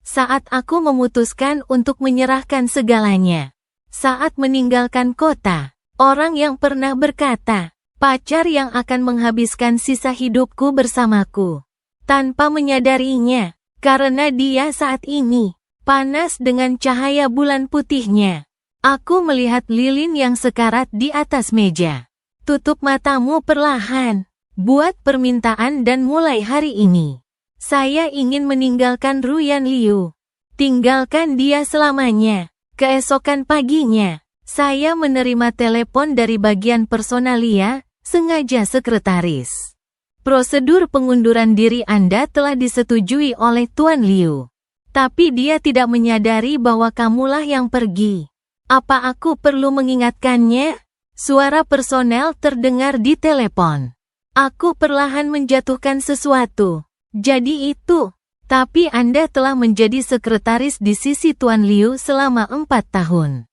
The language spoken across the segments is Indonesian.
Saat aku memutuskan untuk menyerahkan segalanya. Saat meninggalkan kota, orang yang pernah berkata, pacar yang akan menghabiskan sisa hidupku bersamaku. Tanpa menyadarinya, karena dia saat ini, panas dengan cahaya bulan putihnya. Aku melihat lilin yang sekarat di atas meja. Tutup matamu perlahan. Buat permintaan dan mulai hari ini. Saya ingin meninggalkan Ruyan Liu. Tinggalkan dia selamanya. Keesokan paginya, saya menerima telepon dari bagian personalia, sengaja sekretaris. Prosedur pengunduran diri Anda telah disetujui oleh Tuan Liu. Tapi dia tidak menyadari bahwa kamulah yang pergi. Apa aku perlu mengingatkannya? Suara personel terdengar di telepon. Aku perlahan menjatuhkan sesuatu. Jadi itu. Tapi Anda telah menjadi sekretaris di sisi Tuan Liu selama 4 tahun.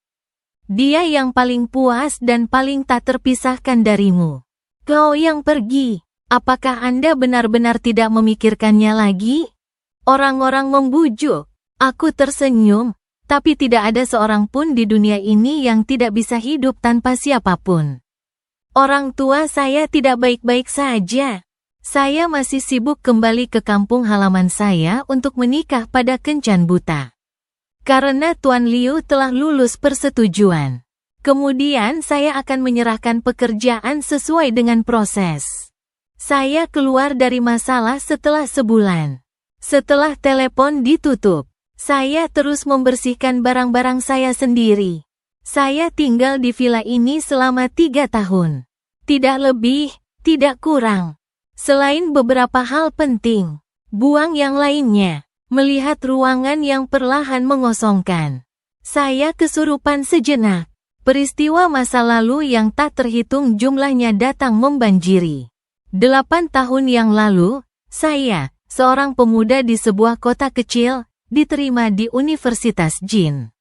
Dia yang paling puas dan paling tak terpisahkan darimu. Kau yang pergi. Apakah Anda benar-benar tidak memikirkannya lagi? Orang-orang membujuk. Aku tersenyum, tapi tidak ada seorang pun di dunia ini yang tidak bisa hidup tanpa siapapun. Orang tua saya tidak baik-baik saja. Saya masih sibuk kembali ke kampung halaman saya untuk menikah pada kencan buta. Karena Tuan Liu telah lulus persetujuan. Kemudian saya akan menyerahkan pekerjaan sesuai dengan proses. Saya keluar dari masalah setelah sebulan. Setelah telepon ditutup, saya terus membersihkan barang-barang saya sendiri. Saya tinggal di villa ini selama 3 tahun. Tidak lebih, tidak kurang. Selain beberapa hal penting, buang yang lainnya, melihat ruangan yang perlahan mengosongkan. Saya kesurupan sejenak. Peristiwa masa lalu yang tak terhitung jumlahnya datang membanjiri. 8 tahun yang lalu, saya, seorang pemuda di sebuah kota kecil, diterima di Universitas Jin.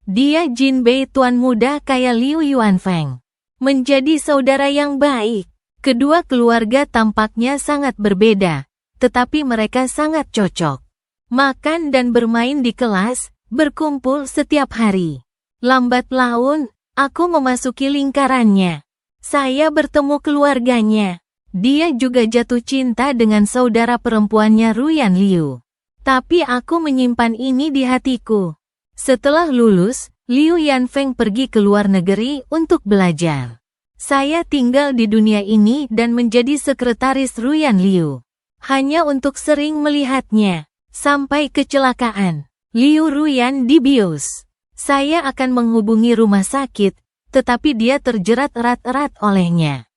Dia Jin Bei, tuan muda kaya Liu Yuanfeng. Menjadi saudara yang baik. Kedua keluarga tampaknya sangat berbeda, tetapi mereka sangat cocok. Makan dan bermain di kelas, berkumpul setiap hari. Lambat laun, aku memasuki lingkarannya. Saya bertemu keluarganya. Dia juga jatuh cinta dengan saudara perempuannya Ruyan Liu. Tapi aku menyimpan ini di hatiku. Setelah lulus, Liu Yanfeng pergi ke luar negeri untuk belajar. Saya tinggal di dunia ini dan menjadi sekretaris Ruyan Liu. Hanya untuk sering melihatnya. Sampai kecelakaan. Liu Ruyan dibius. Saya akan menghubungi rumah sakit, tetapi dia terjerat erat-erat olehnya.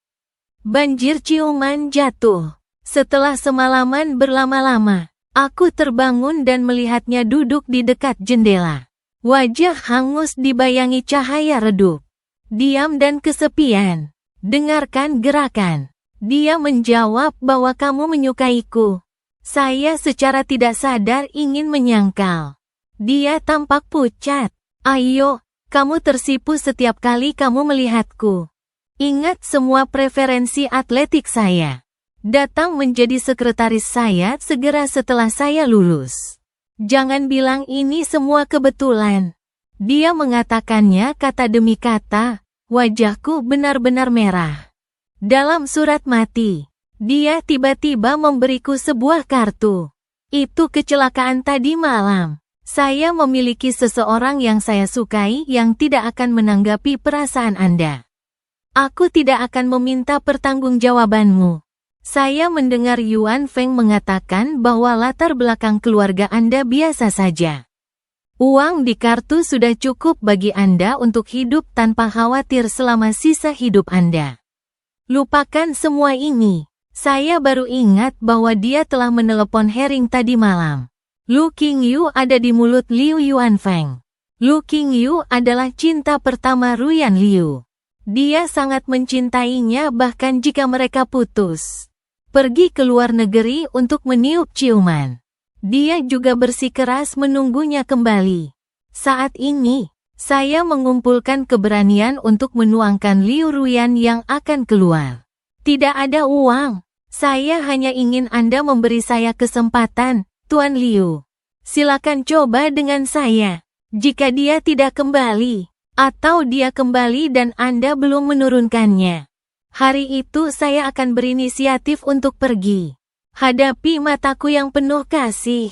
Banjir ciuman jatuh. Setelah semalaman berlama-lama, aku terbangun dan melihatnya duduk di dekat jendela. Wajah hangus dibayangi cahaya redup. Diam dan kesepian. Dengarkan gerakan. Dia menjawab bahwa kamu menyukaiku. Saya secara tidak sadar ingin menyangkal. Dia tampak pucat. Ayo, kamu tersipu setiap kali kamu melihatku. Ingat semua preferensi atletik saya. Datang menjadi sekretaris saya segera setelah saya lulus. Jangan bilang ini semua kebetulan. Dia mengatakannya kata demi kata, wajahku benar-benar merah. Dalam surat mati, dia tiba-tiba memberiku sebuah kartu. Itu kecelakaan tadi malam. Saya memiliki seseorang yang saya sukai yang tidak akan menanggapi perasaan Anda. Aku tidak akan meminta pertanggungjawabanmu. Saya mendengar Yuan Feng mengatakan bahwa latar belakang keluarga Anda biasa saja. Uang di kartu sudah cukup bagi Anda untuk hidup tanpa khawatir selama sisa hidup Anda. Lupakan semua ini. Saya baru ingat bahwa dia telah menelepon Hering tadi malam. Lu Qingyu ada di mulut Liu Yuanfeng. Lu Qingyu adalah cinta pertama Ruyan Liu. Dia sangat mencintainya bahkan jika mereka putus. Pergi ke luar negeri untuk meniup ciuman. Dia juga bersikeras menunggunya kembali. Saat ini, saya mengumpulkan keberanian untuk menuangkan Liu Ruyan yang akan keluar. Tidak ada uang. Saya hanya ingin Anda memberi saya kesempatan, Tuan Liu. Silakan coba dengan saya. Jika dia tidak kembali, atau dia kembali dan Anda belum menurunkannya, hari itu saya akan berinisiatif untuk pergi. Hadapi mataku yang penuh kasih.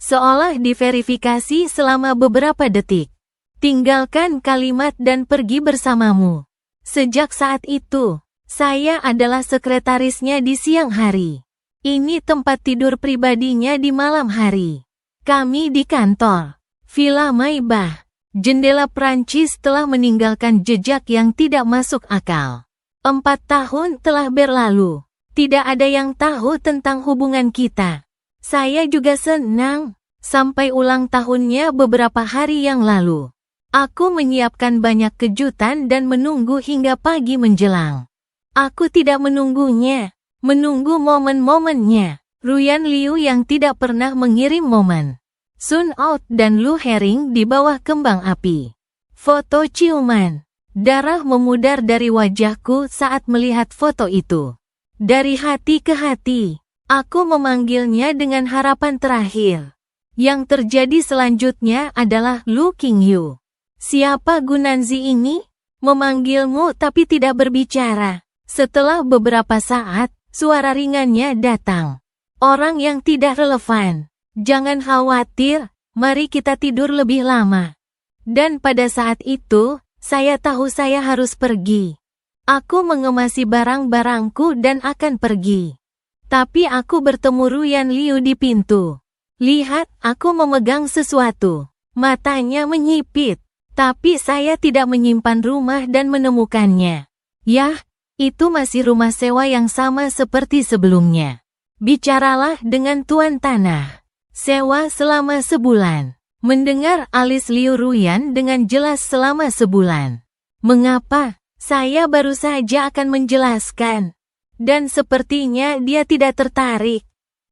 Seolah diverifikasi selama beberapa detik. Tinggalkan kalimat dan pergi bersamamu. Sejak saat itu, saya adalah sekretarisnya di siang hari. Ini tempat tidur pribadinya di malam hari. Kami di kantor. Villa Maybach. Jendela Prancis telah meninggalkan jejak yang tidak masuk akal. 4 tahun telah berlalu. Tidak ada yang tahu tentang hubungan kita. Saya juga senang. Sampai ulang tahunnya beberapa hari yang lalu. Aku menyiapkan banyak kejutan dan menunggu hingga pagi menjelang. Aku tidak menunggunya. Menunggu momen-momennya. Ruyan Liu yang tidak pernah mengirim momen. Sun Out dan Lu Hering di bawah kembang api. Foto ciuman. Darah memudar dari wajahku saat melihat foto itu. Dari hati ke hati, aku memanggilnya dengan harapan terakhir. Yang terjadi selanjutnya adalah Lu Qingyu. Siapa Gunanzi ini? Memanggilmu tapi tidak berbicara. Setelah beberapa saat, suara ringannya datang. Orang yang tidak relevan. Jangan khawatir, mari kita tidur lebih lama. Dan pada saat itu, saya tahu saya harus pergi. Aku mengemasi barang-barangku dan akan pergi. Tapi aku bertemu Ruyan Liu di pintu. Lihat, aku memegang sesuatu. Matanya menyipit. Tapi saya tidak menyimpan rumah dan menemukannya. Yah, itu masih rumah sewa yang sama seperti sebelumnya. Bicaralah dengan tuan tanah. Sewa selama sebulan. Mendengar alis Liu Ruyan dengan jelas selama sebulan. Mengapa? Saya baru saja akan menjelaskan. Dan sepertinya dia tidak tertarik.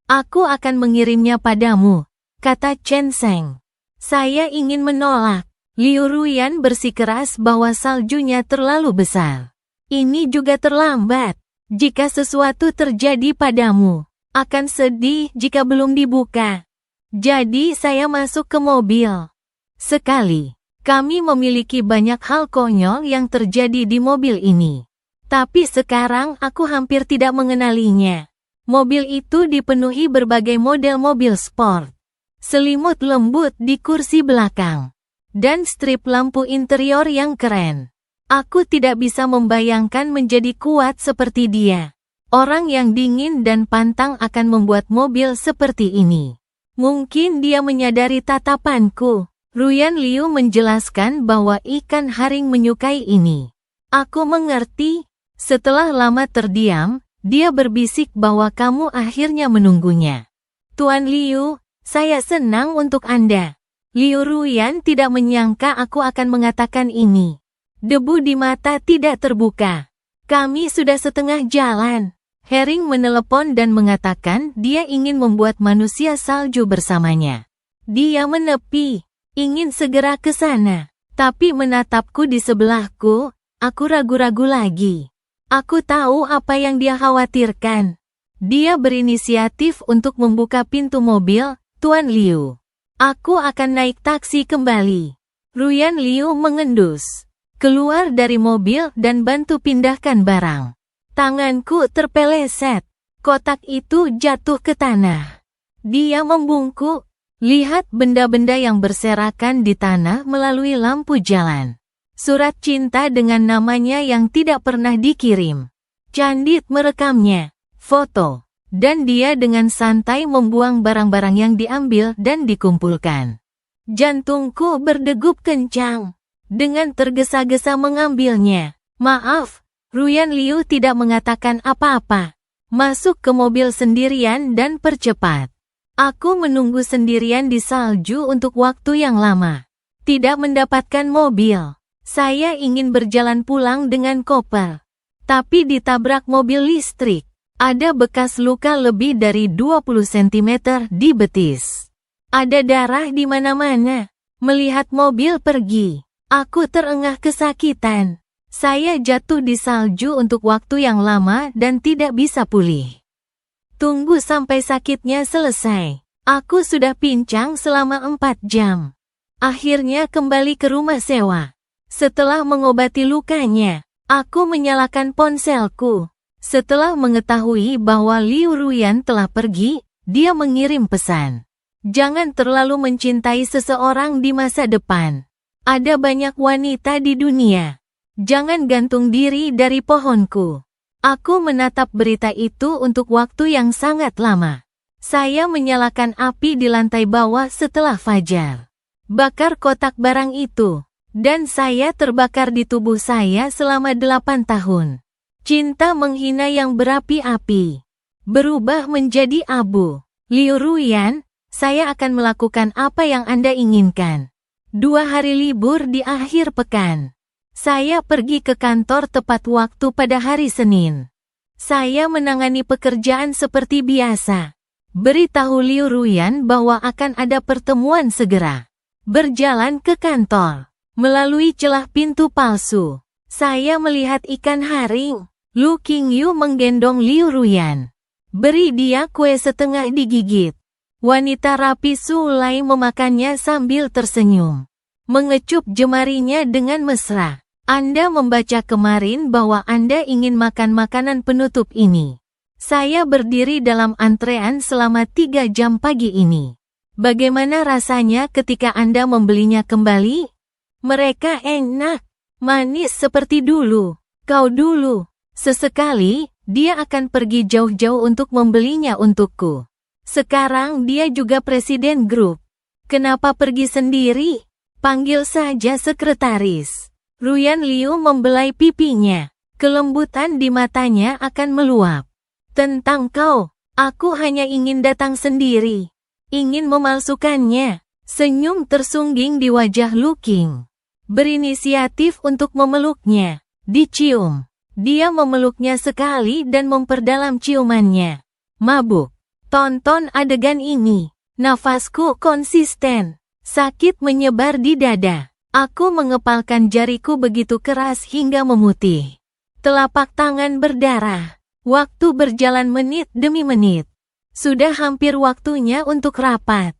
Aku akan mengirimnya padamu, kata Chen Sheng. Saya ingin menolak. Liu Ruyan bersikeras bahwa saljunya terlalu besar. Ini juga terlambat. Jika sesuatu terjadi padamu, akan sedih jika belum dibuka. Jadi saya masuk ke mobil. Sekali, kami memiliki banyak hal konyol yang terjadi di mobil ini. Tapi sekarang aku hampir tidak mengenalinya. Mobil itu dipenuhi berbagai model mobil sport. Selimut lembut di kursi belakang. Dan strip lampu interior yang keren. Aku tidak bisa membayangkan menjadi kuat seperti dia. Orang yang dingin dan pantang akan membuat mobil seperti ini. Mungkin dia menyadari tatapanku. Ruyan Liu menjelaskan bahwa ikan haring menyukai ini. Aku mengerti. Setelah lama terdiam, dia berbisik bahwa kamu akhirnya menunggunya. Tuan Liu, saya senang untuk Anda. Liu Ruyan tidak menyangka aku akan mengatakan ini. Debu di mata tidak terbuka. Kami sudah setengah jalan. Hering menelepon dan mengatakan dia ingin membuat manusia salju bersamanya. Dia menepi, ingin segera ke sana. Tapi menatapku di sebelahku, aku ragu-ragu lagi. Aku tahu apa yang dia khawatirkan. Dia berinisiatif untuk membuka pintu mobil, Tuan Liu. Aku akan naik taksi kembali. Ruyan Liu mengendus. Keluar dari mobil dan bantu pindahkan barang. Tanganku terpeleset. Kotak itu jatuh ke tanah. Dia membungkuk. Lihat benda-benda yang berserakan di tanah melalui lampu jalan. Surat cinta dengan namanya yang tidak pernah dikirim. Candid merekamnya. Foto. Dan dia dengan santai membuang barang-barang yang diambil dan dikumpulkan. Jantungku berdegup kencang. Dengan tergesa-gesa mengambilnya. Maaf. Ruyan Liu tidak mengatakan apa-apa. Masuk ke mobil sendirian dan percepat. Aku menunggu sendirian di salju untuk waktu yang lama. Tidak mendapatkan mobil. Saya ingin berjalan pulang dengan koper. Tapi ditabrak mobil listrik. Ada bekas luka lebih dari 20 cm di betis. Ada darah di mana-mana. Melihat mobil pergi, aku terengah kesakitan. Saya jatuh di salju untuk waktu yang lama dan tidak bisa pulih. Tunggu sampai sakitnya selesai. Aku sudah pincang selama 4 jam. Akhirnya kembali ke rumah sewa. Setelah mengobati lukanya, aku menyalakan ponselku. Setelah mengetahui bahwa Liu Ruyan telah pergi, dia mengirim pesan. Jangan terlalu mencintai seseorang di masa depan. Ada banyak wanita di dunia. Jangan gantung diri dari pohonku. Aku menatap berita itu untuk waktu yang sangat lama. Saya menyalakan api di lantai bawah setelah fajar. Bakar kotak barang itu. Dan saya terbakar di tubuh saya selama 8 tahun. Cinta menghina yang berapi-api. Berubah menjadi abu. Liu Ruyan, saya akan melakukan apa yang Anda inginkan. 2 hari libur di akhir pekan. Saya pergi ke kantor tepat waktu pada hari Senin. Saya menangani pekerjaan seperti biasa. Beritahu Liu Ruyan bahwa akan ada pertemuan segera. Berjalan ke kantor. Melalui celah pintu palsu, saya melihat ikan haring. Lu Qingyu menggendong Liu Ruyan. Beri dia kue setengah digigit. Wanita rapi Sulai memakannya sambil tersenyum. Mengecup jemarinya dengan mesra. Anda membaca kemarin bahwa Anda ingin makan makanan penutup ini. Saya berdiri dalam antrean selama 3 jam pagi ini. Bagaimana rasanya ketika Anda membelinya kembali? Mereka enak, manis seperti dulu. Kau dulu. Sesekali, dia akan pergi jauh-jauh untuk membelinya untukku. Sekarang dia juga presiden grup. Kenapa pergi sendiri? Panggil saja sekretaris. Ruyan Liu membelai pipinya. Kelembutan di matanya akan meluap. Tentang kau, aku hanya ingin datang sendiri. Ingin memalsukannya. Senyum tersungging di wajah Lu Qing. Berinisiatif untuk memeluknya. Dicium. Dia memeluknya sekali dan memperdalam ciumannya. Mabuk. Tonton adegan ini. Nafasku konsisten. Sakit menyebar di dada. Aku mengepalkan jariku begitu keras hingga memutih. Telapak tangan berdarah. Waktu berjalan menit demi menit. Sudah hampir waktunya untuk rapat.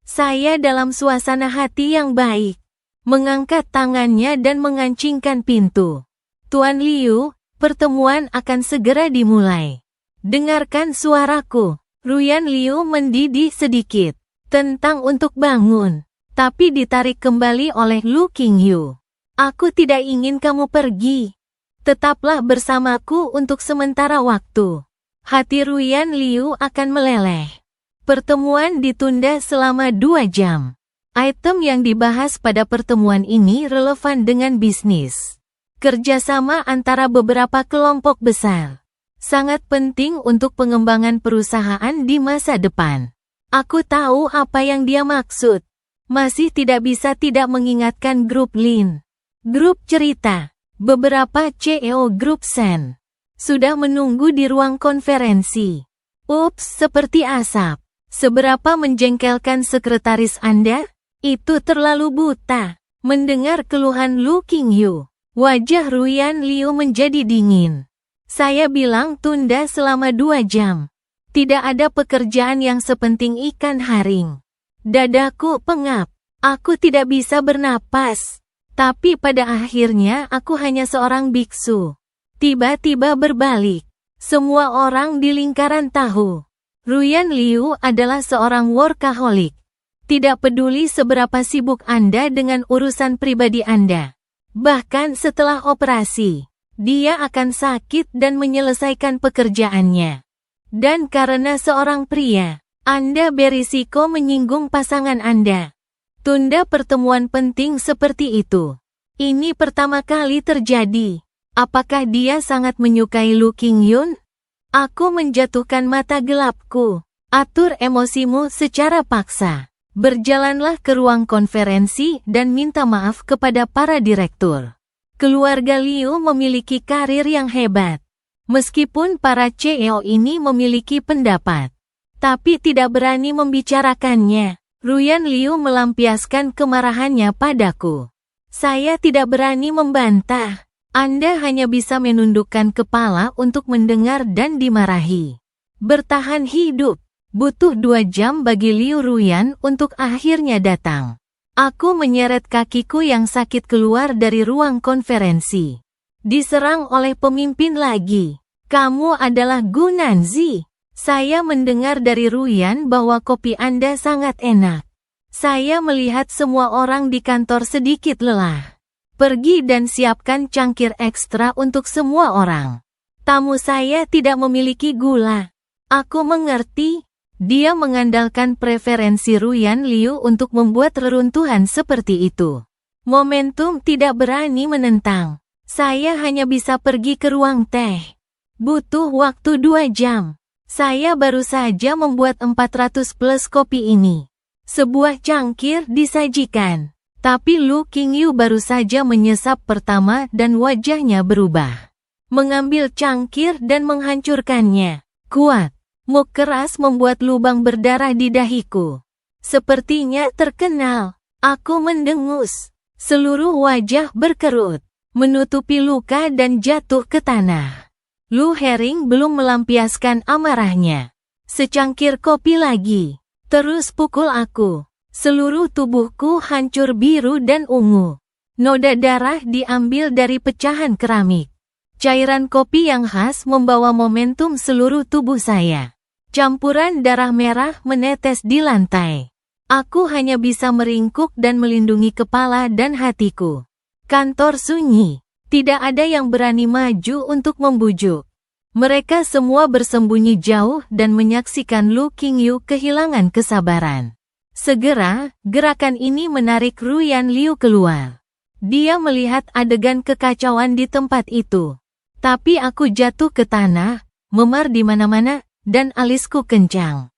Saya dalam suasana hati yang baik. Mengangkat tangannya dan mengancingkan pintu. Tuan Liu, pertemuan akan segera dimulai. Dengarkan suaraku. Ruyan Liu mendidih sedikit. Tentang untuk bangun. Tapi ditarik kembali oleh Lu Qingyu. Aku tidak ingin kamu pergi. Tetaplah bersamaku untuk sementara waktu. Hati Ruyan Liu akan meleleh. Pertemuan ditunda selama 2 jam. Item yang dibahas pada pertemuan ini relevan dengan bisnis. Kerjasama antara beberapa kelompok besar. Sangat penting untuk pengembangan perusahaan di masa depan. Aku tahu apa yang dia maksud. Masih tidak bisa tidak mengingatkan grup Lin. Grup cerita. Beberapa CEO grup Sen. Sudah menunggu di ruang konferensi. Ups, seperti asap. Seberapa menjengkelkan sekretaris Anda? Itu terlalu buta. Mendengar keluhan Lu Qingyu, wajah Ruyan Liu menjadi dingin. Saya bilang tunda selama 2 jam. Tidak ada pekerjaan yang sepenting ikan haring. Dadaku pengap. Aku tidak bisa bernapas. Tapi pada akhirnya aku hanya seorang biksu. Tiba-tiba berbalik. Semua orang di lingkaran tahu. Ruyan Liu adalah seorang workaholic. Tidak peduli seberapa sibuk Anda dengan urusan pribadi Anda. Bahkan setelah operasi, dia akan sakit dan menyelesaikan pekerjaannya. Dan karena seorang pria, Anda berisiko menyinggung pasangan Anda. Tunda pertemuan penting seperti itu. Ini pertama kali terjadi. Apakah dia sangat menyukai Lu Qingyun? Aku menjatuhkan mata gelapku. Atur emosimu secara paksa. Berjalanlah ke ruang konferensi dan minta maaf kepada para direktur. Keluarga Liu memiliki karir yang hebat. Meskipun para CEO ini memiliki pendapat, tapi tidak berani membicarakannya. Ruyan Liu melampiaskan kemarahannya padaku. Saya tidak berani membantah. Anda hanya bisa menundukkan kepala untuk mendengar dan dimarahi. Bertahan hidup. Butuh 2 jam bagi Liu Ruyan untuk akhirnya datang. Aku menyeret kakiku yang sakit keluar dari ruang konferensi. Diserang oleh pemimpin lagi. Kamu adalah Gu Nanzi. Saya mendengar dari Ruyan bahwa kopi Anda sangat enak. Saya melihat semua orang di kantor sedikit lelah. Pergi dan siapkan cangkir ekstra untuk semua orang. Tamu saya tidak memiliki gula. Aku mengerti. Dia mengandalkan preferensi Ruyan Liu untuk membuat reruntuhan seperti itu. Momentum tidak berani menentang. Saya hanya bisa pergi ke ruang teh. Butuh waktu 2 jam. Saya baru saja membuat 400 plus kopi ini. Sebuah cangkir disajikan. Tapi Lu Qingyu baru saja menyesap pertama dan wajahnya berubah. Mengambil cangkir dan menghancurkannya. Kuat. Muk keras membuat lubang berdarah di dahiku. Sepertinya terkenal. Aku mendengus. Seluruh wajah berkerut. Menutupi luka dan jatuh ke tanah. Lu Hering belum melampiaskan amarahnya. Secangkir kopi lagi. Terus pukul aku. Seluruh tubuhku hancur biru dan ungu. Noda darah diambil dari pecahan keramik. Cairan kopi yang khas membawa momentum seluruh tubuh saya. Campuran darah merah menetes di lantai. Aku hanya bisa meringkuk dan melindungi kepala dan hatiku. Kantor sunyi. Tidak ada yang berani maju untuk membujuk. Mereka semua bersembunyi jauh dan menyaksikan Lu Qingyu kehilangan kesabaran. Segera, gerakan ini menarik Ruyan Liu keluar. Dia melihat adegan kekacauan di tempat itu. Tapi aku jatuh ke tanah, memar di mana-mana, dan alisku kencang.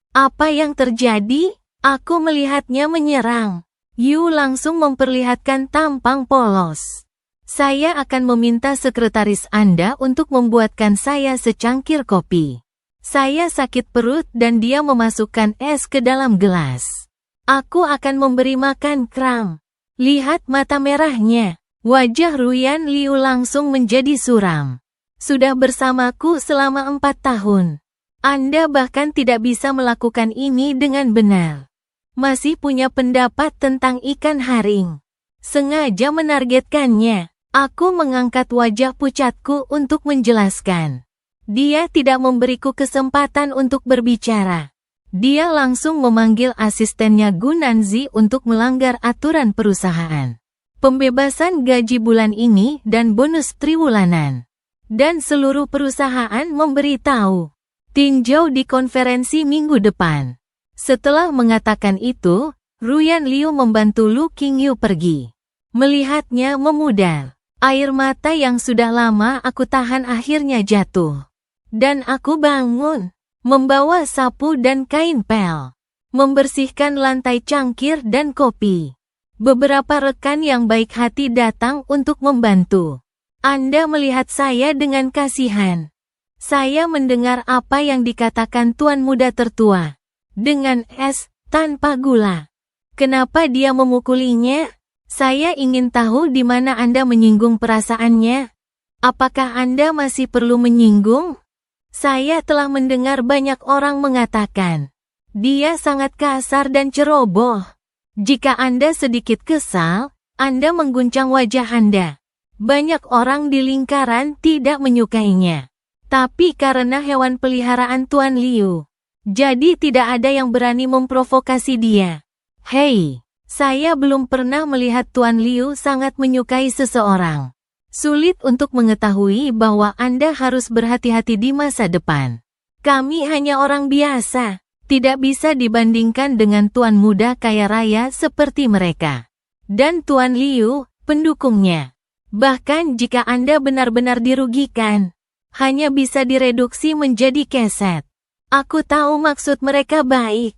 Apa yang terjadi? Aku melihatnya menyerang. Yu langsung memperlihatkan tampang polos. Saya akan meminta sekretaris Anda untuk membuatkan saya secangkir kopi. Saya sakit perut dan dia memasukkan es ke dalam gelas. Aku akan memberi makan kram. Lihat mata merahnya. Wajah Ruyan Liu langsung menjadi suram. Sudah bersamaku selama 4 tahun. Anda bahkan tidak bisa melakukan ini dengan benar. Masih punya pendapat tentang ikan haring. Sengaja menargetkannya. Aku mengangkat wajah pucatku untuk menjelaskan. Dia tidak memberiku kesempatan untuk berbicara. Dia langsung memanggil asistennya Gu Nanzi untuk melanggar aturan perusahaan. Pembebasan gaji bulan ini dan bonus triwulanan. Dan seluruh perusahaan memberitahu. Tinjau di konferensi minggu depan. Setelah mengatakan itu, Ruyan Liu membantu Lu Qingyu pergi. Melihatnya memudar. Air mata yang sudah lama aku tahan akhirnya jatuh. Dan aku bangun, membawa sapu dan kain pel, membersihkan lantai cangkir dan kopi. Beberapa rekan yang baik hati datang untuk membantu. Anda melihat saya dengan kasihan. Saya mendengar apa yang dikatakan tuan muda tertua. Dengan es, tanpa gula. Kenapa dia memukulinya? Saya ingin tahu di mana Anda menyinggung perasaannya. Apakah Anda masih perlu menyinggung? Saya telah mendengar banyak orang mengatakan, dia sangat kasar dan ceroboh. Jika Anda sedikit kesal, Anda mengguncang wajah Anda. Banyak orang di lingkaran tidak menyukainya. Tapi karena hewan peliharaan Tuan Liu, jadi tidak ada yang berani memprovokasi dia. Hei, saya belum pernah melihat Tuan Liu sangat menyukai seseorang. Sulit untuk mengetahui bahwa Anda harus berhati-hati di masa depan. Kami hanya orang biasa, tidak bisa dibandingkan dengan tuan muda kaya raya seperti mereka. Dan Tuan Liu, pendukungnya. Bahkan jika Anda benar-benar dirugikan, hanya bisa direduksi menjadi keset. Aku tahu maksud mereka baik.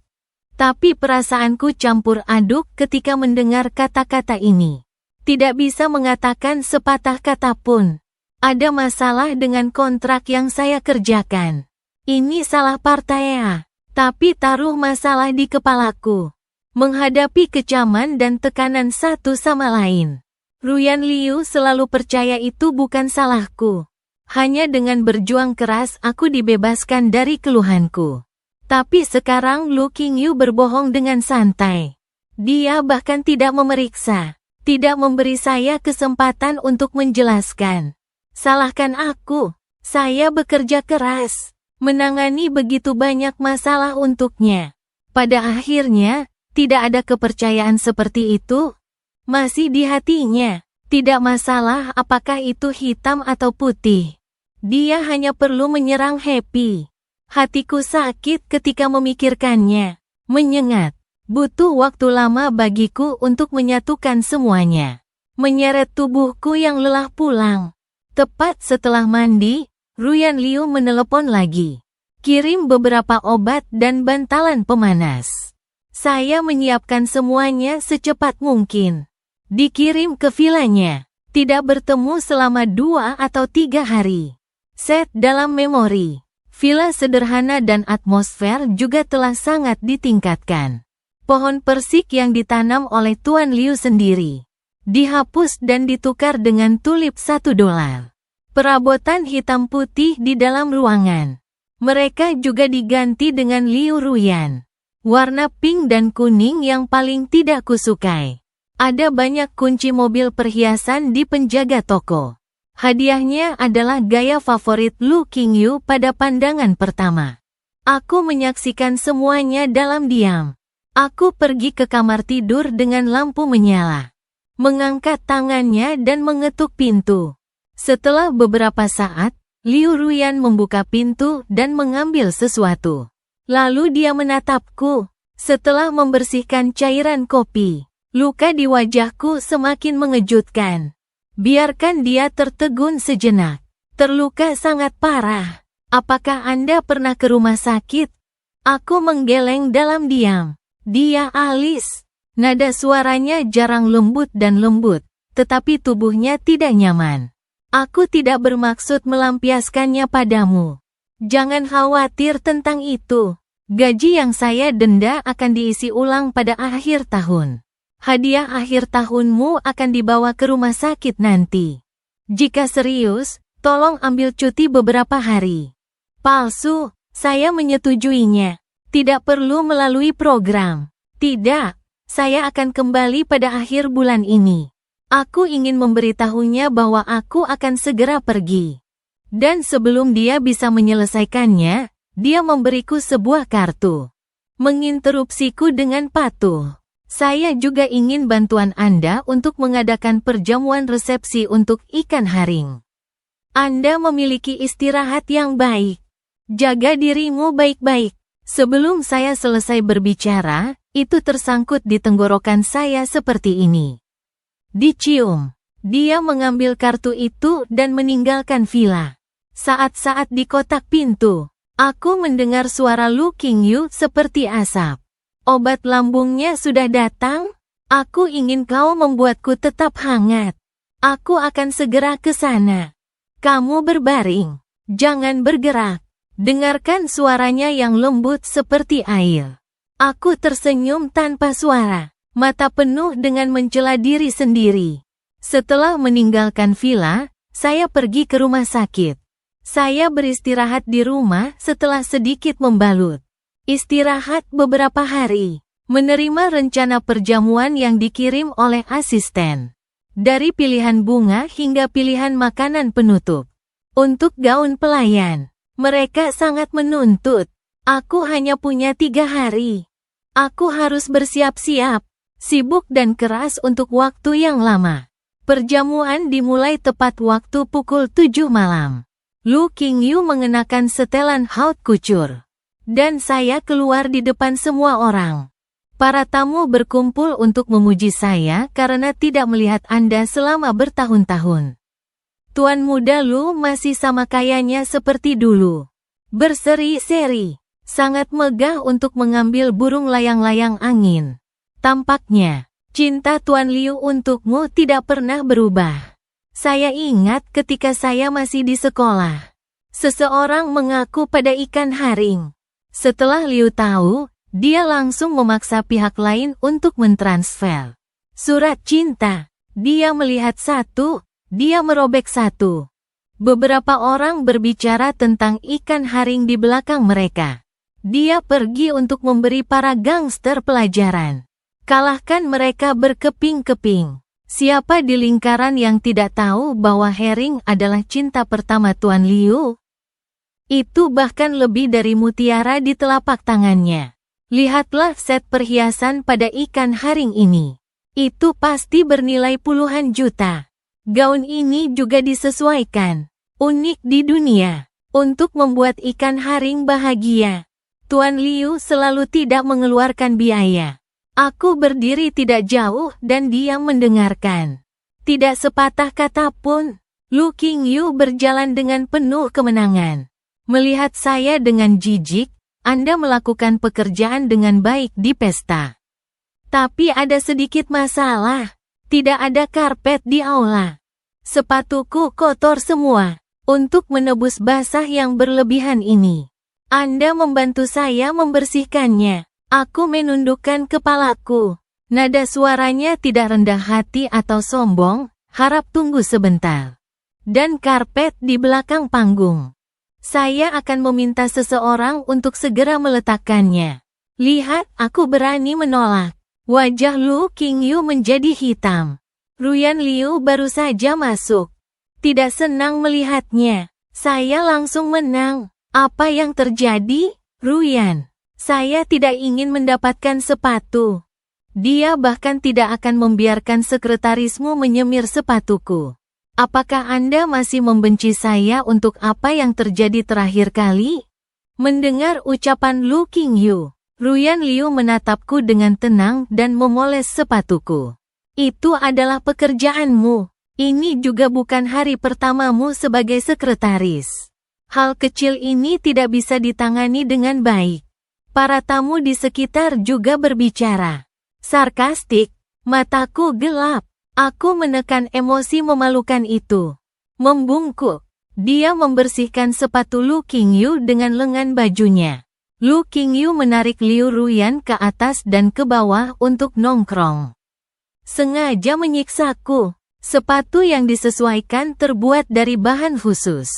Tapi perasaanku campur aduk ketika mendengar kata-kata ini. Tidak bisa mengatakan sepatah kata pun. Ada masalah dengan kontrak yang saya kerjakan. Ini salah partai ya. Tapi taruh masalah di kepalaku. Menghadapi kecaman dan tekanan satu sama lain. Ruyan Liu selalu percaya itu bukan salahku. Hanya dengan berjuang keras aku dibebaskan dari keluhanku. Tapi sekarang Lu Qingyu berbohong dengan santai. Dia bahkan tidak memeriksa, tidak memberi saya kesempatan untuk menjelaskan. Salahkan aku, saya bekerja keras, menangani begitu banyak masalah untuknya. Pada akhirnya, tidak ada kepercayaan seperti itu. Masih di hatinya, tidak masalah apakah itu hitam atau putih. Dia hanya perlu menyerang Happy. Hatiku sakit ketika memikirkannya. Menyengat. Butuh waktu lama bagiku untuk menyatukan semuanya. Menyeret tubuhku yang lelah pulang. Tepat setelah mandi, Ruyan Liu menelepon lagi. Kirim beberapa obat dan bantalan pemanas. Saya menyiapkan semuanya secepat mungkin. Dikirim ke vilanya. Tidak bertemu selama 2 atau 3 hari. Set dalam memori. Villa sederhana dan atmosfer juga telah sangat ditingkatkan. Pohon persik yang ditanam oleh Tuan Liu sendiri dihapus dan ditukar dengan tulip $1. Perabotan hitam putih di dalam ruangan. Mereka juga diganti dengan Liu Ruyan. Warna pink dan kuning yang paling tidak kusukai. Ada banyak kunci mobil perhiasan di penjaga toko. Hadiahnya adalah gaya favorit Lu Qingyu pada pandangan pertama. Aku menyaksikan semuanya dalam diam. Aku pergi ke kamar tidur dengan lampu menyala. Mengangkat tangannya dan mengetuk pintu. Setelah beberapa saat, Liu Ruyan membuka pintu dan mengambil sesuatu. Lalu dia menatapku. Setelah membersihkan cairan kopi, luka di wajahku semakin mengejutkan. Biarkan dia tertegun sejenak. Terluka sangat parah. Apakah Anda pernah ke rumah sakit? Aku menggeleng dalam diam. Dia alis. Nada suaranya jarang lembut dan lembut, tetapi tubuhnya tidak nyaman. Aku tidak bermaksud melampiaskannya padamu. Jangan khawatir tentang itu. Gaji yang saya denda akan diisi ulang pada akhir tahun. Hadiah akhir tahunmu akan dibawa ke rumah sakit nanti. Jika serius, tolong ambil cuti beberapa hari. Palsu, saya menyetujuinya. Tidak perlu melalui program. Tidak, saya akan kembali pada akhir bulan ini. Aku ingin memberitahunya bahwa aku akan segera pergi. Dan sebelum dia bisa menyelesaikannya, dia memberiku sebuah kartu. Menginterupsiku dengan patuh. Saya juga ingin bantuan Anda untuk mengadakan perjamuan resepsi untuk ikan haring. Anda memiliki istirahat yang baik. Jaga dirimu baik-baik. Sebelum saya selesai berbicara, itu tersangkut di tenggorokan saya seperti ini. Dicium. Dia mengambil kartu itu dan meninggalkan villa. Saat-saat di kotak pintu, aku mendengar suara Lu Qingyu seperti asap. Obat lambungnya sudah datang? Aku ingin kau membuatku tetap hangat. Aku akan segera ke sana. Kamu berbaring. Jangan bergerak. Dengarkan suaranya yang lembut seperti air. Aku tersenyum tanpa suara. Mata penuh dengan mencela diri sendiri. Setelah meninggalkan villa, saya pergi ke rumah sakit. Saya beristirahat di rumah setelah sedikit membalut. Istirahat beberapa hari. Menerima rencana perjamuan yang dikirim oleh asisten. Dari pilihan bunga hingga pilihan makanan penutup. Untuk gaun pelayan, mereka sangat menuntut. Aku hanya punya 3 hari. Aku harus bersiap-siap. Sibuk dan keras untuk waktu yang lama. Perjamuan dimulai tepat waktu pukul 7 malam. Lu Qingyu mengenakan setelan haute couture. Dan saya keluar di depan semua orang. Para tamu berkumpul untuk memuji saya karena tidak melihat Anda selama bertahun-tahun. Tuan muda Lu masih sama kayanya seperti dulu. Berseri-seri. Sangat megah untuk mengambil burung layang-layang angin. Tampaknya, cinta Tuan Liu untukmu tidak pernah berubah. Saya ingat ketika saya masih di sekolah. Seseorang mengaku pada ikan haring. Setelah Liu tahu, dia langsung memaksa pihak lain untuk mentransfer surat cinta. Dia melihat satu, dia merobek satu. Beberapa orang berbicara tentang ikan haring di belakang mereka. Dia pergi untuk memberi para gangster pelajaran. Kalahkan mereka berkeping-keping. Siapa di lingkaran yang tidak tahu bahwa herring adalah cinta pertama Tuan Liu? Itu bahkan lebih dari mutiara di telapak tangannya. Lihatlah set perhiasan pada ikan haring ini. Itu pasti bernilai puluhan juta. Gaun ini juga disesuaikan. Unik di dunia. Untuk membuat ikan haring bahagia. Tuan Liu selalu tidak mengeluarkan biaya. Aku berdiri tidak jauh dan diam mendengarkan. Tidak sepatah kata pun. Lu Qingyu berjalan dengan penuh kemenangan. Melihat saya dengan jijik, Anda melakukan pekerjaan dengan baik di pesta. Tapi ada sedikit masalah. Tidak ada karpet di aula. Sepatuku kotor semua. Untuk menebus basah yang berlebihan ini, Anda membantu saya membersihkannya. Aku menundukkan kepalaku. Nada suaranya tidak rendah hati atau sombong, harap tunggu sebentar. Dan karpet di belakang panggung. Saya akan meminta seseorang untuk segera meletakkannya. Lihat, aku berani menolak. Wajah Lu Qingyu menjadi hitam. Ruyan Liu baru saja masuk. Tidak senang melihatnya. Saya langsung menang. Apa yang terjadi, Ruyan? Saya tidak ingin mendapatkan sepatu. Dia bahkan tidak akan membiarkan sekretarismu menyemir sepatuku. Apakah Anda masih membenci saya untuk apa yang terjadi terakhir kali? Mendengar ucapan Lu Qingyu, Ruyan Liu menatapku dengan tenang dan memoles sepatuku. Itu adalah pekerjaanmu. Ini juga bukan hari pertamamu sebagai sekretaris. Hal kecil ini tidak bisa ditangani dengan baik. Para tamu di sekitar juga berbicara. Sarkastik, mataku gelap. Aku menekan emosi memalukan itu. Membungkuk. Dia membersihkan sepatu Lu Qingyu dengan lengan bajunya. Lu Qingyu menarik Liu Ruyan ke atas dan ke bawah untuk nongkrong. Sengaja menyiksaku. Sepatu yang disesuaikan terbuat dari bahan khusus.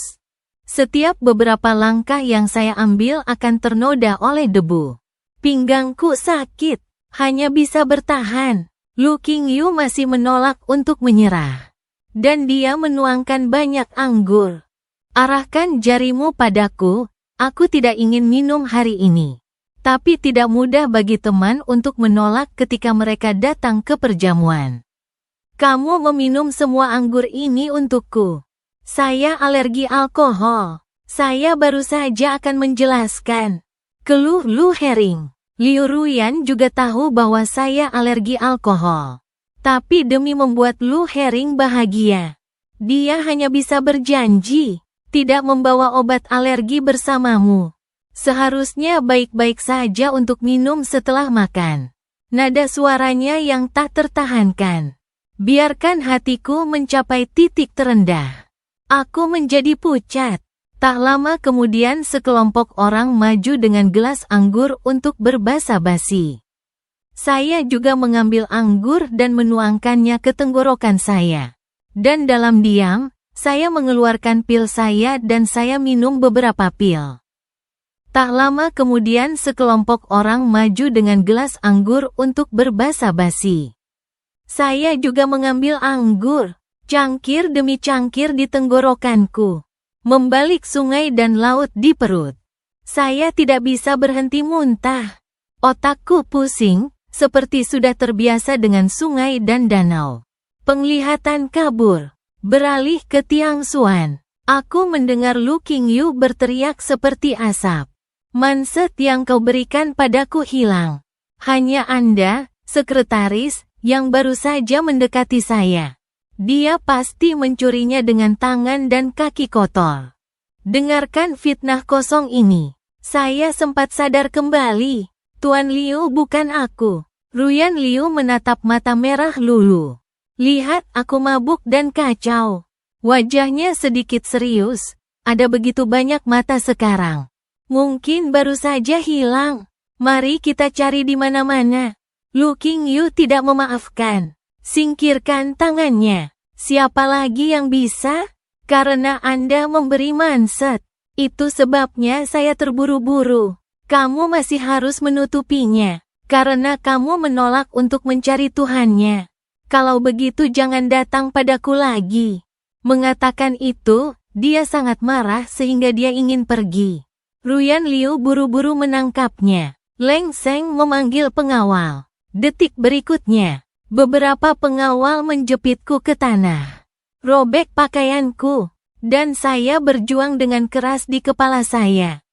Setiap beberapa langkah yang saya ambil akan ternoda oleh debu. Pinggangku sakit, hanya bisa bertahan. Lu Qingyu masih menolak untuk menyerah. Dan dia menuangkan banyak anggur. Arahkan jarimu padaku, aku tidak ingin minum hari ini. Tapi tidak mudah bagi teman untuk menolak ketika mereka datang ke perjamuan. Kamu meminum semua anggur ini untukku. Saya alergi alkohol. Saya baru saja akan menjelaskan. Keluh Lu Herring. Liu Ruyan juga tahu bahwa saya alergi alkohol. Tapi demi membuat Lu Herring bahagia, dia hanya bisa berjanji tidak membawa obat alergi bersamamu. Seharusnya baik-baik saja untuk minum setelah makan. Nada suaranya yang tak tertahankan. Biarkan hatiku mencapai titik terendah. Aku menjadi pucat. Tak lama kemudian sekelompok orang maju dengan gelas anggur untuk berbasa-basi. Saya juga mengambil anggur dan menuangkannya ke tenggorokan saya. Dan dalam diam, saya mengeluarkan pil saya dan saya minum beberapa pil. Tak lama kemudian sekelompok orang maju dengan gelas anggur untuk berbasa-basi. Saya juga mengambil anggur. Cangkir demi cangkir di tenggorokanku. Membalik sungai dan laut di perut. Saya tidak bisa berhenti muntah. Otakku pusing, seperti sudah terbiasa dengan sungai dan danau. Penglihatan kabur. Beralih ke Tiangsuan. Aku mendengar Lu Qingyu berteriak seperti asap. Manset yang kau berikan padaku hilang. Hanya Anda, sekretaris, yang baru saja mendekati saya. Dia pasti mencurinya dengan tangan dan kaki kotor. Dengarkan fitnah kosong ini. Saya sempat sadar kembali. Tuan Liu bukan aku. Ruyan Liu menatap mata merah lulu. Lihat, aku mabuk dan kacau. Wajahnya sedikit serius. Ada begitu banyak mata sekarang. Mungkin baru saja hilang. Mari kita cari di mana-mana. Lu Qingyu tidak memaafkan. Singkirkan tangannya. Siapa lagi yang bisa? Karena Anda memberi manset. Itu sebabnya saya terburu-buru. Kamu masih harus menutupinya, karena kamu menolak untuk mencari Tuhannya. Kalau begitu jangan datang padaku lagi. Mengatakan itu, dia sangat marah sehingga dia ingin pergi. Ruyan Liu buru-buru menangkapnya. Leng Seng memanggil pengawal. Detik berikutnya, beberapa pengawal menjepitku ke tanah. Robek pakaianku, dan saya berjuang dengan keras di kepala saya.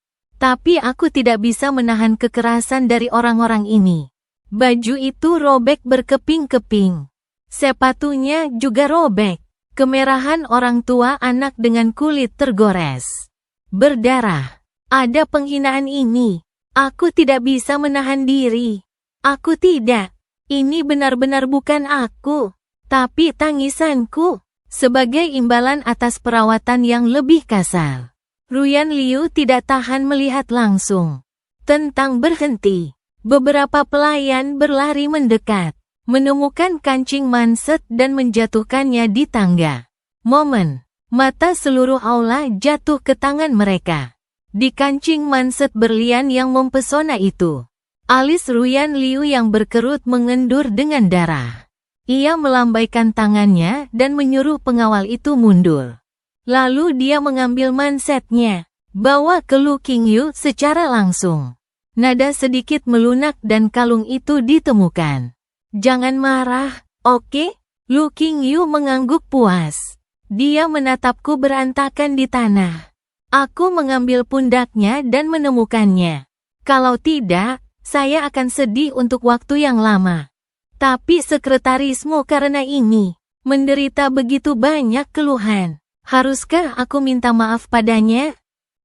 Tapi aku tidak bisa menahan kekerasan dari orang-orang ini. Baju itu robek berkeping-keping. Sepatunya juga robek. Kemerahan orang tua anak dengan kulit tergores. Berdarah. Ada penghinaan ini. Aku tidak bisa menahan diri. Aku tidak. Ini benar-benar bukan aku. Tapi tangisanku. Sebagai imbalan atas perawatan yang lebih kasar. Ruyan Liu tidak tahan melihat langsung. Tentang berhenti. Beberapa pelayan berlari mendekat. Menemukan kancing manset dan menjatuhkannya di tangga. Momen. Mata seluruh aula jatuh ke tangan mereka. Di kancing manset berlian yang mempesona itu. Alis Ruyan Liu yang berkerut mengendur dengan darah. Ia melambaikan tangannya dan menyuruh pengawal itu mundur. Lalu dia mengambil mansetnya. Bawa ke Lu Qingyu secara langsung. Nada sedikit melunak dan kalung itu ditemukan. Jangan marah, oke? Lu Qingyu mengangguk puas. Dia menatapku berantakan di tanah. Aku mengambil pundaknya dan menemukannya. Kalau tidak, saya akan sedih untuk waktu yang lama. Tapi sekretarismu karena ini, menderita begitu banyak keluhan. Haruskah aku minta maaf padanya?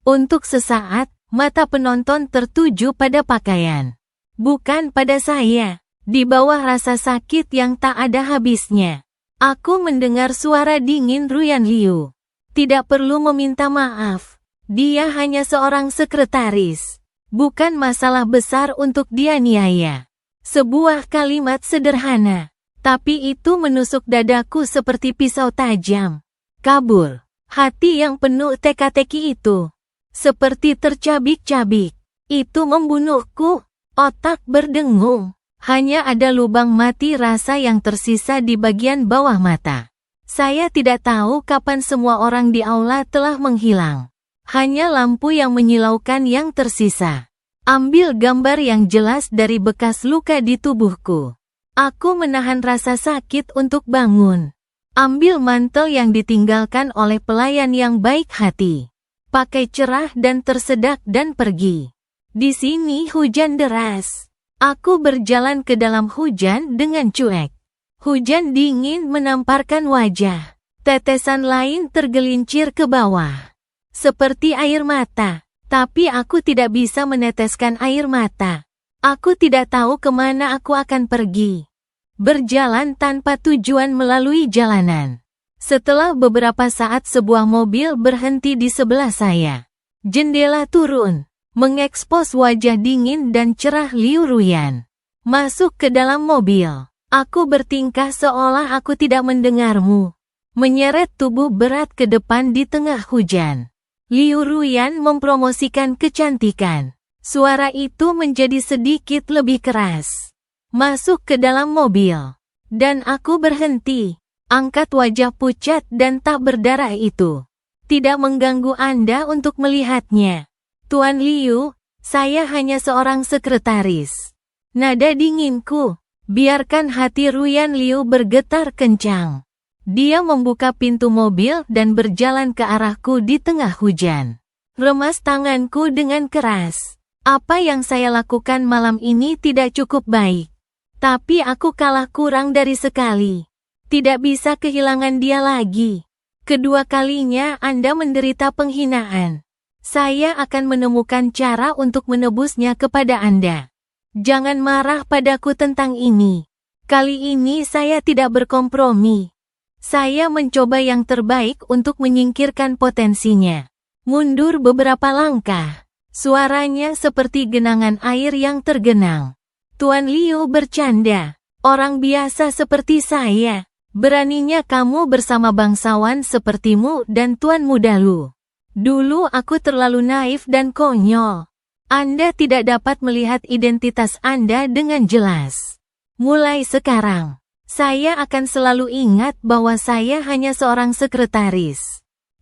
Untuk sesaat, mata penonton tertuju pada pakaian. Bukan pada saya. Di bawah rasa sakit yang tak ada habisnya. Aku mendengar suara dingin Ruyan Liu. Tidak perlu meminta maaf. Dia hanya seorang sekretaris. Bukan masalah besar untuk dianiaya. Sebuah kalimat sederhana. Tapi itu menusuk dadaku seperti pisau tajam. Kabur. Hati yang penuh teka-teki itu. Seperti tercabik-cabik. Itu membunuhku. Otak berdengung. Hanya ada lubang mati rasa yang tersisa di bagian bawah mata. Saya tidak tahu kapan semua orang di aula telah menghilang. Hanya lampu yang menyilaukan yang tersisa. Ambil gambar yang jelas dari bekas luka di tubuhku. Aku menahan rasa sakit untuk bangun. Ambil mantel yang ditinggalkan oleh pelayan yang baik hati. Pakai cerah dan tersedak dan pergi. Di sini hujan deras. Aku berjalan ke dalam hujan dengan cuek. Hujan dingin menamparkan wajah. Tetesan lain tergelincir ke bawah. Seperti air mata. Tapi aku tidak bisa meneteskan air mata. Aku tidak tahu kemana aku akan pergi. Berjalan tanpa tujuan melalui jalanan. Setelah beberapa saat sebuah mobil berhenti di sebelah saya. Jendela turun. Mengekspos wajah dingin dan cerah Liu Ruyan. Masuk ke dalam mobil. Aku bertingkah seolah aku tidak mendengarmu. Menyeret tubuh berat ke depan di tengah hujan. Liu Ruyan mempromosikan kecantikan. Suara itu menjadi sedikit lebih keras. Masuk ke dalam mobil. Dan aku berhenti. Angkat wajah pucat dan tak berdarah itu. Tidak mengganggu Anda untuk melihatnya. Tuan Liu, saya hanya seorang sekretaris. Nada dinginku. Biarkan hati Ruyan Liu bergetar kencang. Dia membuka pintu mobil dan berjalan ke arahku di tengah hujan. Remas tanganku dengan keras. Apa yang saya lakukan malam ini tidak cukup baik. Tapi aku kalah kurang dari sekali. Tidak bisa kehilangan dia lagi. Kedua kalinya Anda menderita penghinaan. Saya akan menemukan cara untuk menebusnya kepada Anda. Jangan marah padaku tentang ini. Kali ini saya tidak berkompromi. Saya mencoba yang terbaik untuk menyingkirkan potensinya. Mundur beberapa langkah. Suaranya seperti genangan air yang tergenang. Tuan Liu bercanda. Orang biasa seperti saya. Beraninya kamu bersama bangsawan sepertimu dan Tuan Muda Lu. Dulu aku terlalu naif dan konyol. Anda tidak dapat melihat identitas Anda dengan jelas. Mulai sekarang, saya akan selalu ingat bahwa saya hanya seorang sekretaris.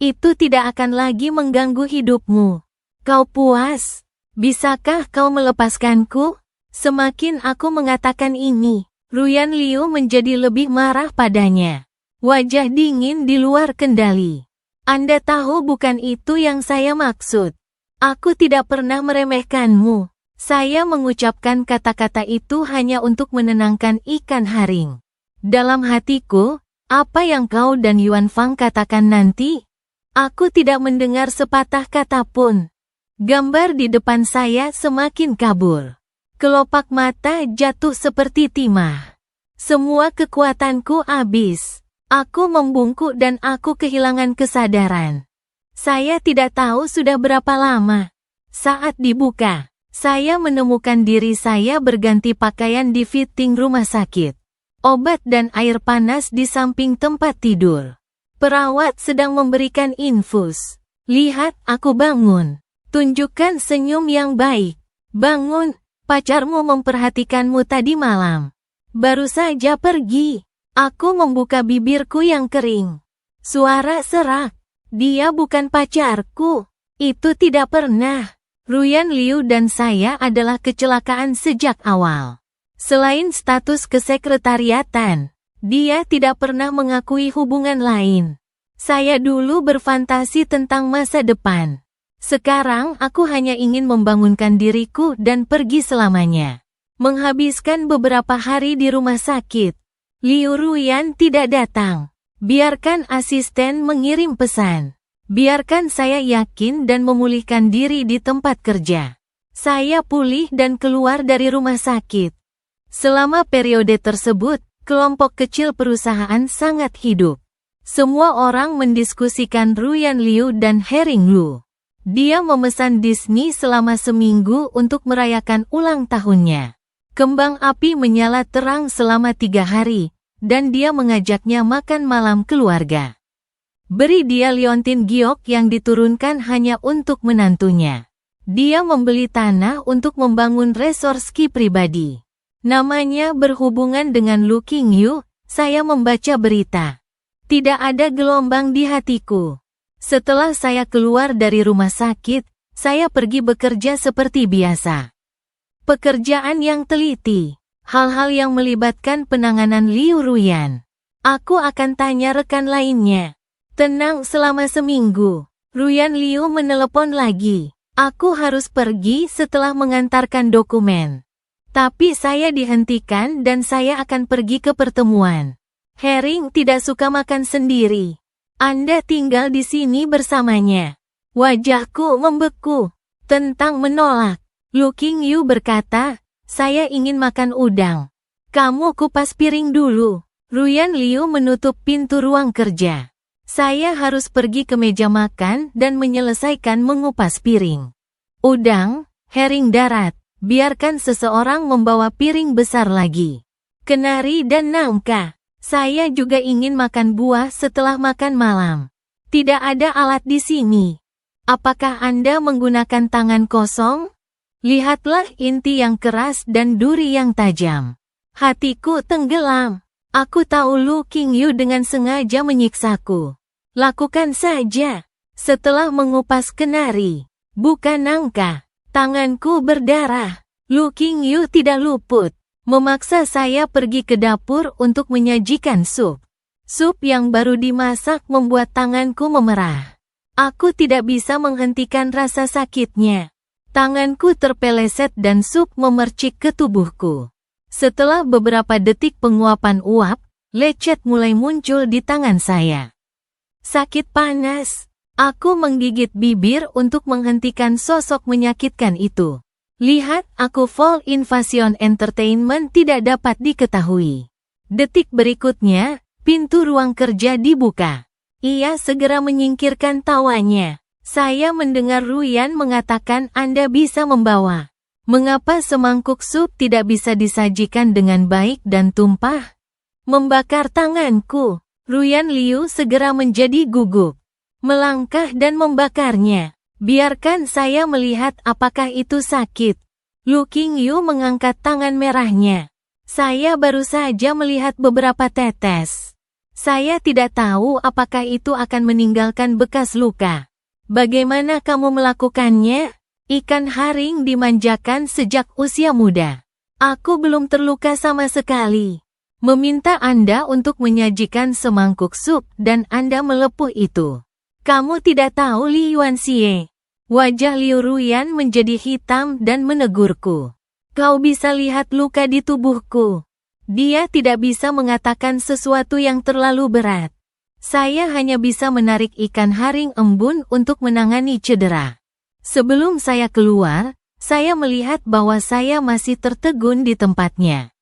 Itu tidak akan lagi mengganggu hidupmu. Kau puas? Bisakah kau melepaskanku? Semakin aku mengatakan ini, Ruyan Liu menjadi lebih marah padanya. Wajah dingin di luar kendali. Anda tahu bukan itu yang saya maksud. Aku tidak pernah meremehkanmu. Saya mengucapkan kata-kata itu hanya untuk menenangkan ikan haring. Dalam hatiku, apa yang kau dan Yuan Fang katakan nanti? Aku tidak mendengar sepatah kata pun. Gambar di depan saya semakin kabur. Kelopak mata jatuh seperti timah. Semua kekuatanku habis. Aku membungkuk dan aku kehilangan kesadaran. Saya tidak tahu sudah berapa lama. Saat dibuka, saya menemukan diri saya berganti pakaian di fitting rumah sakit. Obat dan air panas di samping tempat tidur. Perawat sedang memberikan infus. Lihat, aku bangun. Tunjukkan senyum yang baik. Bangun, pacarmu memperhatikanmu tadi malam. Baru saja pergi. Aku membuka bibirku yang kering. Suara serak. Dia bukan pacarku. Itu tidak pernah. Ruyan Liu dan saya adalah kecelakaan sejak awal. Selain status kesekretariatan, dia tidak pernah mengakui hubungan lain. Saya dulu berfantasi tentang masa depan. Sekarang aku hanya ingin membangunkan diriku dan pergi selamanya. Menghabiskan beberapa hari di rumah sakit. Liu Ruyan tidak datang. Biarkan asisten mengirim pesan. Biarkan saya yakin dan memulihkan diri di tempat kerja. Saya pulih dan keluar dari rumah sakit. Selama periode tersebut, kelompok kecil perusahaan sangat hidup. Semua orang mendiskusikan Ruyan Liu dan Herring Lu. Dia memesan Disney selama seminggu untuk merayakan ulang tahunnya. Kembang api menyala terang selama 3 hari. Dan dia mengajaknya makan malam keluarga. Beri dia liontin giok yang diturunkan hanya untuk menantunya. Dia membeli tanah untuk membangun resort ski pribadi. Namanya berhubungan dengan Lu Qingyu. Saya membaca berita. Tidak ada gelombang di hatiku. Setelah saya keluar dari rumah sakit, saya pergi bekerja seperti biasa. Pekerjaan yang teliti. Hal-hal yang melibatkan penanganan Liu Ruyan. Aku akan tanya rekan lainnya. Tenang selama seminggu. Ruyan Liu menelepon lagi. Aku harus pergi setelah mengantarkan dokumen. Tapi saya dihentikan dan saya akan pergi ke pertemuan. Herring tidak suka makan sendiri. Anda tinggal di sini bersamanya. Wajahku membeku. Tentang menolak. Lu Qingyu berkata, saya ingin makan udang. Kamu kupas piring dulu. Ruyan Liu menutup pintu ruang kerja. Saya harus pergi ke meja makan dan menyelesaikan mengupas piring. Udang, herring darat, biarkan seseorang membawa piring besar lagi. Kenari dan nangka. Saya juga ingin makan buah setelah makan malam. Tidak ada alat di sini. Apakah Anda menggunakan tangan kosong? Lihatlah inti yang keras dan duri yang tajam. Hatiku tenggelam. Aku tahu Lu Qingyu dengan sengaja menyiksaku. Lakukan saja. Setelah mengupas kenari, bukan nangka, tanganku berdarah. Lu Qingyu tidak luput. Memaksa saya pergi ke dapur untuk menyajikan sup. Sup yang baru dimasak membuat tanganku memerah. Aku tidak bisa menghentikan rasa sakitnya. Tanganku terpeleset dan sup memercik ke tubuhku. Setelah beberapa detik penguapan uap, lecet mulai muncul di tangan saya. Sakit panas. Aku menggigit bibir untuk menghentikan sosok menyakitkan itu. Lihat, aku Fall Invasion Entertainment tidak dapat diketahui. Detik berikutnya, pintu ruang kerja dibuka. Ia segera menyingkirkan tawanya. Saya mendengar Ruyan mengatakan Anda bisa membawa. Mengapa semangkuk sup tidak bisa disajikan dengan baik dan tumpah? Membakar tanganku. Ruyan Liu segera menjadi gugup. Melangkah dan membakarnya. Biarkan saya melihat apakah itu sakit. Lu Qingyu mengangkat tangan merahnya. Saya baru saja melihat beberapa tetes. Saya tidak tahu apakah itu akan meninggalkan bekas luka. Bagaimana kamu melakukannya? Ikan haring dimanjakan sejak usia muda. Aku belum terluka sama sekali. Meminta Anda untuk menyajikan semangkuk sup dan Anda melepuh itu. Kamu tidak tahu Li Yuanxie. Wajah Liu Ruyan menjadi hitam dan menegurku. Kau bisa lihat luka di tubuhku. Dia tidak bisa mengatakan sesuatu yang terlalu berat. Saya hanya bisa menarik ikan haring embun untuk menangani cedera. Sebelum saya keluar, saya melihat bahwa saya masih tertegun di tempatnya.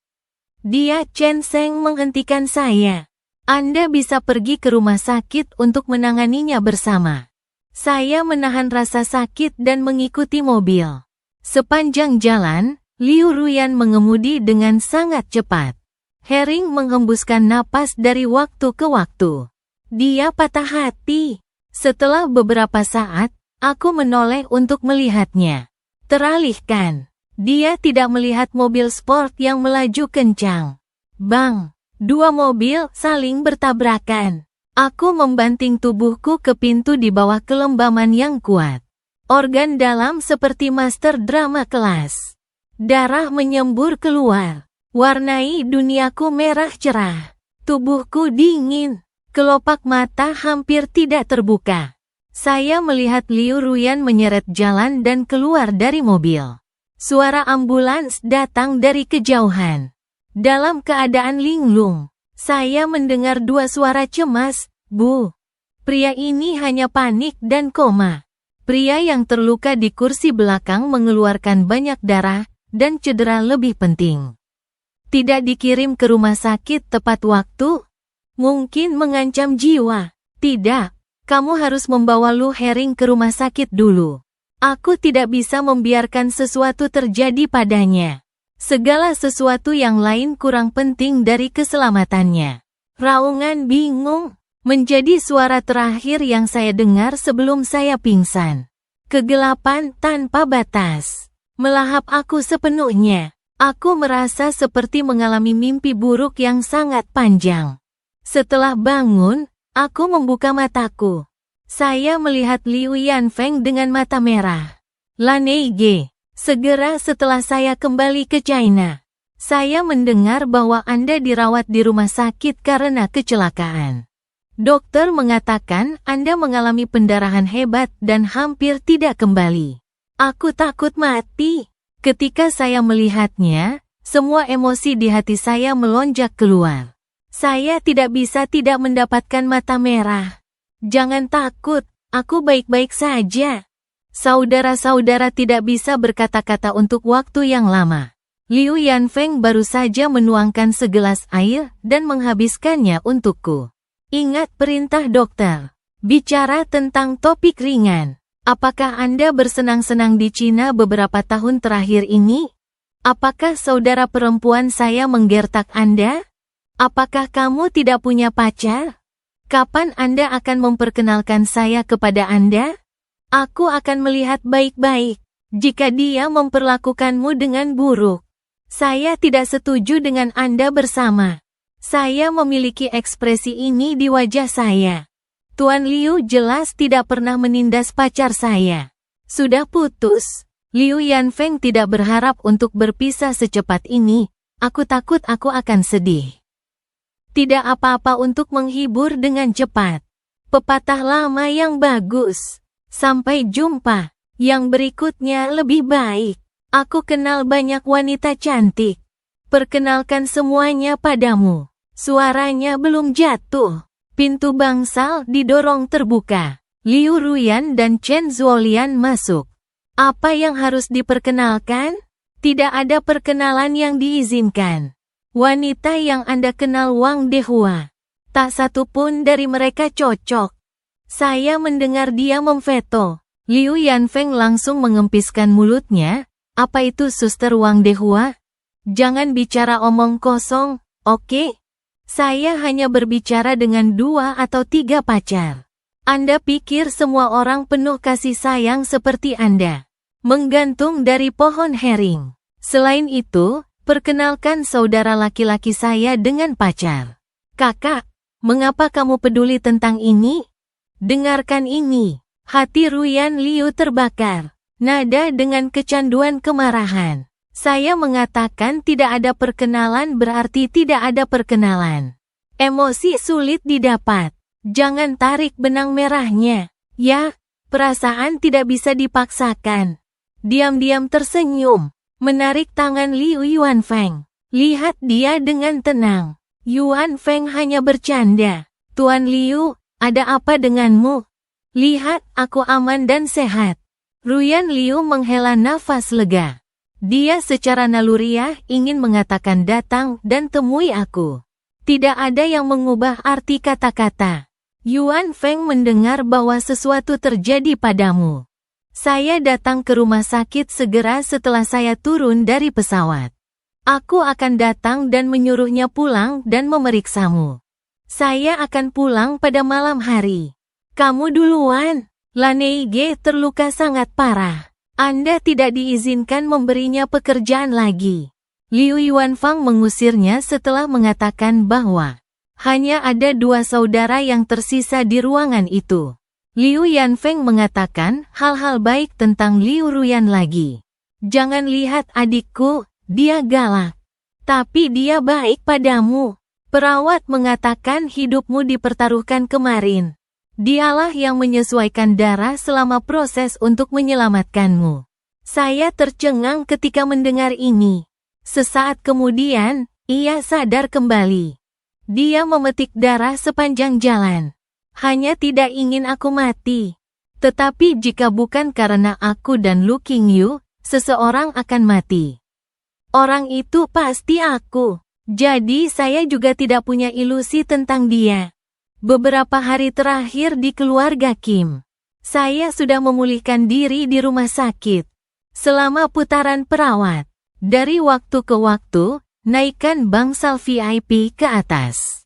Dia Chen Sheng menghentikan saya. Anda bisa pergi ke rumah sakit untuk menanganinya bersama. Saya menahan rasa sakit dan mengikuti mobil. Sepanjang jalan, Liu Ruyan mengemudi dengan sangat cepat. Herring menghembuskan napas dari waktu ke waktu. Dia patah hati. Setelah beberapa saat, aku menoleh untuk melihatnya. Teralihkan. Dia tidak melihat mobil sport yang melaju kencang. Bang! Dua mobil saling bertabrakan. Aku membanting tubuhku ke pintu di bawah kelembaman yang kuat. Organ dalam seperti master drama kelas. Darah menyembur keluar. Warnai duniaku merah cerah. Tubuhku dingin. Kelopak mata hampir tidak terbuka. Saya melihat Liu Ruyan menyeret jalan dan keluar dari mobil. Suara ambulans datang dari kejauhan. Dalam keadaan linglung, saya mendengar dua suara cemas, Bu. Pria ini hanya panik dan koma. Pria yang terluka di kursi belakang mengeluarkan banyak darah dan cedera lebih penting. Tidak dikirim ke rumah sakit tepat waktu? Mungkin mengancam jiwa. Tidak, kamu harus membawa Lu Herring ke rumah sakit dulu. Aku tidak bisa membiarkan sesuatu terjadi padanya. Segala sesuatu yang lain kurang penting dari keselamatannya. Raungan bingung menjadi suara terakhir yang saya dengar sebelum saya pingsan. Kegelapan tanpa batas melahap aku sepenuhnya. Aku merasa seperti mengalami mimpi buruk yang sangat panjang. Setelah bangun, aku membuka mataku. Saya melihat Liu Yanfeng dengan mata merah. Laneige. Segera setelah saya kembali ke China, saya mendengar bahwa Anda dirawat di rumah sakit karena kecelakaan. Dokter mengatakan Anda mengalami pendarahan hebat dan hampir tidak kembali. Aku takut mati. Ketika saya melihatnya, semua emosi di hati saya melonjak keluar. Saya tidak bisa tidak mendapatkan mata merah. Jangan takut, aku baik-baik saja. Saudara-saudara tidak bisa berkata-kata untuk waktu yang lama. Liu Yanfeng baru saja menuangkan segelas air dan menghabiskannya untukku. Ingat perintah dokter. Bicara tentang topik ringan. Apakah Anda bersenang-senang di Cina beberapa tahun terakhir ini? Apakah saudara perempuan saya menggertak Anda? Apakah kamu tidak punya pacar? Kapan Anda akan memperkenalkan saya kepada Anda? Aku akan melihat baik-baik jika dia memperlakukanmu dengan buruk. Saya tidak setuju dengan Anda bersama. Saya memiliki ekspresi ini di wajah saya. Tuan Liu jelas tidak pernah menindas pacar saya. Sudah putus. Liu Yanfeng tidak berharap untuk berpisah secepat ini. Aku takut aku akan sedih. Tidak apa-apa untuk menghibur dengan cepat. Pepatah lama yang bagus. Sampai jumpa. Yang berikutnya lebih baik. Aku kenal banyak wanita cantik. Perkenalkan semuanya padamu. Suaranya belum jatuh. Pintu bangsal didorong terbuka. Liu Ruyan dan Chen Zuolian masuk. Apa yang harus diperkenalkan? Tidak ada perkenalan yang diizinkan. Wanita yang Anda kenal Wang Dehua. Tak satu pun dari mereka cocok. Saya mendengar dia memveto. Liu Yanfeng langsung mengempiskan mulutnya. Apa itu Suster Wang Dehua? Jangan bicara omong kosong, oke? Saya hanya berbicara dengan 2 atau 3 pacar. Anda pikir semua orang penuh kasih sayang seperti Anda? Menggantung dari pohon herring. Selain itu, perkenalkan saudara laki-laki saya dengan pacar. Kakak, mengapa kamu peduli tentang ini? Dengarkan ini. Hati Ruyan Liu terbakar. Nada dengan kecanduan kemarahan. Saya mengatakan tidak ada perkenalan berarti tidak ada perkenalan. Emosi sulit didapat. Jangan tarik benang merahnya. Ya, perasaan tidak bisa dipaksakan. Diam-diam tersenyum. Menarik tangan Liu Yuanfeng. Lihat dia dengan tenang. Yuanfeng hanya bercanda. Tuan Liu, ada apa denganmu? Lihat, aku aman dan sehat. Ruyan Liu menghela nafas lega. Dia secara naluriah ingin mengatakan datang dan temui aku. Tidak ada yang mengubah arti kata-kata. Yuanfeng mendengar bahwa sesuatu terjadi padamu. Saya datang ke rumah sakit segera setelah saya turun dari pesawat. Aku akan datang dan menyuruhnya pulang dan memeriksamu. Saya akan pulang pada malam hari. Kamu duluan. Laneige terluka sangat parah. Anda tidak diizinkan memberinya pekerjaan lagi. Liu Yuanfang mengusirnya setelah mengatakan bahwa hanya ada 2 saudara yang tersisa di ruangan itu. Liu Yanfeng mengatakan hal-hal baik tentang Liu Ruyan lagi. Jangan lihat adikku, dia galak. Tapi dia baik padamu. Perawat mengatakan hidupmu dipertaruhkan kemarin. Dialah yang menyesuaikan darah selama proses untuk menyelamatkanmu. Saya tercengang ketika mendengar ini. Sesaat kemudian, ia sadar kembali. Dia memetik darah sepanjang jalan. Hanya tidak ingin aku mati. Tetapi jika bukan karena aku dan Lu Qingyu, seseorang akan mati. Orang itu pasti aku. Jadi saya juga tidak punya ilusi tentang dia. Beberapa hari terakhir di keluarga Kim, saya sudah memulihkan diri di rumah sakit. Selama putaran perawat, dari waktu ke waktu, naikkan bangsal VIP ke atas.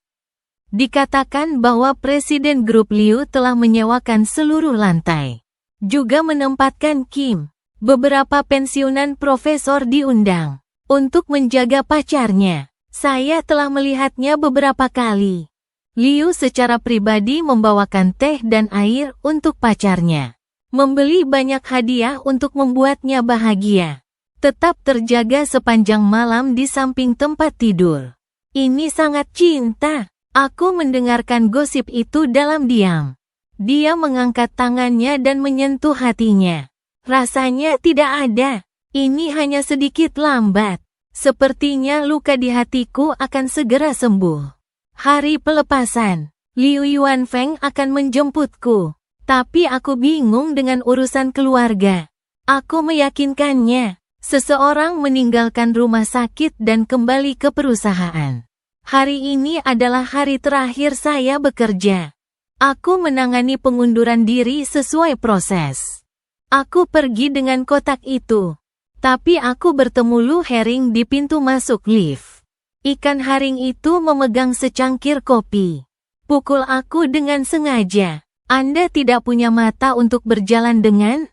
Dikatakan bahwa Presiden Grup Liu telah menyewakan seluruh lantai. Juga menempatkan Kim. Beberapa pensiunan profesor diundang untuk menjaga pacarnya. Saya telah melihatnya beberapa kali. Liu secara pribadi membawakan teh dan air untuk pacarnya. Membeli banyak hadiah untuk membuatnya bahagia. Tetap terjaga sepanjang malam di samping tempat tidur. Ini sangat cinta. Aku mendengarkan gosip itu dalam diam. Dia mengangkat tangannya dan menyentuh hatinya. Rasanya tidak ada. Ini hanya sedikit lambat. Sepertinya luka di hatiku akan segera sembuh. Hari pelepasan, Liu Yuanfeng akan menjemputku. Tapi aku bingung dengan urusan keluarga. Aku meyakinkannya. Seseorang meninggalkan rumah sakit dan kembali ke perusahaan. Hari ini adalah hari terakhir saya bekerja. Aku menangani pengunduran diri sesuai proses. Aku pergi dengan kotak itu. Tapi aku bertemu Lu Herring di pintu masuk lift. Ikan haring itu memegang secangkir kopi. Pukul aku dengan sengaja. Anda tidak punya mata untuk berjalan dengan?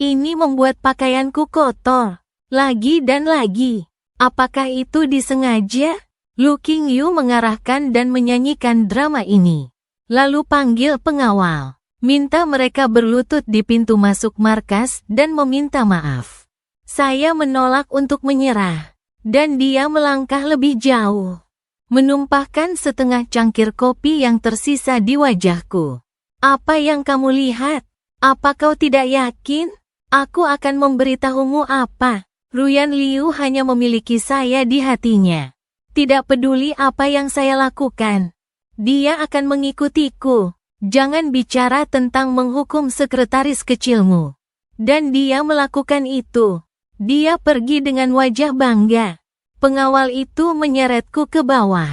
Ini membuat pakaianku kotor. Lagi dan lagi. Apakah itu disengaja? Lu Qingyu mengarahkan dan menyanyikan drama ini. Lalu panggil pengawal. Minta mereka berlutut di pintu masuk markas dan meminta maaf. Saya menolak untuk menyerah. Dan dia melangkah lebih jauh. Menumpahkan setengah cangkir kopi yang tersisa di wajahku. Apa yang kamu lihat? Apa kau tidak yakin? Aku akan memberitahumu apa. Ruyan Liu hanya memiliki saya di hatinya. Tidak peduli apa yang saya lakukan. Dia akan mengikutiku. Jangan bicara tentang menghukum sekretaris kecilmu. Dan dia melakukan itu. Dia pergi dengan wajah bangga. Pengawal itu menyeretku ke bawah.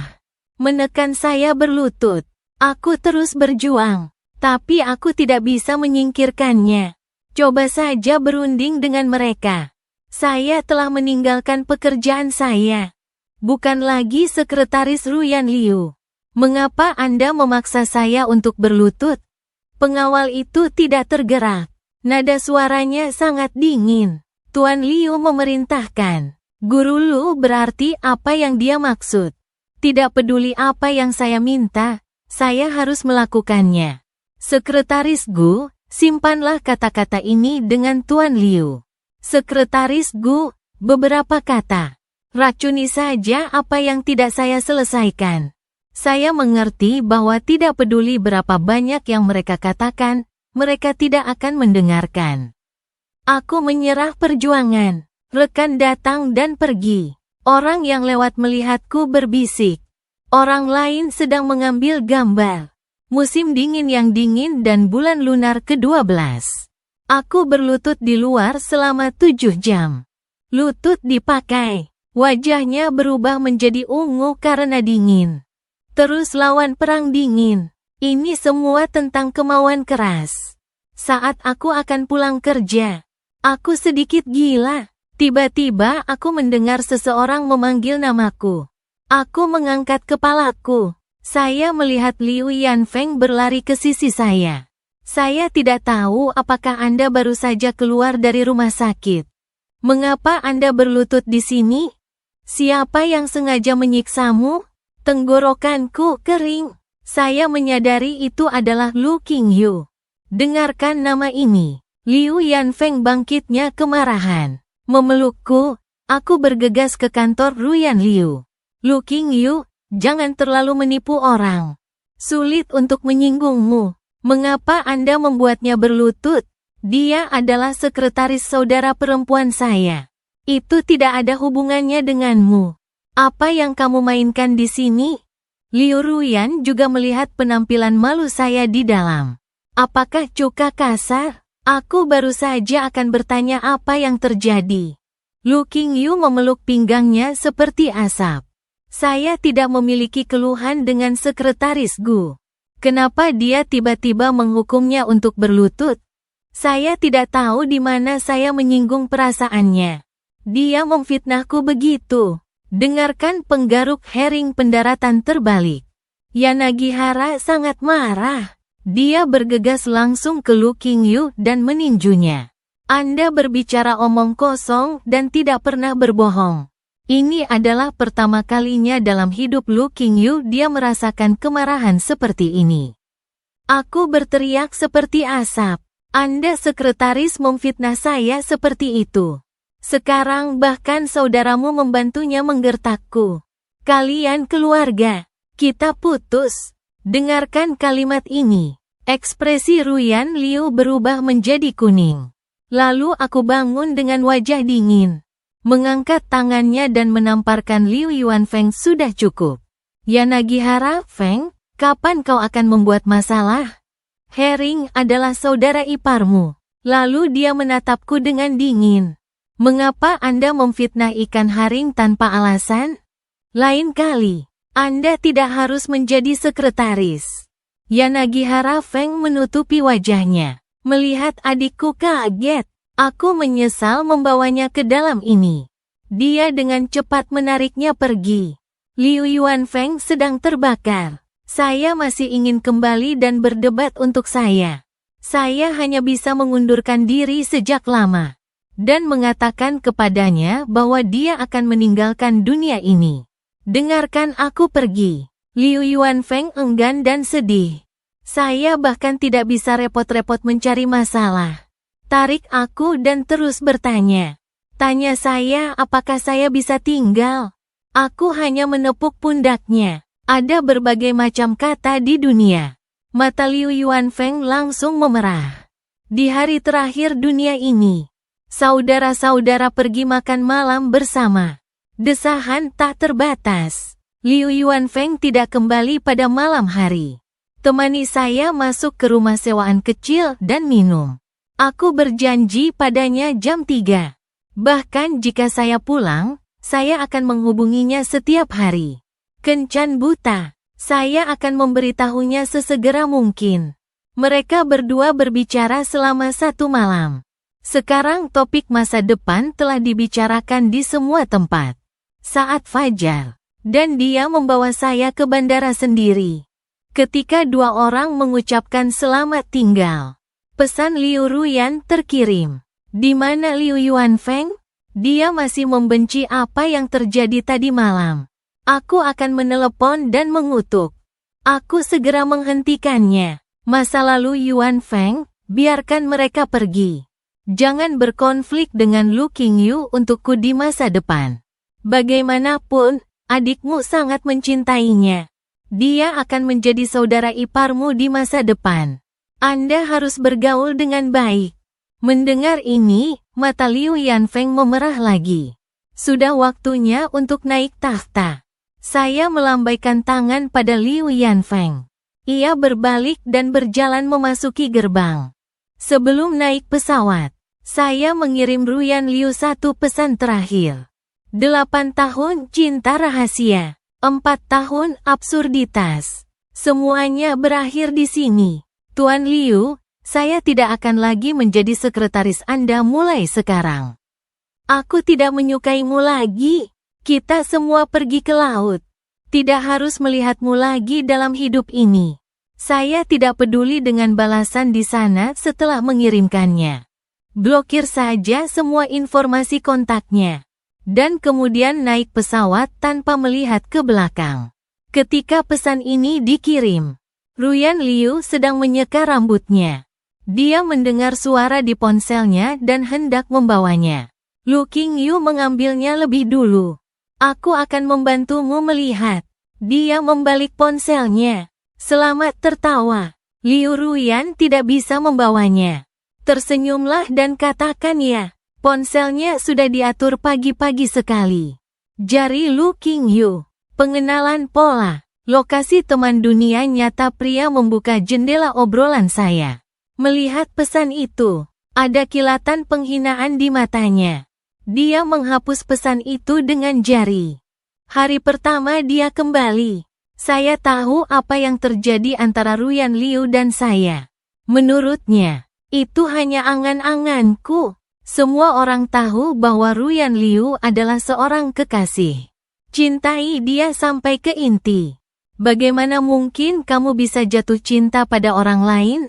Menekan saya berlutut. Aku terus berjuang. Tapi aku tidak bisa menyingkirkannya. Coba saja berunding dengan mereka. Saya telah meninggalkan pekerjaan saya. Bukan lagi sekretaris Ruyan Liu. Mengapa Anda memaksa saya untuk berlutut? Pengawal itu tidak tergerak. Nada suaranya sangat dingin. Tuan Liu memerintahkan. Guru Lu berarti apa yang dia maksud. Tidak peduli apa yang saya minta, saya harus melakukannya. Sekretaris Gu, simpanlah kata-kata ini dengan Tuan Liu. Sekretaris Gu, beberapa kata. Racuni saja apa yang tidak saya selesaikan. Saya mengerti bahwa tidak peduli berapa banyak yang mereka katakan, mereka tidak akan mendengarkan. Aku menyerah perjuangan. Rekan datang dan pergi. Orang yang lewat melihatku berbisik. Orang lain sedang mengambil gambar. Musim dingin yang dingin dan bulan lunar ke-12. Aku berlutut di luar selama 7 jam. Lutut dipakai. Wajahnya berubah menjadi ungu karena dingin. Terus lawan perang dingin. Ini semua tentang kemauan keras. Saat aku akan pulang kerja, aku sedikit gila. Tiba-tiba aku mendengar seseorang memanggil namaku. Aku mengangkat kepalaku. Saya melihat Liu Yanfeng berlari ke sisi saya. Saya tidak tahu apakah Anda baru saja keluar dari rumah sakit. Mengapa Anda berlutut di sini? Siapa yang sengaja menyiksamu? Tenggorokanku kering. Saya menyadari itu adalah Lu Qingyu. Dengarkan nama ini. Liu Yanfeng bangkitnya kemarahan. Memelukku, aku bergegas ke kantor Ruyan Liu. Lu Qingyu, jangan terlalu menipu orang. Sulit untuk menyinggungmu. Mengapa Anda membuatnya berlutut? Dia adalah sekretaris saudara perempuan saya. Itu tidak ada hubungannya denganmu. Apa yang kamu mainkan di sini? Liu Ruyan juga melihat penampilan malu saya di dalam. Apakah cuka kasar? Aku baru saja akan bertanya apa yang terjadi. Lu Qingyu memeluk pinggangnya seperti asap. Saya tidak memiliki keluhan dengan sekretaris Gu. Kenapa dia tiba-tiba menghukumnya untuk berlutut? Saya tidak tahu di mana saya menyinggung perasaannya. Dia memfitnahku begitu. Dengarkan penggaruk Hering pendaratan terbalik. Yanagihara sangat marah. Dia bergegas langsung ke Lu Qingyu dan meninjunya. Anda berbicara omong kosong dan tidak pernah berbohong. Ini adalah pertama kalinya dalam hidup Lu Qingyu dia merasakan kemarahan seperti ini. Aku berteriak seperti asap. Anda sekretaris memfitnah saya seperti itu. Sekarang bahkan saudaramu membantunya menggertakku. Kalian keluarga. Kita putus. Dengarkan kalimat ini. Ekspresi Ruyan Liu berubah menjadi kuning. Lalu aku bangun dengan wajah dingin. Mengangkat tangannya dan menamparkan Liu Yuanfeng sudah cukup. Yanagihara, Feng, kapan kau akan membuat masalah? Hering adalah saudara iparmu. Lalu dia menatapku dengan dingin. Mengapa Anda memfitnah ikan haring tanpa alasan? Lain kali, Anda tidak harus menjadi sekretaris. Yanagihara Feng menutupi wajahnya. Melihat adikku kaget, aku menyesal membawanya ke dalam ini. Dia dengan cepat menariknya pergi. Liu Yuanfeng sedang terbakar. Saya masih ingin kembali dan berdebat untuk saya. Saya hanya bisa mengundurkan diri sejak lama. Dan mengatakan kepadanya bahwa dia akan meninggalkan dunia ini. Dengarkan aku pergi. Liu Yuanfeng enggan dan sedih. Saya bahkan tidak bisa repot-repot mencari masalah. Tarik aku dan terus bertanya. Tanya saya apakah saya bisa tinggal. Aku hanya menepuk pundaknya. Ada berbagai macam kata di dunia. Mata Liu Yuanfeng langsung memerah. Di hari terakhir dunia ini, saudara-saudara pergi makan malam bersama. Desahan tak terbatas. Liu Yuanfeng tidak kembali pada malam hari. Temani saya masuk ke rumah sewaan kecil dan minum. Aku berjanji padanya jam 3. Bahkan jika saya pulang, saya akan menghubunginya setiap hari. Kencan buta. Saya akan memberitahunya sesegera mungkin. Mereka berdua berbicara selama 1 malam. Sekarang topik masa depan telah dibicarakan di semua tempat. Saat fajar, dan dia membawa saya ke bandara sendiri. Ketika dua orang mengucapkan selamat tinggal, pesan Liu Ruyan terkirim. Di mana Liu Yuanfeng? Dia masih membenci apa yang terjadi tadi malam. Aku akan menelepon dan mengutuk. Aku segera menghentikannya. Masa lalu Yuanfeng, biarkan mereka pergi. Jangan berkonflik dengan Lu Qingyu untukku di masa depan. Bagaimanapun, adikmu sangat mencintainya. Dia akan menjadi saudara iparmu di masa depan. Anda harus bergaul dengan baik. Mendengar ini, mata Liu Yanfeng memerah lagi. Sudah waktunya untuk naik tahta. Saya melambaikan tangan pada Liu Yanfeng. Ia berbalik dan berjalan memasuki gerbang. Sebelum naik pesawat, saya mengirim Ruyan Liu satu pesan terakhir. 8 tahun cinta rahasia. 4 tahun absurditas. Semuanya berakhir di sini. Tuan Liu, saya tidak akan lagi menjadi sekretaris Anda mulai sekarang. Aku tidak menyukaimu lagi. Kita semua pergi ke laut. Tidak harus melihatmu lagi dalam hidup ini. Saya tidak peduli dengan balasan di sana setelah mengirimkannya. Blokir saja semua informasi kontaknya. Dan kemudian naik pesawat tanpa melihat ke belakang. Ketika pesan ini dikirim, Ruyan Liu sedang menyeka rambutnya. Dia mendengar suara di ponselnya dan hendak membawanya. Lu Qingyu mengambilnya lebih dulu. Aku akan membantumu melihat. Dia membalik ponselnya. Selamat tertawa. Liu Ruyan tidak bisa membawanya. Tersenyumlah dan katakan ya. Ponselnya sudah diatur pagi-pagi sekali. Jari Lu Qingyu. Pengenalan pola. Lokasi teman dunia nyata pria membuka jendela obrolan saya. Melihat pesan itu, ada kilatan penghinaan di matanya. Dia menghapus pesan itu dengan jari. Hari pertama dia kembali. Saya tahu apa yang terjadi antara Ruyan Liu dan saya. Menurutnya, itu hanya angan-anganku. Semua orang tahu bahwa Ruyan Liu adalah seorang kekasih. Cintai dia sampai ke inti. Bagaimana mungkin kamu bisa jatuh cinta pada orang lain?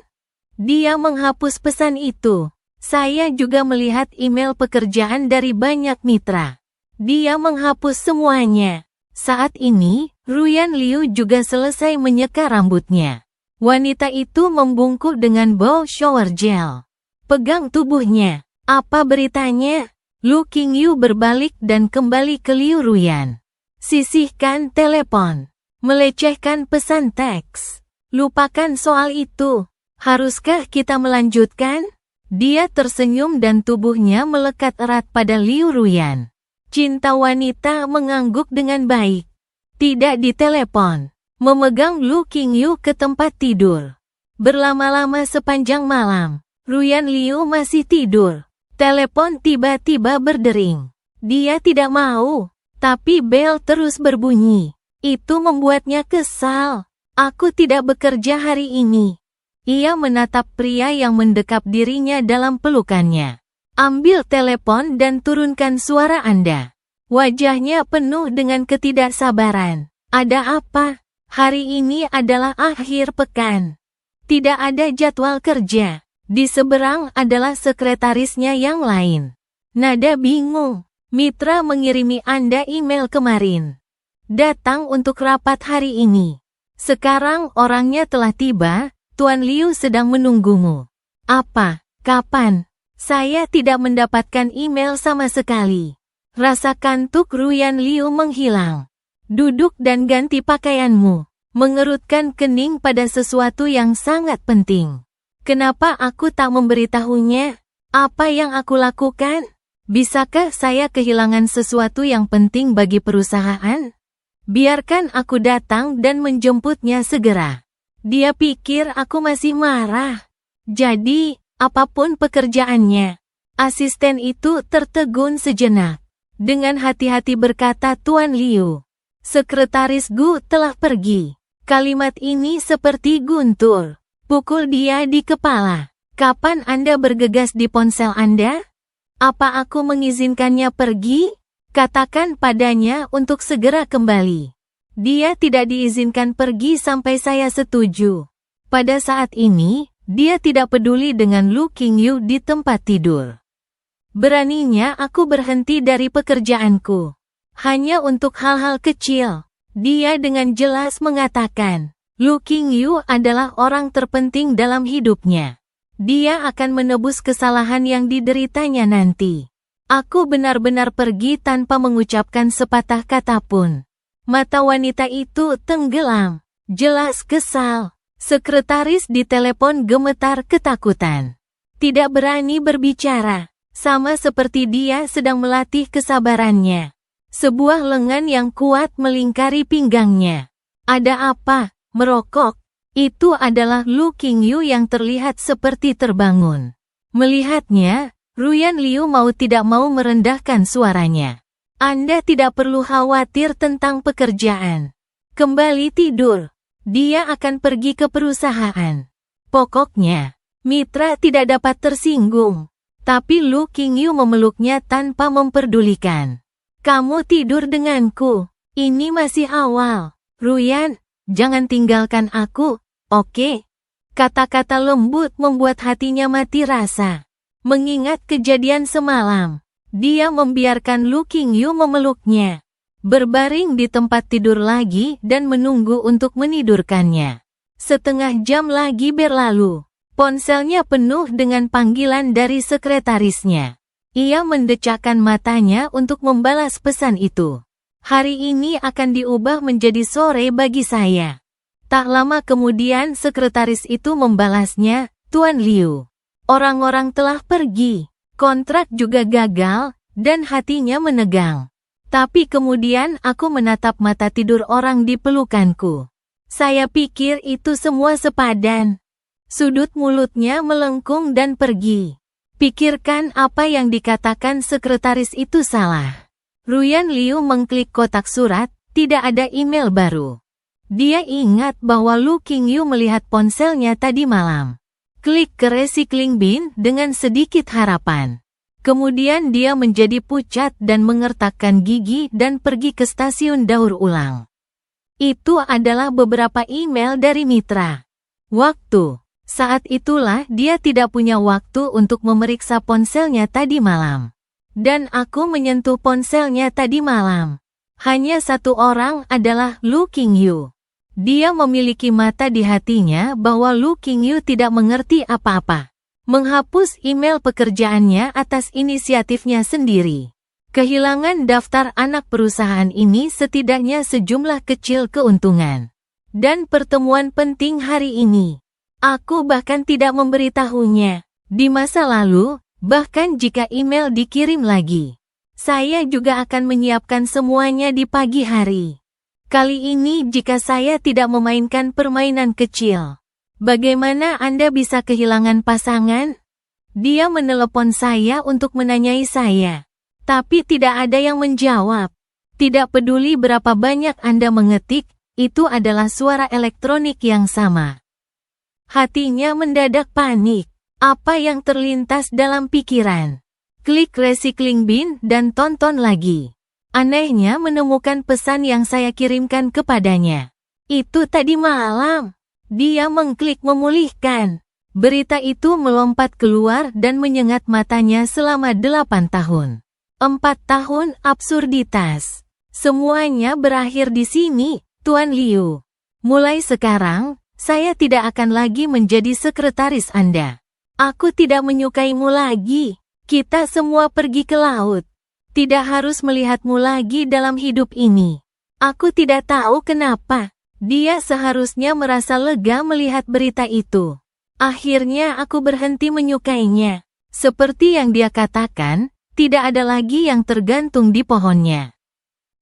Dia menghapus pesan itu. Saya juga melihat email pekerjaan dari banyak mitra. Dia menghapus semuanya. Saat ini, Ruyan Liu juga selesai menyeka rambutnya. Wanita itu membungkuk dengan bau shower gel. Pegang tubuhnya. Apa beritanya? Lu Qingyu berbalik dan kembali ke Liu Ruyan. Sisihkan telepon. Melecehkan pesan teks. Lupakan soal itu. Haruskah kita melanjutkan? Dia tersenyum dan tubuhnya melekat erat pada Liu Ruyan. Cinta wanita mengangguk dengan baik. Tidak ditelepon. Memegang Lu Qingyu ke tempat tidur. Berlama-lama sepanjang malam, Ruyan Liu masih tidur. Telepon tiba-tiba berdering. Dia tidak mau, tapi bel terus berbunyi. Itu membuatnya kesal. Aku tidak bekerja hari ini. Ia menatap pria yang mendekap dirinya dalam pelukannya. Ambil telepon dan turunkan suara Anda. Wajahnya penuh dengan ketidaksabaran. Ada apa? Hari ini adalah akhir pekan. Tidak ada jadwal kerja. Di seberang adalah sekretarisnya yang lain. Nada bingung. Mitra mengirimi Anda email kemarin. Datang untuk rapat hari ini. Sekarang orangnya telah tiba, Tuan Liu sedang menunggumu. Apa? Kapan? Saya tidak mendapatkan email sama sekali. Rasa kantuk Ruyan Liu menghilang. Duduk dan ganti pakaianmu. Mengerutkan kening pada sesuatu yang sangat penting. Kenapa aku tak memberitahunya? Apa yang aku lakukan? Bisakah saya kehilangan sesuatu yang penting bagi perusahaan? Biarkan aku datang dan menjemputnya segera. Dia pikir aku masih marah. Jadi, apapun pekerjaannya. Asisten itu tertegun sejenak. Dengan hati-hati berkata Tuan Liu. Sekretaris Gu telah pergi. Kalimat ini seperti guntur. Pukul dia di kepala. Kapan Anda bergegas di ponsel Anda? Apa aku mengizinkannya pergi? Katakan padanya untuk segera kembali. Dia tidak diizinkan pergi sampai saya setuju. Pada saat ini, dia tidak peduli dengan Lu Qingyu di tempat tidur. Beraninya aku berhenti dari pekerjaanku. Hanya untuk hal-hal kecil. Dia dengan jelas mengatakan, Lu Qingyu adalah orang terpenting dalam hidupnya. Dia akan menebus kesalahan yang dideritanya nanti. Aku benar-benar pergi tanpa mengucapkan sepatah kata pun. Mata wanita itu tenggelam. Jelas kesal. Sekretaris di telepon gemetar ketakutan. Tidak berani berbicara. Sama seperti dia sedang melatih kesabarannya. Sebuah lengan yang kuat melingkari pinggangnya. Ada apa? Merokok. Itu adalah Lu Qingyu yang terlihat seperti terbangun. Melihatnya, Ruyan Liu mau tidak mau merendahkan suaranya. Anda tidak perlu khawatir tentang pekerjaan. Kembali tidur. Dia akan pergi ke perusahaan. Pokoknya, Mitra tidak dapat tersinggung. Tapi Lu Qingyu memeluknya tanpa memperdulikan. Kamu tidur denganku. Ini masih awal. Ruyan, jangan tinggalkan aku, oke? Kata-kata lembut membuat hatinya mati rasa. Mengingat kejadian semalam, dia membiarkan Lu Qingyu memeluknya. Berbaring di tempat tidur lagi dan menunggu untuk menidurkannya. Setengah jam lagi berlalu. Ponselnya penuh dengan panggilan dari sekretarisnya. Ia mendecakkan matanya untuk membalas pesan itu. Hari ini akan diubah menjadi sore bagi saya. Tak lama kemudian sekretaris itu membalasnya, Tuan Liu. Orang-orang telah pergi. Kontrak juga gagal, dan hatinya menegang. Tapi kemudian aku menatap mata tidur orang di pelukanku. Saya pikir itu semua sepadan. Sudut mulutnya melengkung dan pergi. Pikirkan apa yang dikatakan sekretaris itu salah. Ruyan Liu mengklik kotak surat, tidak ada email baru. Dia ingat bahwa Lu Qingyu melihat ponselnya tadi malam. Klik ke recycling bin dengan sedikit harapan. Kemudian dia menjadi pucat dan mengertakkan gigi dan pergi ke stasiun daur ulang. Itu adalah beberapa email dari Mitra. Waktu. Saat itulah dia tidak punya waktu untuk memeriksa ponselnya tadi malam. Dan aku menyentuh ponselnya tadi malam. Hanya satu orang adalah Lu Qingyu. Dia memiliki mata di hatinya bahwa Lu Qingyu tidak mengerti apa-apa. Menghapus email pekerjaannya atas inisiatifnya sendiri. Kehilangan daftar anak perusahaan ini setidaknya sejumlah kecil keuntungan. Dan pertemuan penting hari ini. Aku bahkan tidak memberitahunya. Di masa lalu, bahkan jika email dikirim lagi. Saya juga akan menyiapkan semuanya di pagi hari. Kali ini jika saya tidak memainkan permainan kecil. Bagaimana Anda bisa kehilangan pasangan? Dia menelepon saya untuk menanyai saya. Tapi tidak ada yang menjawab. Tidak peduli berapa banyak Anda mengetik, itu adalah suara elektronik yang sama. Hatinya mendadak panik. Apa yang terlintas dalam pikiran? Klik recycling bin dan tonton lagi. Anehnya menemukan pesan yang saya kirimkan kepadanya. Itu tadi malam. Dia mengklik memulihkan. Berita itu melompat keluar dan menyengat matanya selama 8 tahun. 4 tahun absurditas. Semuanya berakhir di sini, Tuan Liu. Mulai sekarang, saya tidak akan lagi menjadi sekretaris Anda. Aku tidak menyukaimu lagi. Kita semua pergi ke laut. Tidak harus melihatmu lagi dalam hidup ini. Aku tidak tahu kenapa. Dia seharusnya merasa lega melihat berita itu. Akhirnya aku berhenti menyukainya. Seperti yang dia katakan, tidak ada lagi yang tergantung di pohonnya.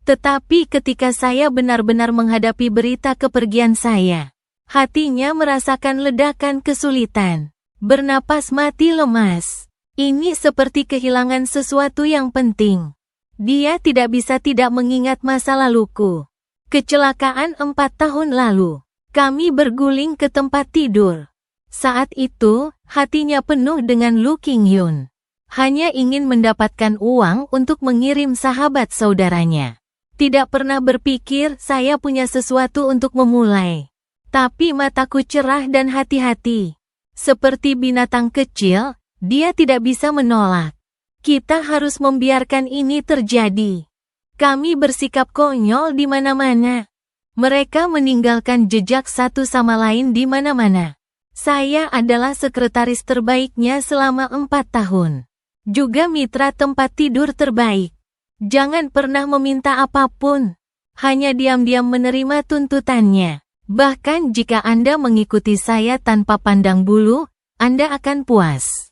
Tetapi ketika saya benar-benar menghadapi berita kepergian saya, hatinya merasakan ledakan kesulitan. Bernapas mati lemas. Ini seperti kehilangan sesuatu yang penting. Dia tidak bisa tidak mengingat masa laluku. Kecelakaan 4 tahun lalu. Kami berguling ke tempat tidur. Saat itu, hatinya penuh dengan Lu Qingyu. Hanya ingin mendapatkan uang untuk mengirim sahabat saudaranya. Tidak pernah berpikir saya punya sesuatu untuk memulai. Tapi mataku cerah dan hati-hati. Seperti binatang kecil, dia tidak bisa menolak. Kita harus membiarkan ini terjadi. Kami bersikap konyol di mana-mana. Mereka meninggalkan jejak satu sama lain di mana-mana. Saya adalah sekretaris terbaiknya selama 4 tahun. Juga mitra tempat tidur terbaik. Jangan pernah meminta apapun. Hanya diam-diam menerima tuntutannya. Bahkan jika Anda mengikuti saya tanpa pandang bulu, Anda akan puas.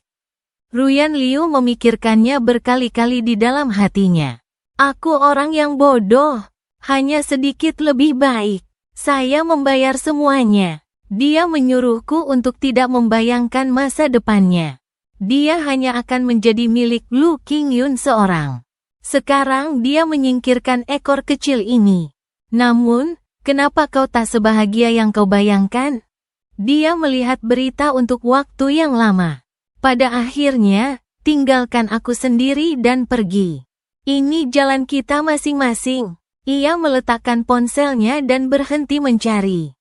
Ruyan Liu memikirkannya berkali-kali di dalam hatinya. Aku orang yang bodoh. Hanya sedikit lebih baik. Saya membayar semuanya. Dia menyuruhku untuk tidak membayangkan masa depannya. Dia hanya akan menjadi milik Lu Qingyun seorang. Sekarang dia menyingkirkan ekor kecil ini. Namun, kenapa kau tak sebahagia yang kau bayangkan? Dia melihat berita untuk waktu yang lama. Pada akhirnya, tinggalkan aku sendiri dan pergi. Ini jalan kita masing-masing. Ia meletakkan ponselnya dan berhenti mencari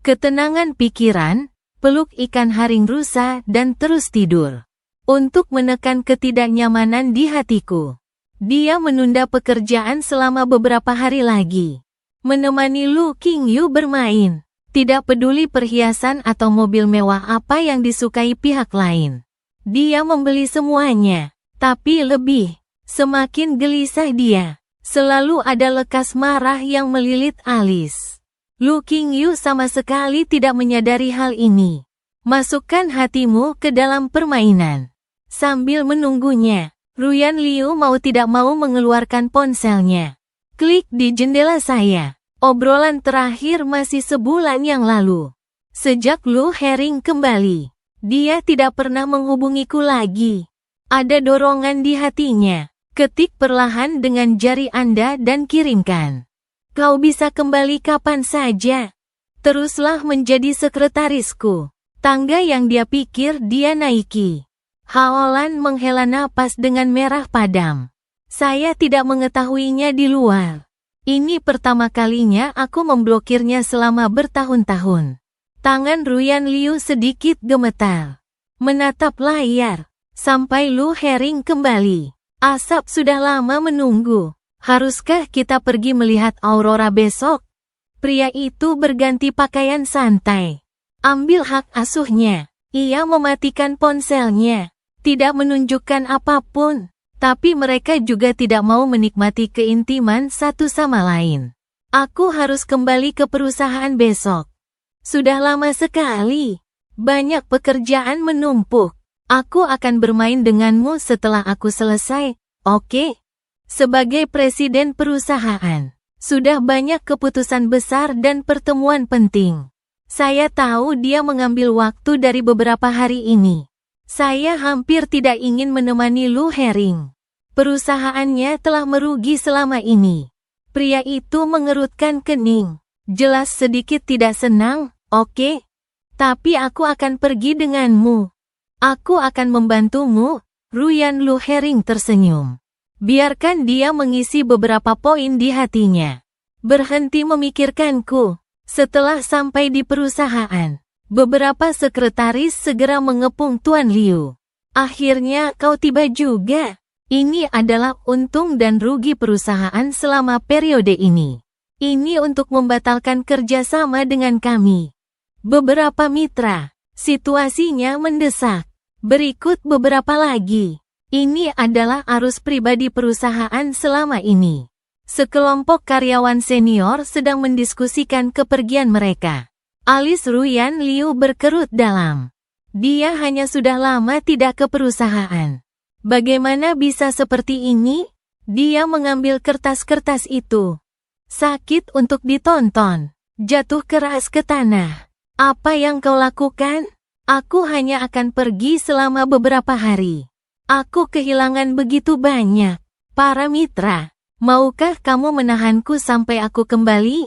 ketenangan pikiran, peluk ikan haring rusa dan terus tidur. Untuk menekan ketidaknyamanan di hatiku, dia menunda pekerjaan selama beberapa hari lagi. Menemani Lu Qingyu bermain, tidak peduli perhiasan atau mobil mewah apa yang disukai pihak lain. Dia membeli semuanya, tapi lebih. Semakin gelisah dia. Selalu ada lekas marah yang melilit alis. Lu Qingyu sama sekali tidak menyadari hal ini. Masukkan hatimu ke dalam permainan. Sambil menunggunya, Ruyan Liu mau tidak mau mengeluarkan ponselnya. Klik di jendela saya. Obrolan terakhir masih sebulan yang lalu. Sejak Lu Hering kembali, dia tidak pernah menghubungiku lagi. Ada dorongan di hatinya. Ketik perlahan dengan jari Anda dan kirimkan. Kau bisa kembali kapan saja. Teruslah menjadi sekretarisku. Tangga yang dia pikir dia naiki. Haolan menghela napas dengan merah padam. Saya tidak mengetahuinya di luar. Ini pertama kalinya aku memblokirnya selama bertahun-tahun. Tangan Ruyan Liu sedikit gemetar. Menatap layar. Sampai Lu Hering kembali. Asap sudah lama menunggu. Haruskah kita pergi melihat aurora besok? Pria itu berganti pakaian santai. Ambil hak asuhnya. Ia mematikan ponselnya. Tidak menunjukkan apapun. Tapi mereka juga tidak mau menikmati keintiman satu sama lain. Aku harus kembali ke perusahaan besok. Sudah lama sekali. Banyak pekerjaan menumpuk. Aku akan bermain denganmu setelah aku selesai, oke? Sebagai presiden perusahaan, sudah banyak keputusan besar dan pertemuan penting. Saya tahu dia mengambil waktu dari beberapa hari ini. Saya hampir tidak ingin menemani Lu Hering. Perusahaannya telah merugi selama ini. Pria itu mengerutkan kening. Jelas sedikit tidak senang, oke? Tapi aku akan pergi denganmu. Aku akan membantumu, Ruyan Lu Hering tersenyum. Biarkan dia mengisi beberapa poin di hatinya. Berhenti memikirkanku. Setelah sampai di perusahaan, beberapa sekretaris segera mengepung Tuan Liu. Akhirnya kau tiba juga. Ini adalah untung dan rugi perusahaan selama periode ini. Ini untuk membatalkan kerjasama dengan kami. Beberapa mitra, situasinya mendesak. Berikut beberapa lagi. Ini adalah arus pribadi perusahaan selama ini. Sekelompok karyawan senior sedang mendiskusikan kepergian mereka. Alis Ruyan Liu berkerut dalam. Dia hanya sudah lama tidak ke perusahaan. Bagaimana bisa seperti ini? Dia mengambil kertas-kertas itu. Sakit untuk ditonton. Jatuh keras ke tanah. Apa yang kau lakukan? Aku hanya akan pergi selama beberapa hari. Aku kehilangan begitu banyak. Para mitra, maukah kamu menahanku sampai aku kembali?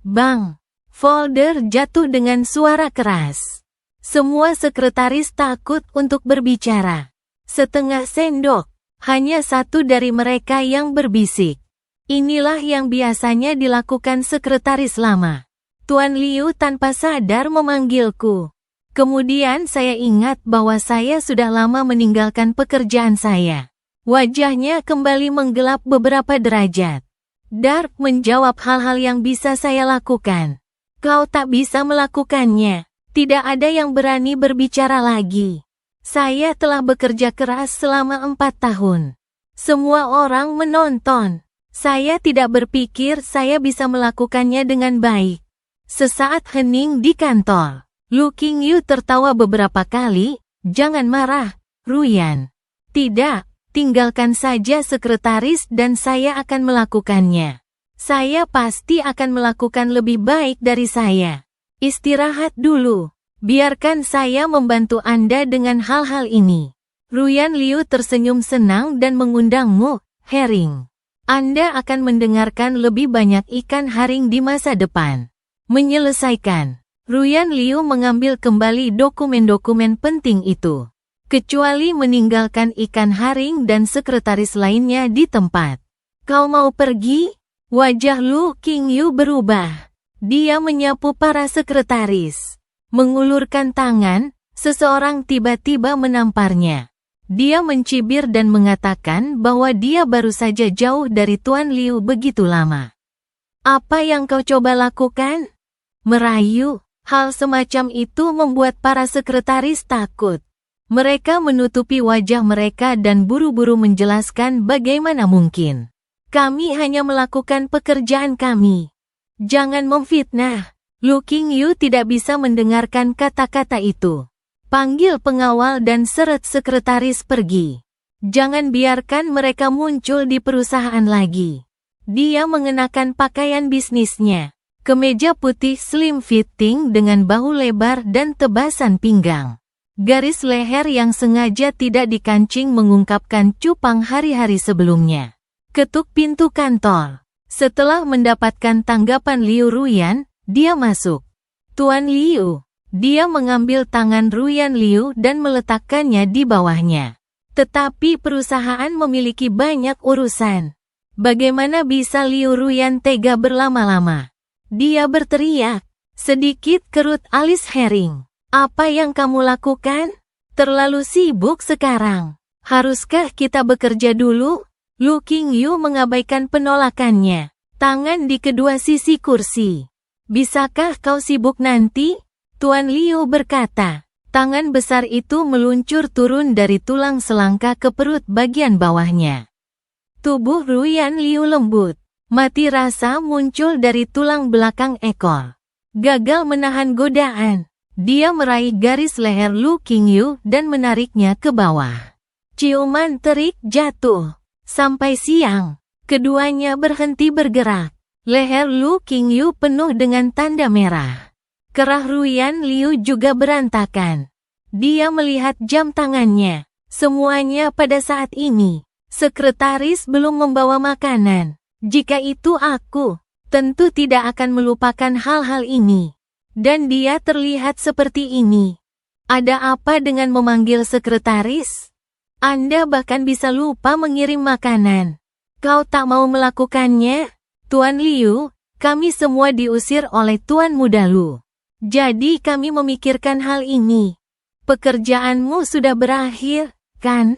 Bang! Folder jatuh dengan suara keras. Semua sekretaris takut untuk berbicara. Setengah sendok, hanya satu dari mereka yang berbisik. Inilah yang biasanya dilakukan sekretaris lama. Tuan Liu tanpa sadar memanggilku. Kemudian saya ingat bahwa saya sudah lama meninggalkan pekerjaan saya. Wajahnya kembali menggelap beberapa derajat. Dark menjawab hal-hal yang bisa saya lakukan. Kau tak bisa melakukannya. Tidak ada yang berani berbicara lagi. Saya telah bekerja keras selama 4 tahun. Semua orang menonton. Saya tidak berpikir saya bisa melakukannya dengan baik. Sesaat hening di kantor. Lu Qingyu tertawa beberapa kali. Jangan marah, Ruyan. Tidak, tinggalkan saja sekretaris dan saya akan melakukannya. Saya pasti akan melakukan lebih baik dari saya. Istirahat dulu. Biarkan saya membantu Anda dengan hal-hal ini. Ruyan Liu tersenyum senang dan mengundangmu, Herring. Anda akan mendengarkan lebih banyak ikan haring di masa depan. Menyelesaikan. Ruyan Liu mengambil kembali dokumen-dokumen penting itu. Kecuali meninggalkan ikan haring dan sekretaris lainnya di tempat. Kau mau pergi? Wajah Lu Qingyu berubah. Dia menyapu para sekretaris. Mengulurkan tangan, seseorang tiba-tiba menamparnya. Dia mencibir dan mengatakan bahwa dia baru saja jauh dari Tuan Liu begitu lama. Apa yang kau coba lakukan? Merayu. Hal semacam itu membuat para sekretaris takut. Mereka menutupi wajah mereka dan buru-buru menjelaskan bagaimana mungkin. Kami hanya melakukan pekerjaan kami. Jangan memfitnah. Lu Qingyu tidak bisa mendengarkan kata-kata itu. Panggil pengawal dan seret sekretaris pergi. Jangan biarkan mereka muncul di perusahaan lagi. Dia mengenakan pakaian bisnisnya. Kemeja putih slim fitting dengan bahu lebar dan tebasan pinggang. Garis leher yang sengaja tidak dikancing mengungkapkan cupang hari-hari sebelumnya. Ketuk pintu kantor. Setelah mendapatkan tanggapan Liu Ruyan, dia masuk. Tuan Liu. Dia mengambil tangan Ruyan Liu dan meletakkannya di bawahnya. Tetapi perusahaan memiliki banyak urusan. Bagaimana bisa Liu Ruyan tega berlama-lama? Dia berteriak. Sedikit kerut alis Herring. Apa yang kamu lakukan? Terlalu sibuk sekarang. Haruskah kita bekerja dulu? Lu Qingyu mengabaikan penolakannya. Tangan di kedua sisi kursi. Bisakah kau sibuk nanti? Tuan Liu berkata. Tangan besar itu meluncur turun dari tulang selangka ke perut bagian bawahnya. Tubuh Ruyan Liu lembut. Mati rasa muncul dari tulang belakang ekor. Gagal menahan godaan. Dia meraih garis leher Lu Qingyu dan menariknya ke bawah. Ciuman terik jatuh. Sampai siang, keduanya berhenti bergerak. Leher Lu Qingyu penuh dengan tanda merah. Kerah Ruyan Liu juga berantakan. Dia melihat jam tangannya. Semuanya pada saat ini. Sekretaris belum membawa makanan. Jika itu aku, tentu tidak akan melupakan hal-hal ini. Dan dia terlihat seperti ini. Ada apa dengan memanggil sekretaris? Anda bahkan bisa lupa mengirim makanan. Kau tak mau melakukannya? Tuan Liu, kami semua diusir oleh Tuan Muda Lu. Jadi kami memikirkan hal ini. Pekerjaanmu sudah berakhir, kan?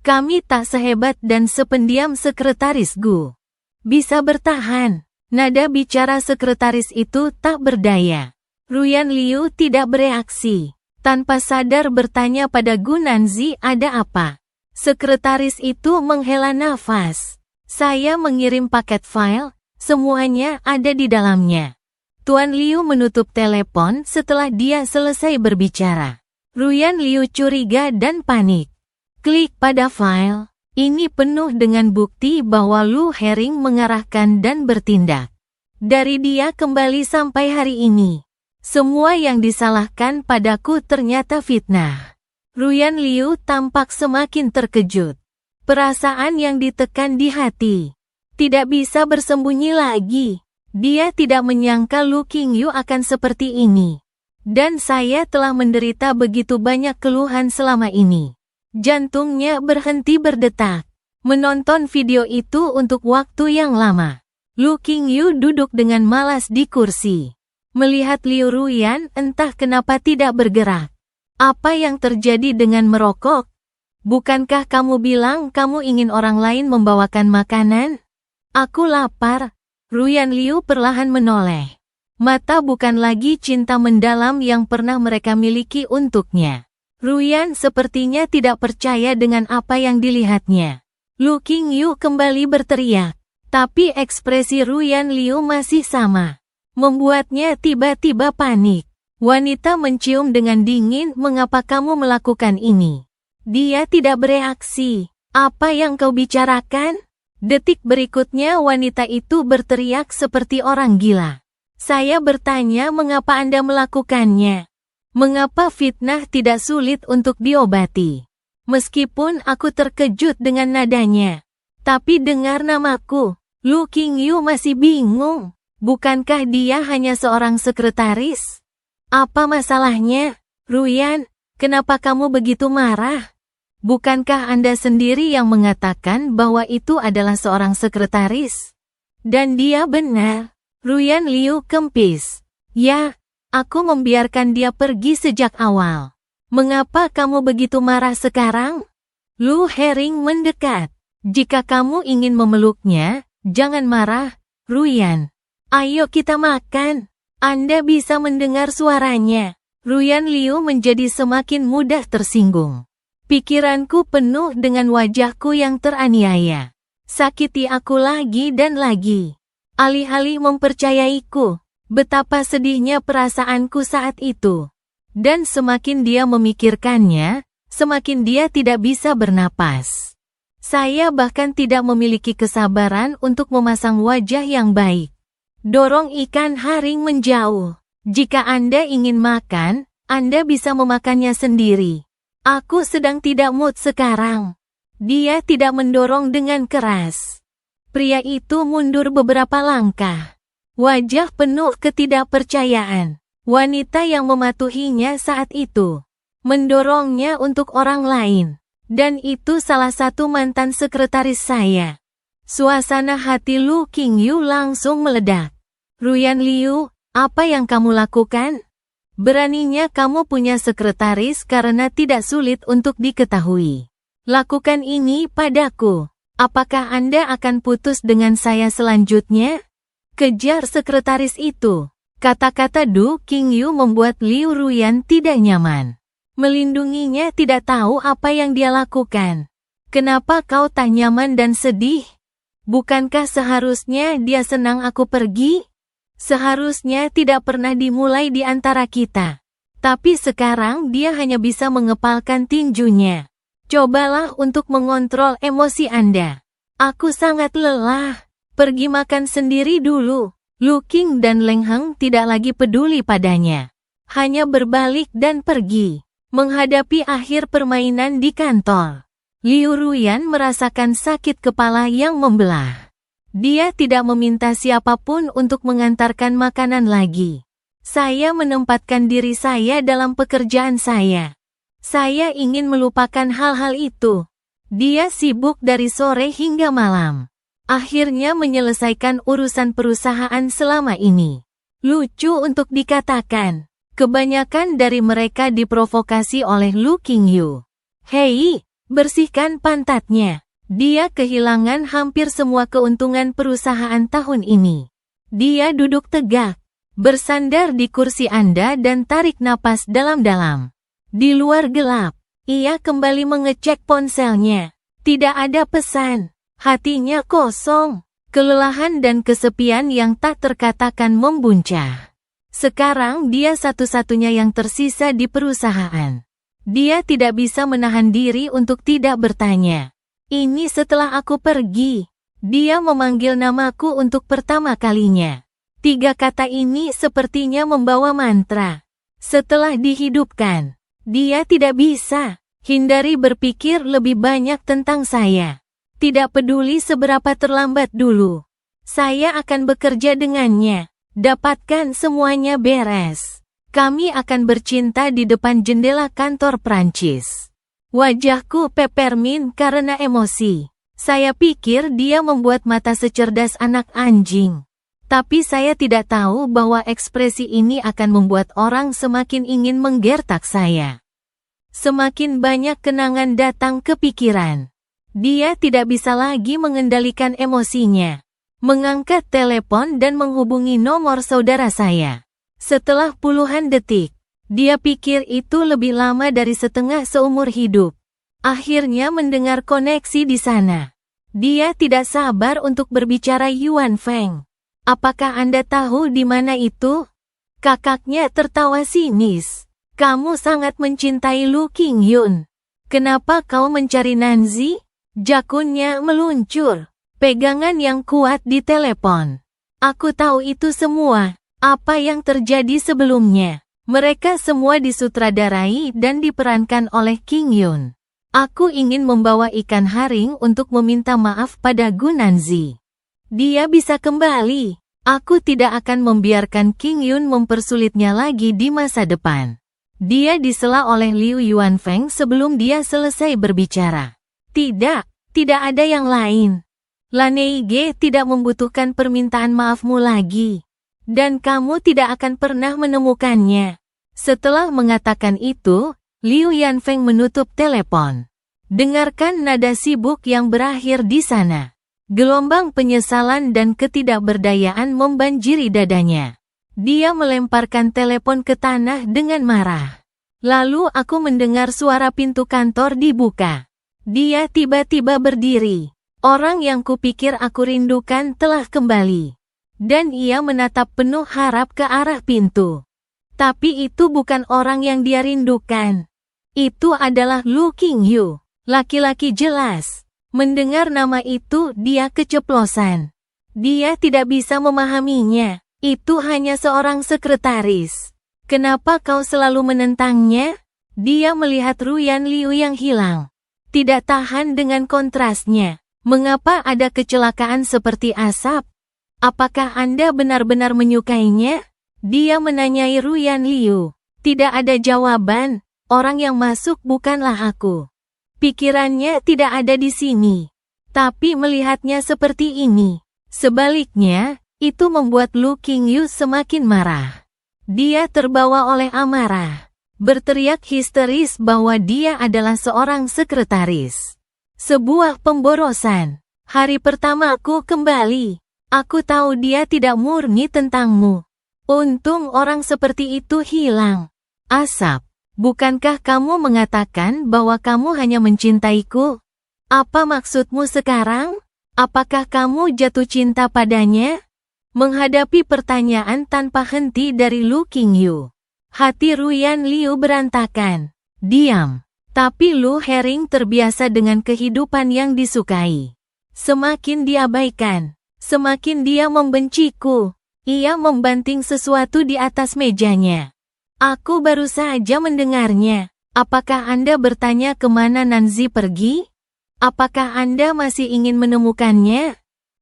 Kami tak sehebat dan sependiam sekretaris Gu. Bisa bertahan. Nada bicara sekretaris itu tak berdaya. Ruyan Liu tidak bereaksi. Tanpa sadar bertanya pada Gu Nanzi ada apa. Sekretaris itu menghela nafas. Saya mengirim paket file, semuanya ada di dalamnya. Tuan Liu menutup telepon setelah dia selesai berbicara. Ruyan Liu curiga dan panik. Klik pada file. Ini penuh dengan bukti bahwa Lu Herring mengarahkan dan bertindak. Dari dia kembali sampai hari ini. Semua yang disalahkan padaku ternyata fitnah. Ruyan Liu tampak semakin terkejut. Perasaan yang ditekan di hati. Tidak bisa bersembunyi lagi. Dia tidak menyangka Lu Qingyu akan seperti ini. Dan saya telah menderita begitu banyak keluhan selama ini. Jantungnya berhenti berdetak. menonton video itu untuk waktu yang lama. Lu Qingyu duduk dengan malas di kursi. Melihat Liu Ruyan entah kenapa tidak bergerak. Apa yang terjadi dengan merokok? Bukankah kamu bilang kamu ingin orang lain membawakan makanan? Aku lapar. Ruyan Liu perlahan menoleh. Mata bukan lagi cinta mendalam yang pernah mereka miliki untuknya. Ruyan sepertinya tidak percaya dengan apa yang dilihatnya. Lu Qingyu kembali berteriak. Tapi ekspresi Ruyan Liu masih sama. Membuatnya tiba-tiba panik. Wanita mencium dengan dingin, "Mengapa kamu melakukan ini?" Dia tidak bereaksi. "Apa yang kau bicarakan?" Detik berikutnya wanita itu berteriak seperti orang gila. "Saya bertanya mengapa Anda melakukannya? Mengapa fitnah tidak sulit untuk diobati?" Meskipun aku terkejut dengan nadanya. Tapi dengar namaku, Lu Qingyu masih bingung. Bukankah dia hanya seorang sekretaris? Apa masalahnya? "Ruyan, kenapa kamu begitu marah? Bukankah Anda sendiri yang mengatakan bahwa itu adalah seorang sekretaris?" Dan dia benar. Ruyan Liu kempis. "Ya, aku membiarkan dia pergi sejak awal. Mengapa kamu begitu marah sekarang?" Lu Hering mendekat. "Jika kamu ingin memeluknya, jangan marah, Ruyan. Ayo kita makan." Anda bisa mendengar suaranya. Ruyan Liu menjadi semakin mudah tersinggung. "Pikiranku penuh dengan wajahku yang teraniaya. Sakiti aku lagi dan lagi. Alih-alih mempercayaiku, betapa sedihnya perasaanku saat itu." Dan semakin dia memikirkannya, semakin dia tidak bisa bernapas. "Saya bahkan tidak memiliki kesabaran untuk memasang wajah yang baik." Dorong ikan haring menjauh. "Jika Anda ingin makan, Anda bisa memakannya sendiri. Aku sedang tidak mood sekarang." Dia tidak mendorong dengan keras. Pria itu mundur beberapa langkah. Wajah penuh ketidakpercayaan. Wanita yang mematuhinya saat itu mendorongnya untuk orang lain. "Dan itu salah satu mantan sekretaris saya." Suasana hati Lu Qingyu langsung meledak. "Ruyan Liu, apa yang kamu lakukan? Beraninya kamu punya sekretaris karena tidak sulit untuk diketahui. Lakukan ini padaku. Apakah Anda akan putus dengan saya selanjutnya?" "Kejar sekretaris itu." Kata-kata Du Qingyu membuat Liu Ruyan tidak nyaman. Melindunginya tidak tahu apa yang dia lakukan. "Kenapa kau tak nyaman dan sedih? Bukankah seharusnya dia senang aku pergi? Seharusnya tidak pernah dimulai di antara kita. Tapi sekarang dia hanya bisa mengepalkan tinjunya. Cobalah untuk mengontrol emosi Anda. Aku sangat lelah. Pergi makan sendiri dulu." Lu Qing dan Leng Heng tidak lagi peduli padanya. Hanya berbalik dan pergi. Menghadapi akhir permainan di kantor. Liu Ruyan merasakan sakit kepala yang membelah. Dia tidak meminta siapapun untuk mengantarkan makanan lagi. "Saya menempatkan diri saya dalam pekerjaan saya. Saya ingin melupakan hal-hal itu." Dia sibuk dari sore hingga malam. Akhirnya menyelesaikan urusan perusahaan selama ini. Lucu untuk dikatakan. Kebanyakan dari mereka diprovokasi oleh Lu Qingyu. "Hei, bersihkan pantatnya." Dia kehilangan hampir semua keuntungan perusahaan tahun ini. Dia duduk tegak, bersandar di kursi Anda dan tarik napas dalam-dalam. Di luar gelap, ia kembali mengecek ponselnya. Tidak ada pesan. Hatinya kosong. Kelelahan dan kesepian yang tak terkatakan membuncah. Sekarang dia satu-satunya yang tersisa di perusahaan. Dia tidak bisa menahan diri untuk tidak bertanya. "Ini setelah aku pergi." Dia memanggil namaku untuk pertama kalinya. 3 kata ini sepertinya membawa mantra. Setelah dihidupkan, dia tidak bisa hindari berpikir lebih banyak tentang saya. Tidak peduli seberapa terlambat dulu. Saya akan bekerja dengannya. Dapatkan semuanya beres. Kami akan bercinta di depan jendela kantor Prancis. Wajahku pepermin karena emosi. Saya pikir dia membuat mata secerdas anak anjing. Tapi saya tidak tahu bahwa ekspresi ini akan membuat orang semakin ingin menggertak saya. Semakin banyak kenangan datang ke pikiran. Dia tidak bisa lagi mengendalikan emosinya. Mengangkat telepon dan menghubungi nomor saudara saya. Setelah puluhan detik, dia pikir itu lebih lama dari setengah seumur hidup. Akhirnya mendengar koneksi di sana. Dia tidak sabar untuk berbicara Yuan Feng. Apakah Anda tahu di mana itu? Kakaknya tertawa sinis. Kamu sangat mencintai Lu Qingyun. Kenapa kau mencari Nanzi? Jakunnya meluncur. Pegangan yang kuat di telepon. Aku tahu itu semua. Apa yang terjadi sebelumnya. Mereka semua disutradarai dan diperankan oleh Qingyun. Aku ingin membawa ikan haring untuk meminta maaf pada Gu Nanzi. Dia bisa kembali. Aku tidak akan membiarkan Qingyun mempersulitnya lagi di masa depan. Dia disela oleh Liu Yuanfeng sebelum dia selesai berbicara. Tidak ada yang lain. Lan Neige tidak membutuhkan permintaan maafmu lagi. Dan kamu tidak akan pernah menemukannya. Setelah mengatakan itu, Liu Yanfeng menutup telepon. Dengarkan nada sibuk yang berakhir di sana. Gelombang penyesalan dan ketidakberdayaan membanjiri dadanya. Dia melemparkan telepon ke tanah dengan marah. Lalu aku mendengar suara pintu kantor dibuka. Dia tiba-tiba berdiri. Orang yang kupikir aku rindukan telah kembali. Dan ia menatap penuh harap ke arah pintu. Tapi itu bukan orang yang dia rindukan. Itu adalah Lu Qingyu, laki-laki jelas. Mendengar nama itu dia keceplosan. Dia tidak bisa memahaminya. Itu hanya seorang sekretaris. Kenapa kau selalu menentangnya? Dia melihat Ruyan Liu yang hilang. Tidak tahan dengan kontrasnya. Mengapa ada kecelakaan seperti asap? Apakah Anda benar-benar menyukainya? Dia menanyai Ruyan Liu. Tidak ada jawaban. Orang yang masuk bukanlah aku. Pikirannya tidak ada di sini. Tapi melihatnya seperti ini. Sebaliknya, itu membuat Lu Qingyu semakin marah. Dia terbawa oleh amarah. Berteriak histeris bahwa dia adalah seorang sekretaris. Sebuah pemborosan. Hari pertamaku kembali. Aku tahu dia tidak murni tentangmu. Untung orang seperti itu hilang. Asap, bukankah kamu mengatakan bahwa kamu hanya mencintaiku? Apa maksudmu sekarang? Apakah kamu jatuh cinta padanya? Menghadapi pertanyaan tanpa henti dari Lu Qingyu. Hati Ruyan Liu berantakan. Diam. Tapi Lu Hering terbiasa dengan kehidupan yang disukai. Semakin diabaikan, semakin dia membenciku. Ia membanting sesuatu di atas mejanya. Aku baru saja mendengarnya. Apakah Anda bertanya kemana Nanzi pergi? Apakah Anda masih ingin menemukannya?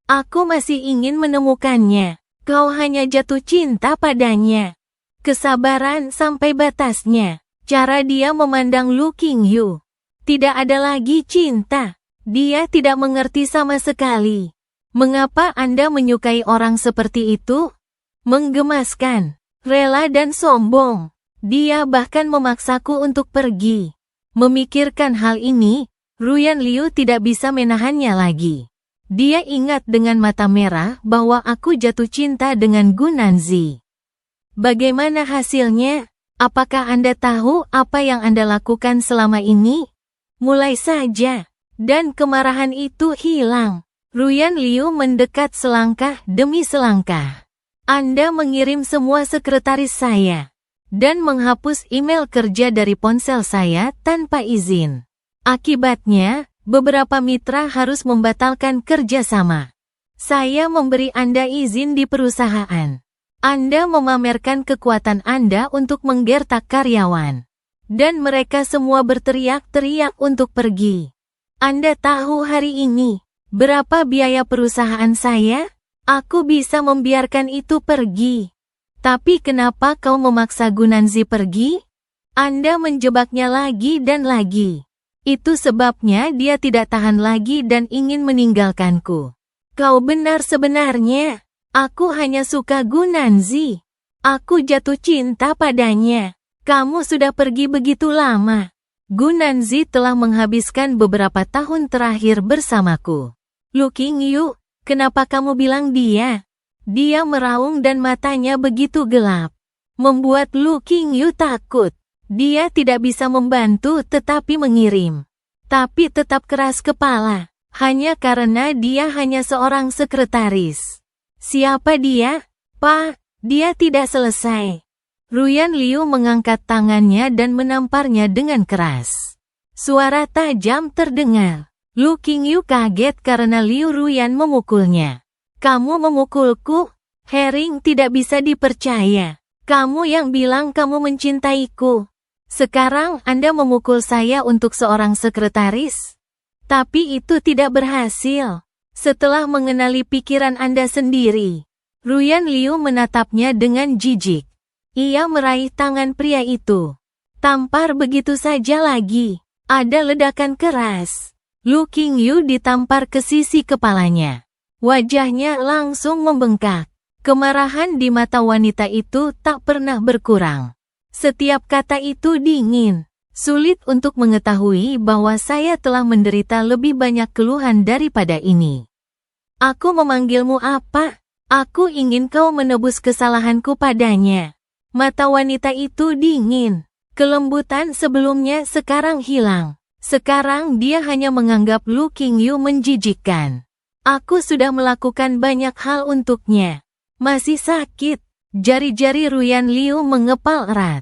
Aku masih ingin menemukannya. Kau hanya jatuh cinta padanya. Kesabaran sampai batasnya. Cara dia memandang Lu Qingyu. Tidak ada lagi cinta. Dia tidak mengerti sama sekali. Mengapa Anda menyukai orang seperti itu? Menggemaskan, rela dan sombong. Dia bahkan memaksaku untuk pergi. Memikirkan hal ini, Ruyan Liu tidak bisa menahannya lagi. Dia ingat dengan mata merah bahwa aku jatuh cinta dengan Gu Nanzi. Bagaimana hasilnya? Apakah Anda tahu apa yang Anda lakukan selama ini? Mulai saja. Dan kemarahan itu hilang. Ruyan Liu mendekat selangkah demi selangkah. Anda mengirim semua sekretaris saya. Dan menghapus email kerja dari ponsel saya tanpa izin. Akibatnya, beberapa mitra harus membatalkan kerjasama. Saya memberi Anda izin di perusahaan. Anda memamerkan kekuatan Anda untuk menggertak karyawan. Dan mereka semua berteriak-teriak untuk pergi. Anda tahu hari ini, berapa biaya perusahaan saya? Aku bisa membiarkan itu pergi. Tapi kenapa kau memaksa Gu Nanzi pergi? Anda menjebaknya lagi dan lagi. Itu sebabnya dia tidak tahan lagi dan ingin meninggalkanku. Kau benar sebenarnya. Aku hanya suka Gunanzi. Aku jatuh cinta padanya. Kamu sudah pergi begitu lama. Gunanzi telah menghabiskan beberapa tahun terakhir bersamaku. Lu Qingyu, kenapa kamu bilang dia? Dia meraung dan matanya begitu gelap. Membuat Lu Qingyu takut. Dia tidak bisa membantu tetapi mengirim. Tapi tetap keras kepala. Hanya karena dia hanya seorang sekretaris. Siapa dia? Pak, dia tidak selesai. Ruyan Liu mengangkat tangannya dan menamparnya dengan keras. Suara tajam terdengar. Lu Qingyu kaget karena Liu Ruyan memukulnya. Kamu memukulku? Hering tidak bisa dipercaya. Kamu yang bilang kamu mencintaiku. Sekarang Anda memukul saya untuk seorang sekretaris? Tapi itu tidak berhasil. Setelah mengenali pikiran Anda sendiri, Ruyan Liu menatapnya dengan jijik. Ia meraih tangan pria itu. Tampar begitu saja lagi. Ada ledakan keras. Lu Qingyu ditampar ke sisi kepalanya. Wajahnya langsung membengkak. Kemarahan di mata wanita itu tak pernah berkurang. Setiap kata itu dingin. Sulit untuk mengetahui bahwa saya telah menderita lebih banyak keluhan daripada ini. Aku memanggilmu apa? Aku ingin kau menebus kesalahanku padanya. Mata wanita itu dingin. Kelembutan sebelumnya sekarang hilang. Sekarang dia hanya menganggap Lu Qingyu menjijikkan. Aku sudah melakukan banyak hal untuknya. Masih sakit. Jari-jari Ruyan Liu mengepal erat.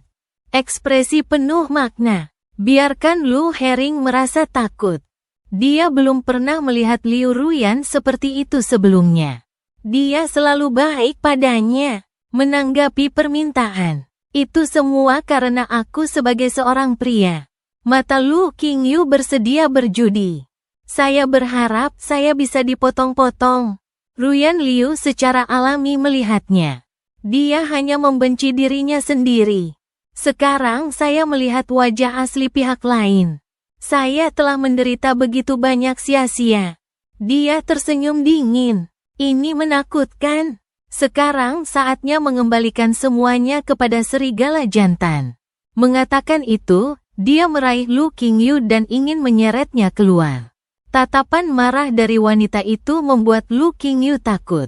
Ekspresi penuh makna. Biarkan Lu Hering merasa takut. Dia belum pernah melihat Liu Ruyan seperti itu sebelumnya. Dia selalu baik padanya. Menanggapi permintaan. Itu semua karena aku sebagai seorang pria. Mata Lu Qingyu bersedia berjudi. Saya berharap saya bisa dipotong-potong. Ruyan Liu secara alami melihatnya. Dia hanya membenci dirinya sendiri. Sekarang saya melihat wajah asli pihak lain. Saya telah menderita begitu banyak sia-sia. Dia tersenyum dingin. Ini menakutkan. Sekarang saatnya mengembalikan semuanya kepada serigala jantan. Mengatakan itu, dia meraih Lu Qingyu dan ingin menyeretnya keluar. Tatapan marah dari wanita itu membuat Lu Qingyu takut.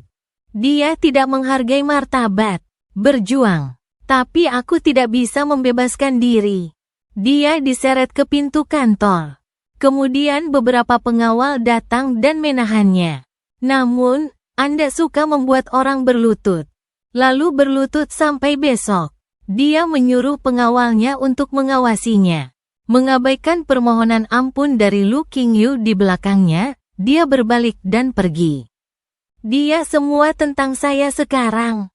Dia tidak menghargai martabat. Berjuang. Tapi aku tidak bisa membebaskan diri. Dia diseret ke pintu kantor. Kemudian beberapa pengawal datang dan menahannya. Namun, Anda suka membuat orang berlutut. Lalu berlutut sampai besok. Dia menyuruh pengawalnya untuk mengawasinya. Mengabaikan permohonan ampun dari Lu Qingyu di belakangnya, dia berbalik dan pergi. Dia semua tentang saya sekarang.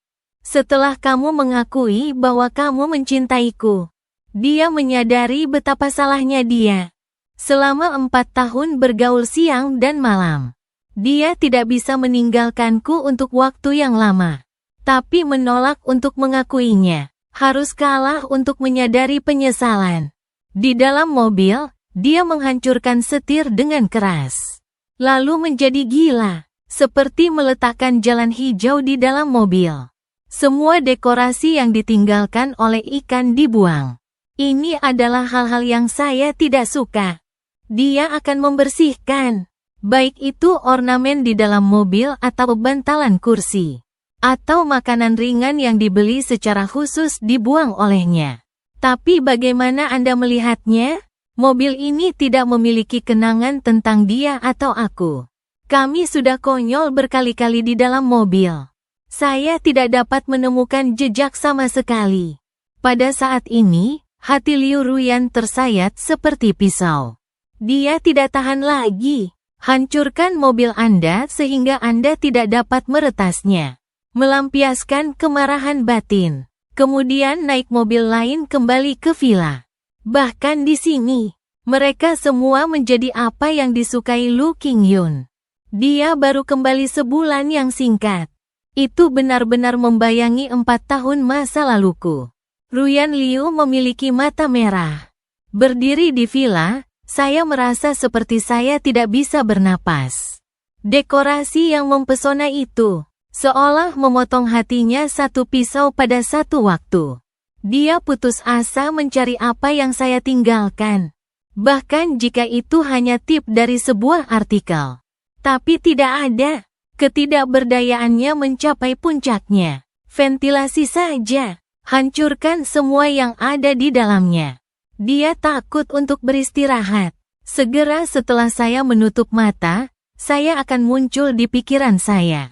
Setelah kamu mengakui bahwa kamu mencintaiku, dia menyadari betapa salahnya dia. Selama 4 tahun bergaul siang dan malam, dia tidak bisa meninggalkanku untuk waktu yang lama. Tapi menolak untuk mengakuinya, harus kalah untuk menyadari penyesalan. Di dalam mobil, dia menghancurkan setir dengan keras. Lalu menjadi gila, seperti meletakkan jalan hijau di dalam mobil. Semua dekorasi yang ditinggalkan oleh ikan dibuang. Ini adalah hal-hal yang saya tidak suka. Dia akan membersihkan. Baik itu ornamen di dalam mobil atau bantalan kursi. Atau makanan ringan yang dibeli secara khusus dibuang olehnya. Tapi bagaimana Anda melihatnya? Mobil ini tidak memiliki kenangan tentang dia atau aku. Kami sudah konyol berkali-kali di dalam mobil. Saya tidak dapat menemukan jejak sama sekali. Pada saat ini, hati Liu Ruyan tersayat seperti pisau. Dia tidak tahan lagi. Hancurkan mobil Anda sehingga Anda tidak dapat meretasnya. Melampiaskan kemarahan batin. Kemudian naik mobil lain kembali ke villa. Bahkan di sini, mereka semua menjadi apa yang disukai Lu Qingyun. Dia baru kembali sebulan yang singkat. Itu benar-benar membayangi 4 tahun masa laluku. Ruyan Liu memiliki mata merah. Berdiri di villa, Saya merasa seperti saya tidak bisa bernapas. Dekorasi yang mempesona itu seolah memotong hatinya satu pisau pada satu waktu. Dia putus asa mencari apa yang saya tinggalkan. Bahkan jika itu hanya tip dari sebuah artikel. Tapi tidak ada. Ketidakberdayaannya mencapai puncaknya. Ventilasi saja. Hancurkan semua yang ada di dalamnya. Dia takut untuk beristirahat. Segera setelah saya menutup mata, saya akan muncul di pikiran saya.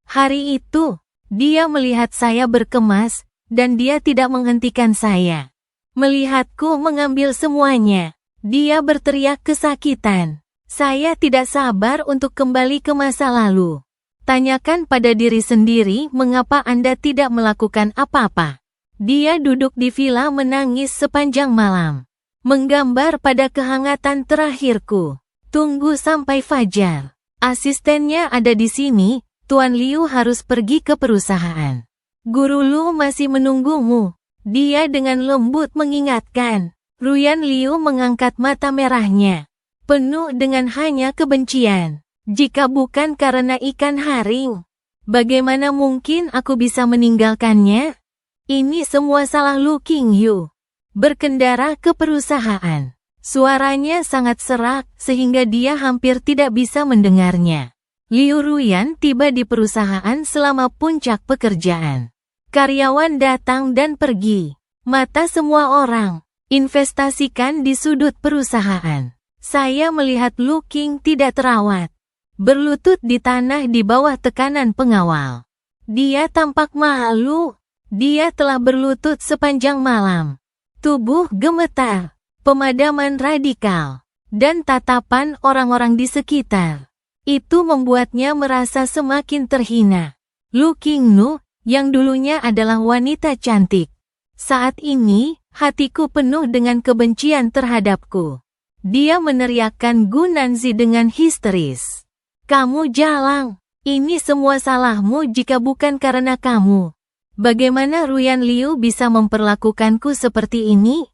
Hari itu, dia melihat saya berkemas, dan dia tidak menghentikan saya. Melihatku mengambil semuanya, dia berteriak kesakitan. Saya tidak sabar untuk kembali ke masa lalu. Tanyakan pada diri sendiri mengapa Anda tidak melakukan apa-apa. Dia duduk di villa menangis sepanjang malam. Menggambar pada kehangatan terakhirku. Tunggu sampai fajar. Asistennya ada di sini, Tuan Liu harus pergi ke perusahaan. Guru Lu masih menunggumu. Dia dengan lembut mengingatkan. Ruyan Liu mengangkat mata merahnya. Penuh dengan hanya kebencian. Jika bukan karena ikan haring, bagaimana mungkin aku bisa meninggalkannya? Ini semua salah Lu Qingyu. Berkendara ke perusahaan. Suaranya sangat serak sehingga dia hampir tidak bisa mendengarnya. Liu Ruyan tiba di perusahaan selama puncak pekerjaan. Karyawan datang dan pergi. Mata semua orang investasikan di sudut perusahaan. Saya melihat Lu Qing tidak terawat. Berlutut di tanah di bawah tekanan pengawal. Dia tampak malu. Dia telah berlutut sepanjang malam. Tubuh gemetar. Pemadaman radikal, dan tatapan orang-orang di sekitar. Itu membuatnya merasa semakin terhina. Lu Qingnu, yang dulunya adalah wanita cantik. Saat ini, hatiku penuh dengan kebencian terhadapku. Dia meneriakkan Gu Nanzi dengan histeris. Kamu jalang. Ini semua salahmu jika bukan karena kamu. Bagaimana Ruyan Liu bisa memperlakukanku seperti ini?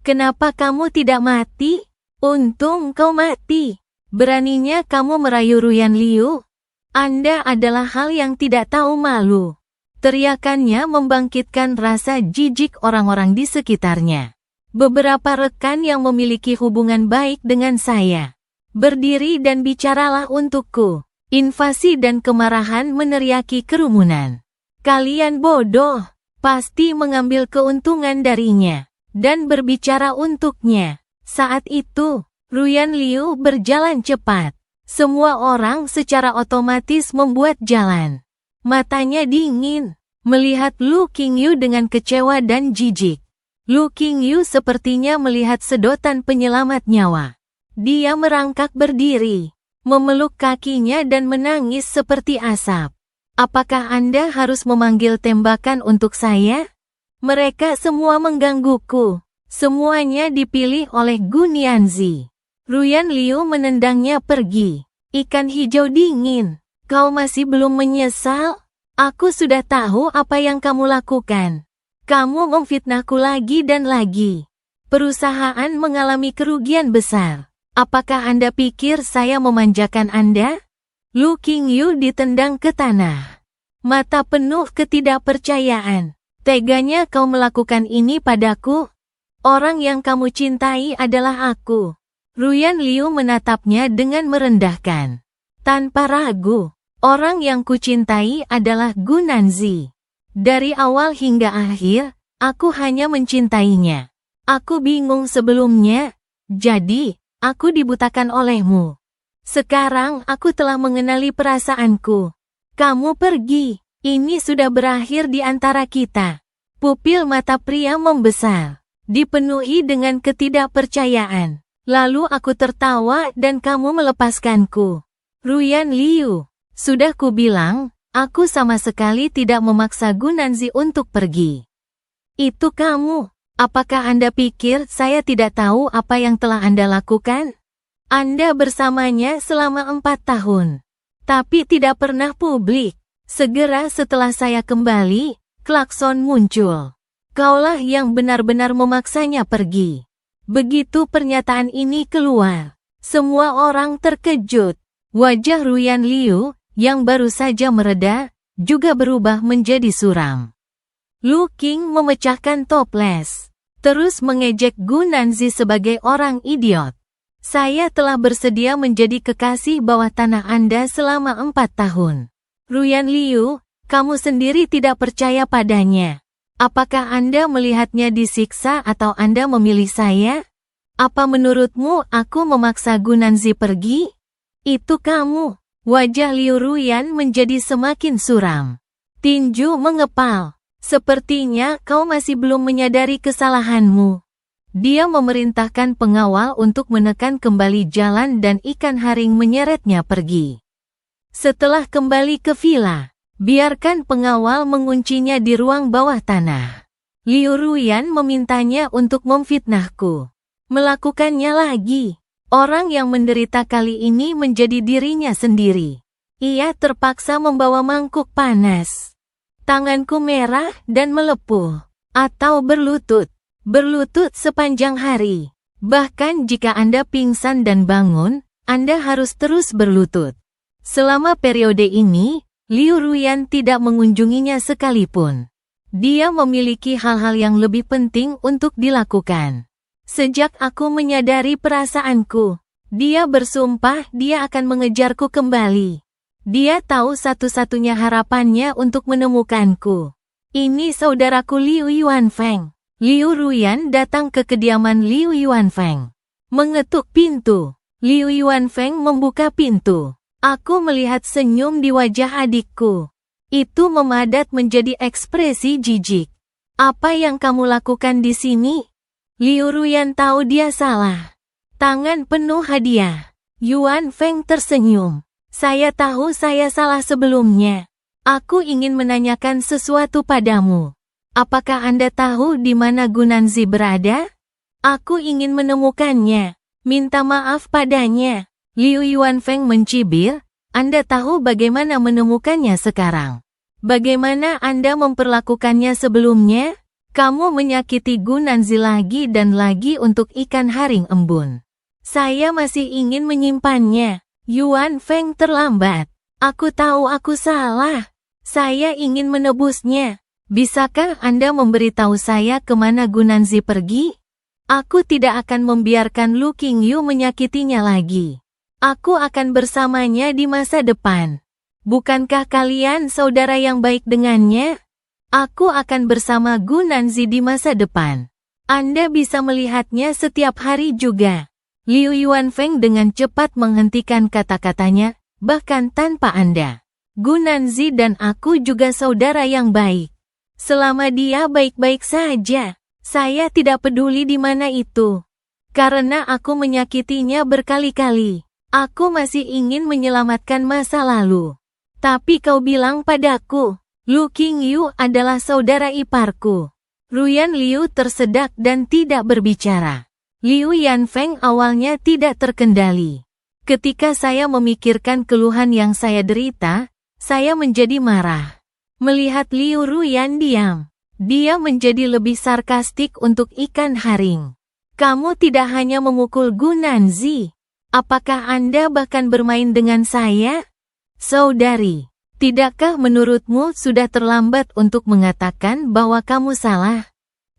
Kenapa kamu tidak mati? Untung kau mati. Beraninya kamu merayu Ruyan Liu? Anda adalah hal yang tidak tahu malu. Teriakannya membangkitkan rasa jijik orang-orang di sekitarnya. Beberapa rekan yang memiliki hubungan baik dengan saya. Berdiri dan bicaralah untukku. Invasi dan kemarahan meneriaki kerumunan. Kalian bodoh. Pasti mengambil keuntungan darinya. Dan berbicara untuknya. Saat itu, Ruyan Liu berjalan cepat. Semua orang secara otomatis membuat jalan. Matanya dingin, melihat Lu Qingyu dengan kecewa dan jijik. Lu Qingyu sepertinya melihat sedotan penyelamat nyawa. Dia merangkak berdiri, memeluk kakinya dan menangis seperti asap. Apakah Anda harus memanggil tembakan untuk saya? Mereka semua menggangguku. Semuanya dipilih oleh Gu Nianzi. Ruyan Liu menendangnya pergi. Ikan hijau dingin. Kau masih belum menyesal? Aku sudah tahu apa yang kamu lakukan. Kamu memfitnahku lagi dan lagi. Perusahaan mengalami kerugian besar. Apakah Anda pikir saya memanjakan Anda? Lu Qingyu ditendang ke tanah. Mata penuh ketidakpercayaan. Teganya kau melakukan ini padaku? Orang yang kamu cintai adalah aku. Ruyan Liu menatapnya dengan merendahkan. Tanpa ragu, orang yang kucintai adalah Gu Nanzi. Dari awal hingga akhir, aku hanya mencintainya. Aku bingung sebelumnya, jadi, aku dibutakan olehmu. Sekarang aku telah mengenali perasaanku. Kamu pergi. Ini sudah berakhir di antara kita. Pupil mata pria membesar, dipenuhi dengan ketidakpercayaan. Lalu aku tertawa dan kamu melepaskanku. Ruyan Liu, sudah kubilang, aku sama sekali tidak memaksa Gu Nanzi untuk pergi. Itu kamu. Apakah Anda pikir saya tidak tahu apa yang telah Anda lakukan? Anda bersamanya selama 4 tahun. Tapi tidak pernah publik. Segera setelah saya kembali, klakson muncul. Kaulah yang benar-benar memaksanya pergi. Begitu pernyataan ini keluar, semua orang terkejut. Wajah Ruyan Liu, yang baru saja mereda, juga berubah menjadi suram. Lu Qing memecahkan toples, terus mengejek Gu Nanzi sebagai orang idiot. Saya telah bersedia menjadi kekasih bawah tanah Anda selama 4 tahun. Ruyan Liu, kamu sendiri tidak percaya padanya. Apakah Anda melihatnya disiksa atau Anda memilih saya? Apa menurutmu aku memaksa Gu Nanzi pergi? Itu kamu. Wajah Liu Ruyan menjadi semakin suram. Tinju mengepal. Sepertinya kau masih belum menyadari kesalahanmu. Dia memerintahkan pengawal untuk menekan kembali jalan dan ikan haring menyeretnya pergi. Setelah kembali ke villa, biarkan pengawal menguncinya di ruang bawah tanah. Liu Ruyan memintanya untuk memfitnahku. Melakukannya lagi. Orang yang menderita kali ini menjadi dirinya sendiri. Ia terpaksa membawa mangkuk panas. Tanganku merah dan melepuh. Atau berlutut. Berlutut sepanjang hari. Bahkan jika Anda pingsan dan bangun, Anda harus terus berlutut. Selama periode ini, Liu Ruyan tidak mengunjunginya sekalipun. Dia memiliki hal-hal yang lebih penting untuk dilakukan. Sejak aku menyadari perasaanku, dia bersumpah dia akan mengejarku kembali. Dia tahu satu-satunya harapannya untuk menemukanku. Ini saudaraku Liu Yuanfeng. Liu Ruyan datang ke kediaman Liu Yuanfeng. Mengetuk pintu. Liu Yuanfeng membuka pintu. Aku melihat senyum di wajah adikku. Itu memadat menjadi ekspresi jijik. Apa yang kamu lakukan di sini? Liu Ruyan tahu dia salah. Tangan penuh hadiah. Yuan Feng tersenyum. Saya tahu saya salah sebelumnya. Aku ingin menanyakan sesuatu padamu. Apakah Anda tahu di mana Gu Nanzi berada? Aku ingin menemukannya. Minta maaf padanya. Liu Yuanfeng mencibir. Anda tahu bagaimana menemukannya sekarang? Bagaimana Anda memperlakukannya sebelumnya? Kamu menyakiti Gu Nanzi lagi dan lagi untuk ikan haring embun. Saya masih ingin menyimpannya. Yuan Feng terlambat. Aku tahu aku salah. Saya ingin menebusnya. Bisakah Anda memberitahu saya kemana Gu Nanzi pergi? Aku tidak akan membiarkan Lu Qingyu menyakitinya lagi. Aku akan bersamanya di masa depan. Bukankah kalian saudara yang baik dengannya? Aku akan bersama Gu Nanzi di masa depan. Anda bisa melihatnya setiap hari juga. Liu Yuanfeng dengan cepat menghentikan kata-katanya, bahkan tanpa Anda. Gu Nanzi dan aku juga saudara yang baik. Selama dia baik-baik saja, saya tidak peduli di mana itu. Karena aku menyakitinya berkali-kali. Aku masih ingin menyelamatkan masa lalu. Tapi kau bilang padaku, Lu Qingyu adalah saudara iparku. Ruyan Liu tersedak dan tidak berbicara. Liu Yanfeng awalnya tidak terkendali. Ketika saya memikirkan keluhan yang saya derita, saya menjadi marah. Melihat Liu Ruyan diam, dia menjadi lebih sarkastik untuk ikan haring. Kamu tidak hanya memukul Gu Nanzi. Apakah Anda bahkan bermain dengan saya? Saudari. Tidakkah menurutmu sudah terlambat untuk mengatakan bahwa kamu salah?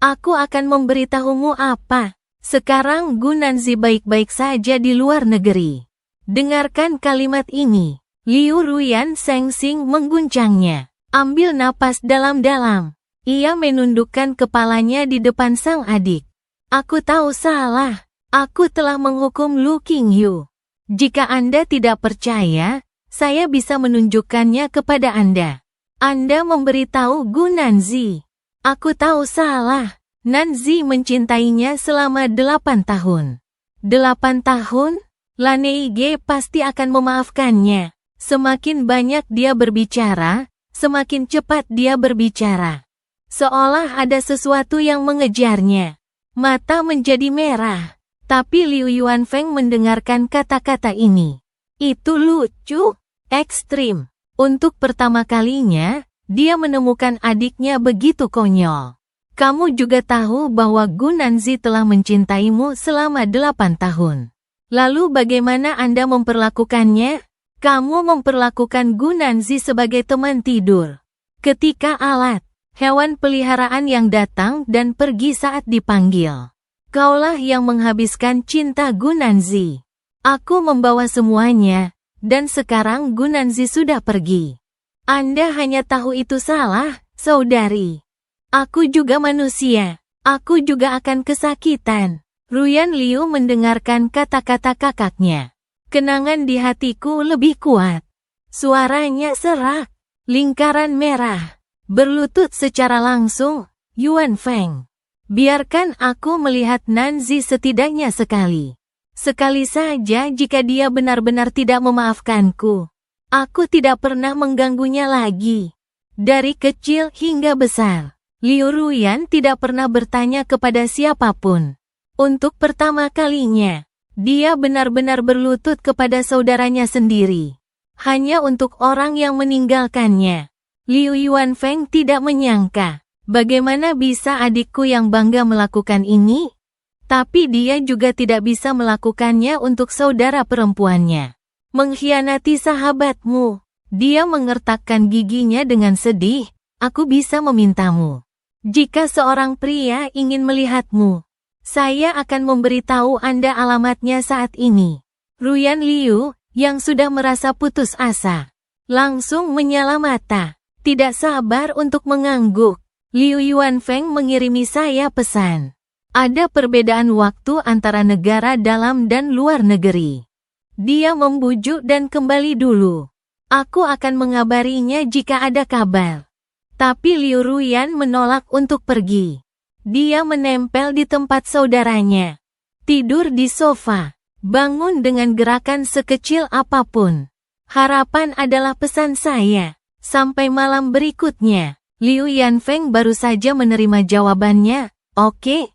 Aku akan memberitahumu apa. Sekarang Gu Nanzi baik-baik saja di luar negeri. Dengarkan kalimat ini. Liu Ruyan sengsing mengguncangnya. Ambil napas dalam-dalam. Ia menundukkan kepalanya di depan sang adik. Aku tahu salah. Aku telah menghukum Lu Qingyu. Jika Anda tidak percaya, saya bisa menunjukkannya kepada Anda. Anda memberitahu Gu Nanzi. Aku tahu salah. Nanzi mencintainya selama 8 tahun. 8 tahun? Lan Neige pasti akan memaafkannya. Semakin banyak dia berbicara, semakin cepat dia berbicara. Seolah ada sesuatu yang mengejarnya. Mata menjadi merah. Tapi Liu Yuanfeng mendengarkan kata-kata ini. Itu lucu. Ekstrim. Untuk pertama kalinya, dia menemukan adiknya begitu konyol. Kamu juga tahu bahwa Gunanzi telah mencintaimu selama 8 tahun. Lalu bagaimana Anda memperlakukannya? Kamu memperlakukan Gunanzi sebagai teman tidur. Ketika alat, hewan peliharaan yang datang dan pergi saat dipanggil. Kaulah yang menghabiskan cinta Gunanzi. Aku membawa semuanya, dan sekarang Gunanzi sudah pergi. Anda hanya tahu itu salah, saudari. Aku juga manusia. Aku juga akan kesakitan. Ruyan Liu mendengarkan kata-kata kakaknya. Kenangan di hatiku lebih kuat. Suaranya serak. Lingkaran merah. Berlutut secara langsung, Yuan Feng. Biarkan aku melihat Nanzi setidaknya sekali. Sekali saja jika dia benar-benar tidak memaafkanku. Aku tidak pernah mengganggunya lagi. Dari kecil hingga besar, Liu Ruyan tidak pernah bertanya kepada siapapun. Untuk pertama kalinya, dia benar-benar berlutut kepada saudaranya sendiri. Hanya untuk orang yang meninggalkannya. Liu Yuanfeng tidak menyangka, bagaimana bisa adikku yang bangga melakukan ini? Tapi dia juga tidak bisa melakukannya untuk saudara perempuannya. Mengkhianati sahabatmu. Dia mengertakkan giginya dengan sedih. Aku bisa memintamu. Jika seorang pria ingin melihatmu, saya akan memberitahu Anda alamatnya saat ini. Ruyan Liu, yang sudah merasa putus asa, langsung menyala mata. Tidak sabar untuk mengangguk. Liu Yuanfeng mengirimi saya pesan. Ada perbedaan waktu antara negara dalam dan luar negeri. Dia membujuk dan kembali dulu. Aku akan mengabarinya jika ada kabar. Tapi Liu Ruyan menolak untuk pergi. Dia menempel di tempat saudaranya. Tidur di sofa. Bangun dengan gerakan sekecil apapun. Harapan adalah pesan saya. Sampai malam berikutnya, Liu Yanfeng baru saja menerima jawabannya. Oke.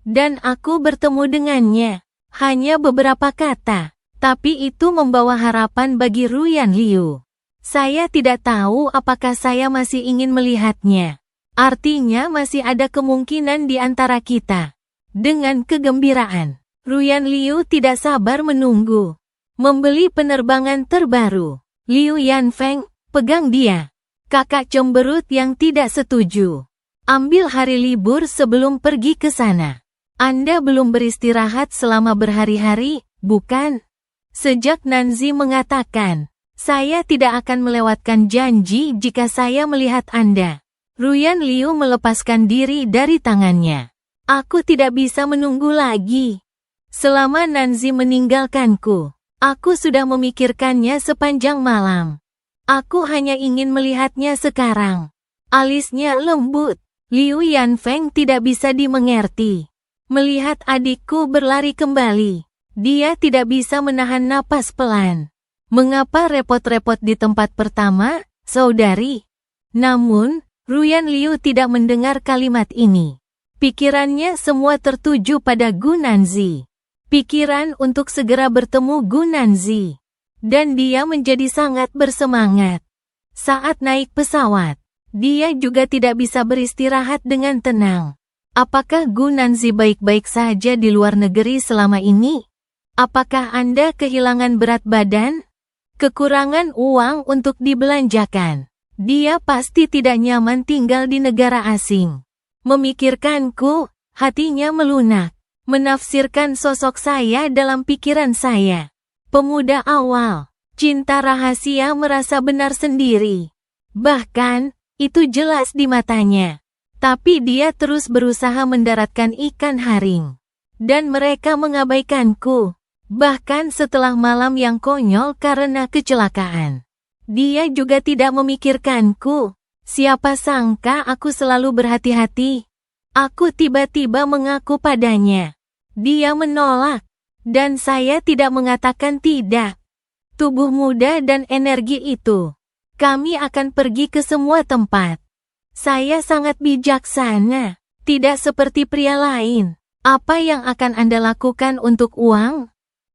Dan aku bertemu dengannya. Hanya beberapa kata. Tapi itu membawa harapan bagi Ruyan Liu. Saya tidak tahu apakah saya masih ingin melihatnya. Artinya masih ada kemungkinan di antara kita. Dengan kegembiraan, Ruyan Liu tidak sabar menunggu. Membeli penerbangan terbaru. Liu Yanfeng, pegang dia. Kakak cemberut yang tidak setuju. Ambil hari libur sebelum pergi ke sana. Anda belum beristirahat selama berhari-hari, bukan? Sejak Nanzi mengatakan, saya tidak akan melewatkan janji jika saya melihat Anda. Ruyan Liu melepaskan diri dari tangannya. Aku tidak bisa menunggu lagi. Selama Nanzi meninggalkanku, aku sudah memikirkannya sepanjang malam. Aku hanya ingin melihatnya sekarang. Alisnya lembut. Liu Yanfeng tidak bisa dimengerti. Melihat adikku berlari kembali, dia tidak bisa menahan napas pelan. Mengapa repot-repot di tempat pertama, saudari? Namun, Ruyan Liu tidak mendengar kalimat ini. Pikirannya semua tertuju pada Gunanzi. Pikiran untuk segera bertemu Gunanzi. Dan dia menjadi sangat bersemangat. Saat naik pesawat, dia juga tidak bisa beristirahat dengan tenang. Apakah Gunanzi baik-baik saja di luar negeri selama ini? Apakah Anda kehilangan berat badan? Kekurangan uang untuk dibelanjakan. Dia pasti tidak nyaman tinggal di negara asing. Memikirkanku, hatinya melunak. Menafsirkan sosok saya dalam pikiran saya. Pemuda awal, cinta rahasia merasa benar sendiri. Bahkan, itu jelas di matanya. Tapi dia terus berusaha mendaratkan ikan haring. Dan mereka mengabaikanku. Bahkan setelah malam yang konyol karena kecelakaan. Dia juga tidak memikirkanku. Siapa sangka aku selalu berhati-hati. Aku tiba-tiba mengaku padanya. Dia menolak. Dan saya tidak mengatakan tidak. Tubuh muda dan energi itu. Kami akan pergi ke semua tempat. Saya sangat bijaksana. Tidak seperti pria lain. Apa yang akan Anda lakukan untuk uang?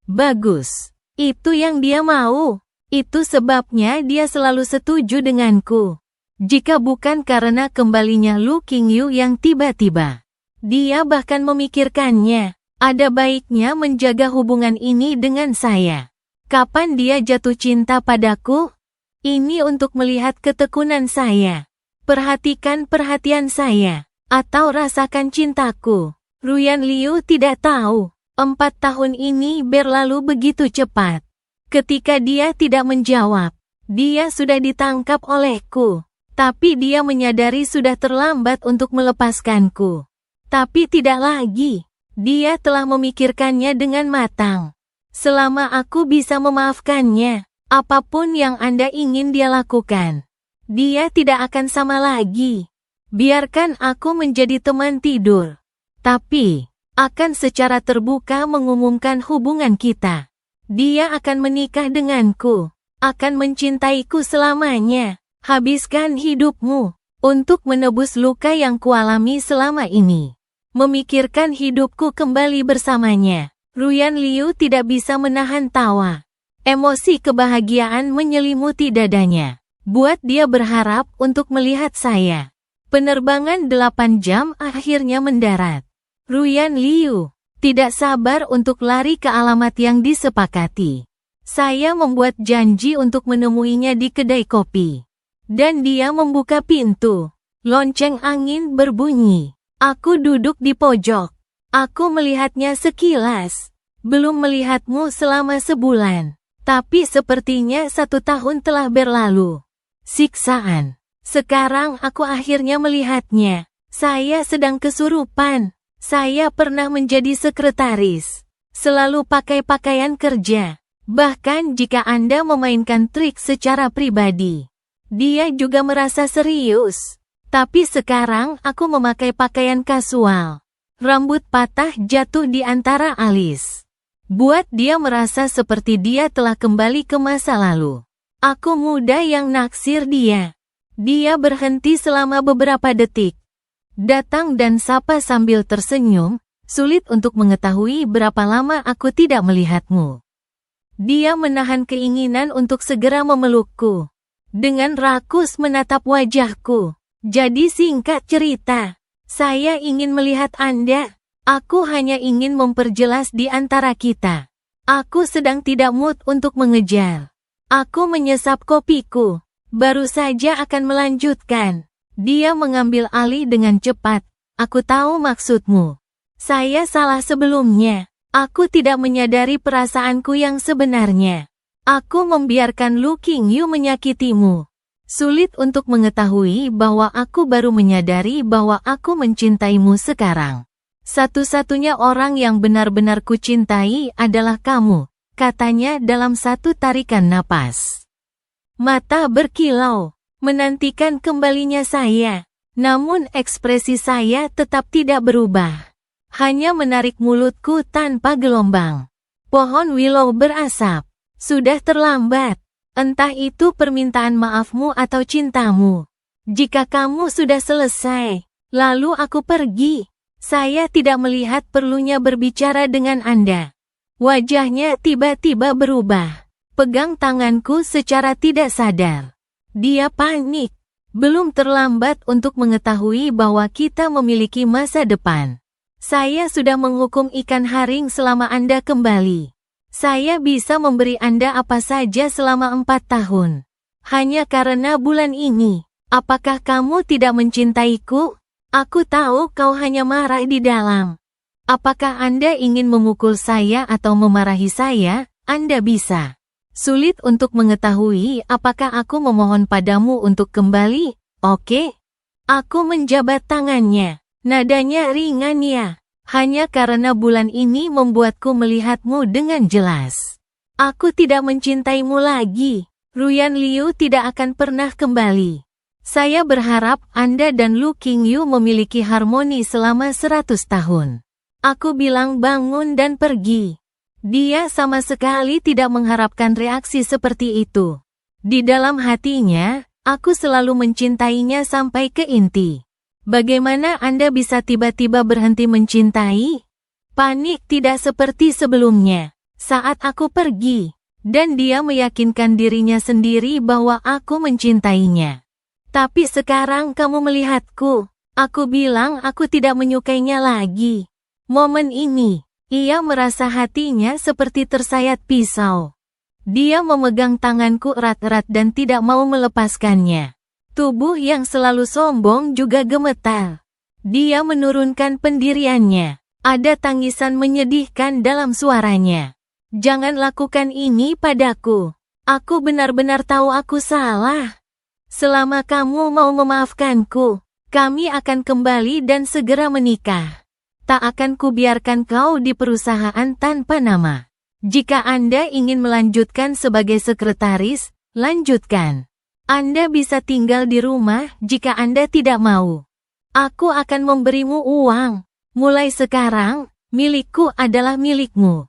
Bagus. Itu yang dia mau. Itu sebabnya dia selalu setuju denganku. Jika bukan karena kembalinya Lu Qingyu yang tiba-tiba, dia bahkan memikirkannya, ada baiknya menjaga hubungan ini dengan saya. Kapan dia jatuh cinta padaku? Ini untuk melihat ketekunan saya. Perhatikan perhatian saya, atau rasakan cintaku. Ruyan Liu tidak tahu, 4 tahun ini berlalu begitu cepat. Ketika dia tidak menjawab, dia sudah ditangkap olehku. Tapi dia menyadari sudah terlambat untuk melepaskanku. Tapi tidak lagi, dia telah memikirkannya dengan matang. Selama aku bisa memaafkannya, apapun yang Anda ingin dia lakukan, dia tidak akan sama lagi. Biarkan aku menjadi teman tidur. Tapi, akan secara terbuka mengumumkan hubungan kita. Dia akan menikah denganku, akan mencintaiku selamanya. Habiskan hidupmu untuk menebus luka yang kualami selama ini. Memikirkan hidupku kembali bersamanya. Ruyan Liu tidak bisa menahan tawa. Emosi kebahagiaan menyelimuti dadanya. Buat dia berharap untuk melihat saya. Penerbangan 8 jam akhirnya mendarat. Ruyan Liu tidak sabar untuk lari ke alamat yang disepakati. Saya membuat janji untuk menemuinya di kedai kopi. Dan dia membuka pintu. Lonceng angin berbunyi. Aku duduk di pojok. Aku melihatnya sekilas. Belum melihatmu selama sebulan. Tapi sepertinya 1 tahun telah berlalu. Siksaan. Sekarang aku akhirnya melihatnya. Saya sedang kesurupan. Saya pernah menjadi sekretaris. Selalu pakai pakaian kerja. Bahkan jika Anda memainkan trik secara pribadi. Dia juga merasa serius. Tapi sekarang aku memakai pakaian kasual. Rambut patah jatuh di antara alis. Buat dia merasa seperti dia telah kembali ke masa lalu. Aku muda yang naksir dia. Dia berhenti selama beberapa detik. Datang dan sapa sambil tersenyum, sulit untuk mengetahui berapa lama aku tidak melihatmu. Dia menahan keinginan untuk segera memelukku. Dengan rakus menatap wajahku. Jadi singkat cerita, saya ingin melihat Anda. Aku hanya ingin memperjelas di antara kita. Aku sedang tidak mood untuk mengejar. Aku menyesap kopiku. Baru saja akan melanjutkan. Dia mengambil alih dengan cepat. Aku tahu maksudmu. Saya salah sebelumnya. Aku tidak menyadari perasaanku yang sebenarnya. Aku membiarkan Lu Qingyu menyakitimu. Sulit untuk mengetahui bahwa aku baru menyadari bahwa aku mencintaimu sekarang. Satu-satunya orang yang benar-benar kucintai adalah kamu, katanya dalam satu tarikan napas. Mata berkilau, menantikan kembalinya saya. Namun ekspresi saya tetap tidak berubah. Hanya menarik mulutku tanpa gelombang. Pohon willow berasap. Sudah terlambat. Entah itu permintaan maafmu atau cintamu. Jika kamu sudah selesai, lalu aku pergi. Saya tidak melihat perlunya berbicara dengan Anda. Wajahnya tiba-tiba berubah. Pegang tanganku secara tidak sadar. Dia panik. Belum terlambat untuk mengetahui bahwa kita memiliki masa depan. Saya sudah menghukum ikan haring selama Anda kembali. Saya bisa memberi Anda apa saja selama 4 tahun. Hanya karena bulan ini. Apakah kamu tidak mencintaiku? Aku tahu kau hanya marah di dalam. Apakah Anda ingin memukul saya atau memarahi saya? Anda bisa. Sulit untuk mengetahui apakah aku memohon padamu untuk kembali, oke? Aku menjabat tangannya. Nadanya ringan ya. Hanya karena bulan ini membuatku melihatmu dengan jelas. Aku tidak mencintaimu lagi. Ruyan Liu tidak akan pernah kembali. Saya berharap Anda dan Lu Qingyu memiliki harmoni selama 100 tahun. Aku bilang bangun dan pergi. Dia sama sekali tidak mengharapkan reaksi seperti itu. Di dalam hatinya, aku selalu mencintainya sampai ke inti. Bagaimana Anda bisa tiba-tiba berhenti mencintai? Panik tidak seperti sebelumnya. Saat aku pergi, dan dia meyakinkan dirinya sendiri bahwa aku mencintainya. Tapi sekarang kamu melihatku. Aku bilang aku tidak menyukainya lagi. Momen ini, ia merasa hatinya seperti tersayat pisau. Dia memegang tanganku erat-erat dan tidak mau melepaskannya. Tubuh yang selalu sombong juga gemetar. Dia menurunkan pendiriannya. Ada tangisan menyedihkan dalam suaranya. Jangan lakukan ini padaku. Aku benar-benar tahu aku salah. Selama kamu mau memaafkanku, kami akan kembali dan segera menikah. Tak akan kubiarkan kau di perusahaan tanpa nama. Jika Anda ingin melanjutkan sebagai sekretaris, lanjutkan. Anda bisa tinggal di rumah jika Anda tidak mau. Aku akan memberimu uang. Mulai sekarang, milikku adalah milikmu.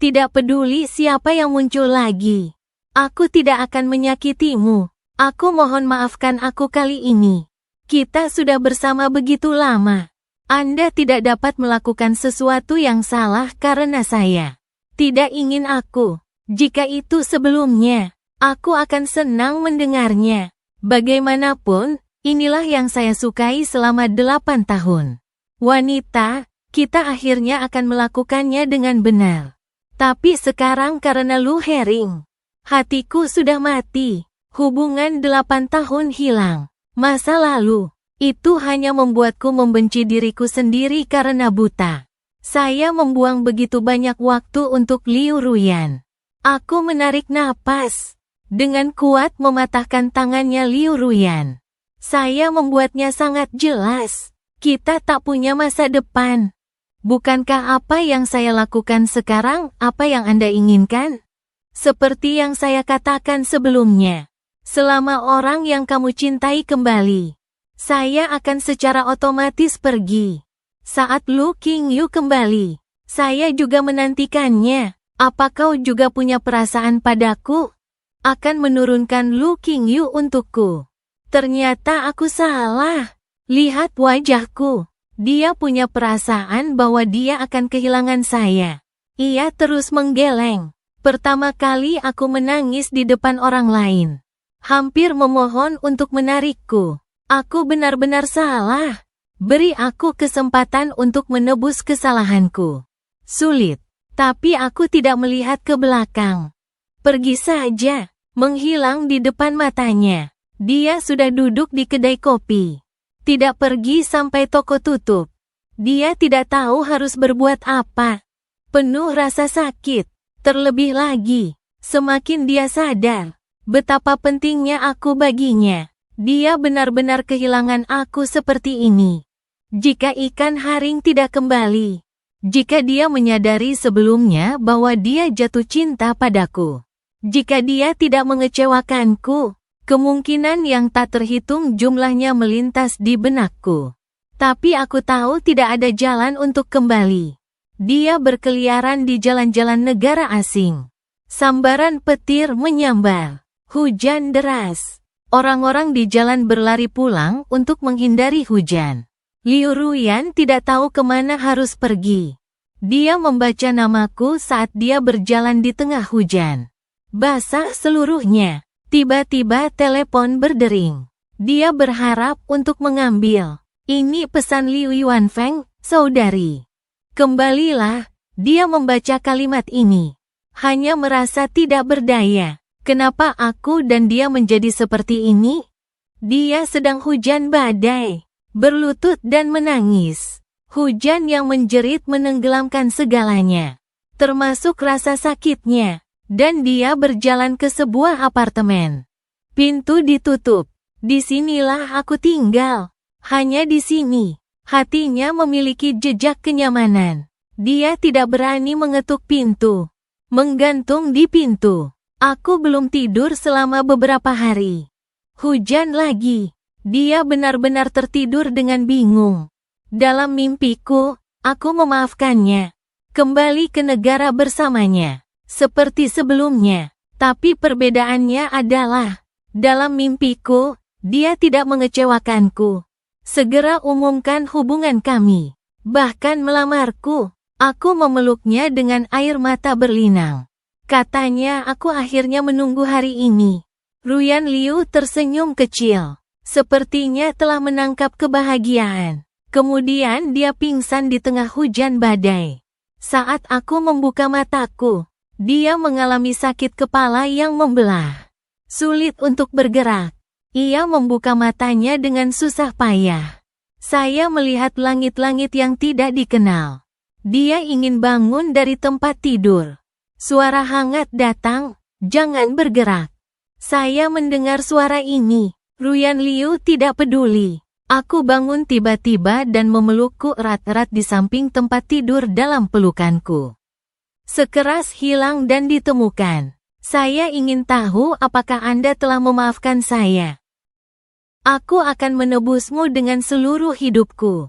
Tidak peduli siapa yang muncul lagi. Aku tidak akan menyakitimu. Aku mohon maafkan aku kali ini. Kita sudah bersama begitu lama. Anda tidak dapat melakukan sesuatu yang salah karena saya tidak ingin aku. Jika itu sebelumnya, aku akan senang mendengarnya. Bagaimanapun, inilah yang saya sukai selama 8 tahun. Wanita, kita akhirnya akan melakukannya dengan benar. Tapi sekarang karena Lu Hering, hatiku sudah mati. Hubungan 8 tahun hilang. Masa lalu, itu hanya membuatku membenci diriku sendiri karena buta. Saya membuang begitu banyak waktu untuk Liu Ruyan. Aku menarik napas. Dengan kuat mematahkan tangannya Liu Ruyan. Saya membuatnya sangat jelas. Kita tak punya masa depan. Bukankah apa yang saya lakukan sekarang apa yang Anda inginkan? Seperti yang saya katakan sebelumnya. Selama orang yang kamu cintai kembali, saya akan secara otomatis pergi. Saat Lu Qingyu kembali, saya juga menantikannya. Apa kau juga punya perasaan padaku? Akan menurunkan Lu Qingyu untukku. Ternyata aku salah. Lihat wajahku. Dia punya perasaan bahwa dia akan kehilangan saya. Ia terus menggeleng. Pertama kali aku menangis di depan orang lain. Hampir memohon untuk menarikku. Aku benar-benar salah. Beri aku kesempatan untuk menebus kesalahanku. Sulit. Tapi aku tidak melihat ke belakang. Pergi saja. Menghilang di depan matanya. Dia sudah duduk di kedai kopi. Tidak pergi sampai toko tutup. Dia tidak tahu harus berbuat apa. Penuh rasa sakit. Terlebih lagi, semakin dia sadar betapa pentingnya aku baginya. Dia benar-benar kehilangan aku seperti ini. Jika ikan haring tidak kembali, jika dia menyadari sebelumnya bahwa dia jatuh cinta padaku, jika dia tidak mengecewakanku, kemungkinan yang tak terhitung jumlahnya melintas di benakku. Tapi aku tahu tidak ada jalan untuk kembali. Dia berkeliaran di jalan-jalan negara asing. Sambaran petir menyambar. Hujan deras. Orang-orang di jalan berlari pulang untuk menghindari hujan. Liu Ruyan tidak tahu kemana harus pergi. Dia membaca namaku saat dia berjalan di tengah hujan. Basah seluruhnya. Tiba-tiba telepon berdering. Dia berharap untuk mengambil. Ini pesan Liu Yuanfeng, saudari. Kembalilah, dia membaca kalimat ini. Hanya merasa tidak berdaya. Kenapa aku dan dia menjadi seperti ini? Dia sedang hujan badai, berlutut dan menangis. Hujan yang menjerit menenggelamkan segalanya, termasuk rasa sakitnya. Dan dia berjalan ke sebuah apartemen. Pintu ditutup. Disinilah aku tinggal. Hanya di sini. Hatinya memiliki jejak kenyamanan. Dia tidak berani mengetuk pintu. Menggantung di pintu. Aku belum tidur selama beberapa hari. Hujan lagi. Dia benar-benar tertidur dengan bingung. Dalam mimpiku, aku memaafkannya. Kembali ke negara bersamanya. Seperti sebelumnya. Tapi perbedaannya adalah, dalam mimpiku, dia tidak mengecewakanku. Segera umumkan hubungan kami. Bahkan melamarku. Aku memeluknya dengan air mata berlinang. Katanya aku akhirnya menunggu hari ini. Ruyan Liu tersenyum kecil. Sepertinya telah menangkap kebahagiaan. Kemudian dia pingsan di tengah hujan badai. Saat aku membuka mataku, dia mengalami sakit kepala yang membelah. Sulit untuk bergerak. Ia membuka matanya dengan susah payah. Saya melihat langit-langit yang tidak dikenal. Dia ingin bangun dari tempat tidur. Suara hangat datang, "Jangan bergerak." Saya mendengar suara ini. Ruyan Liu tidak peduli. Aku bangun tiba-tiba dan memelukku erat-erat di samping tempat tidur dalam pelukanku. Sekeras hilang dan ditemukan. Saya ingin tahu apakah Anda telah memaafkan saya. Aku akan menebusmu dengan seluruh hidupku.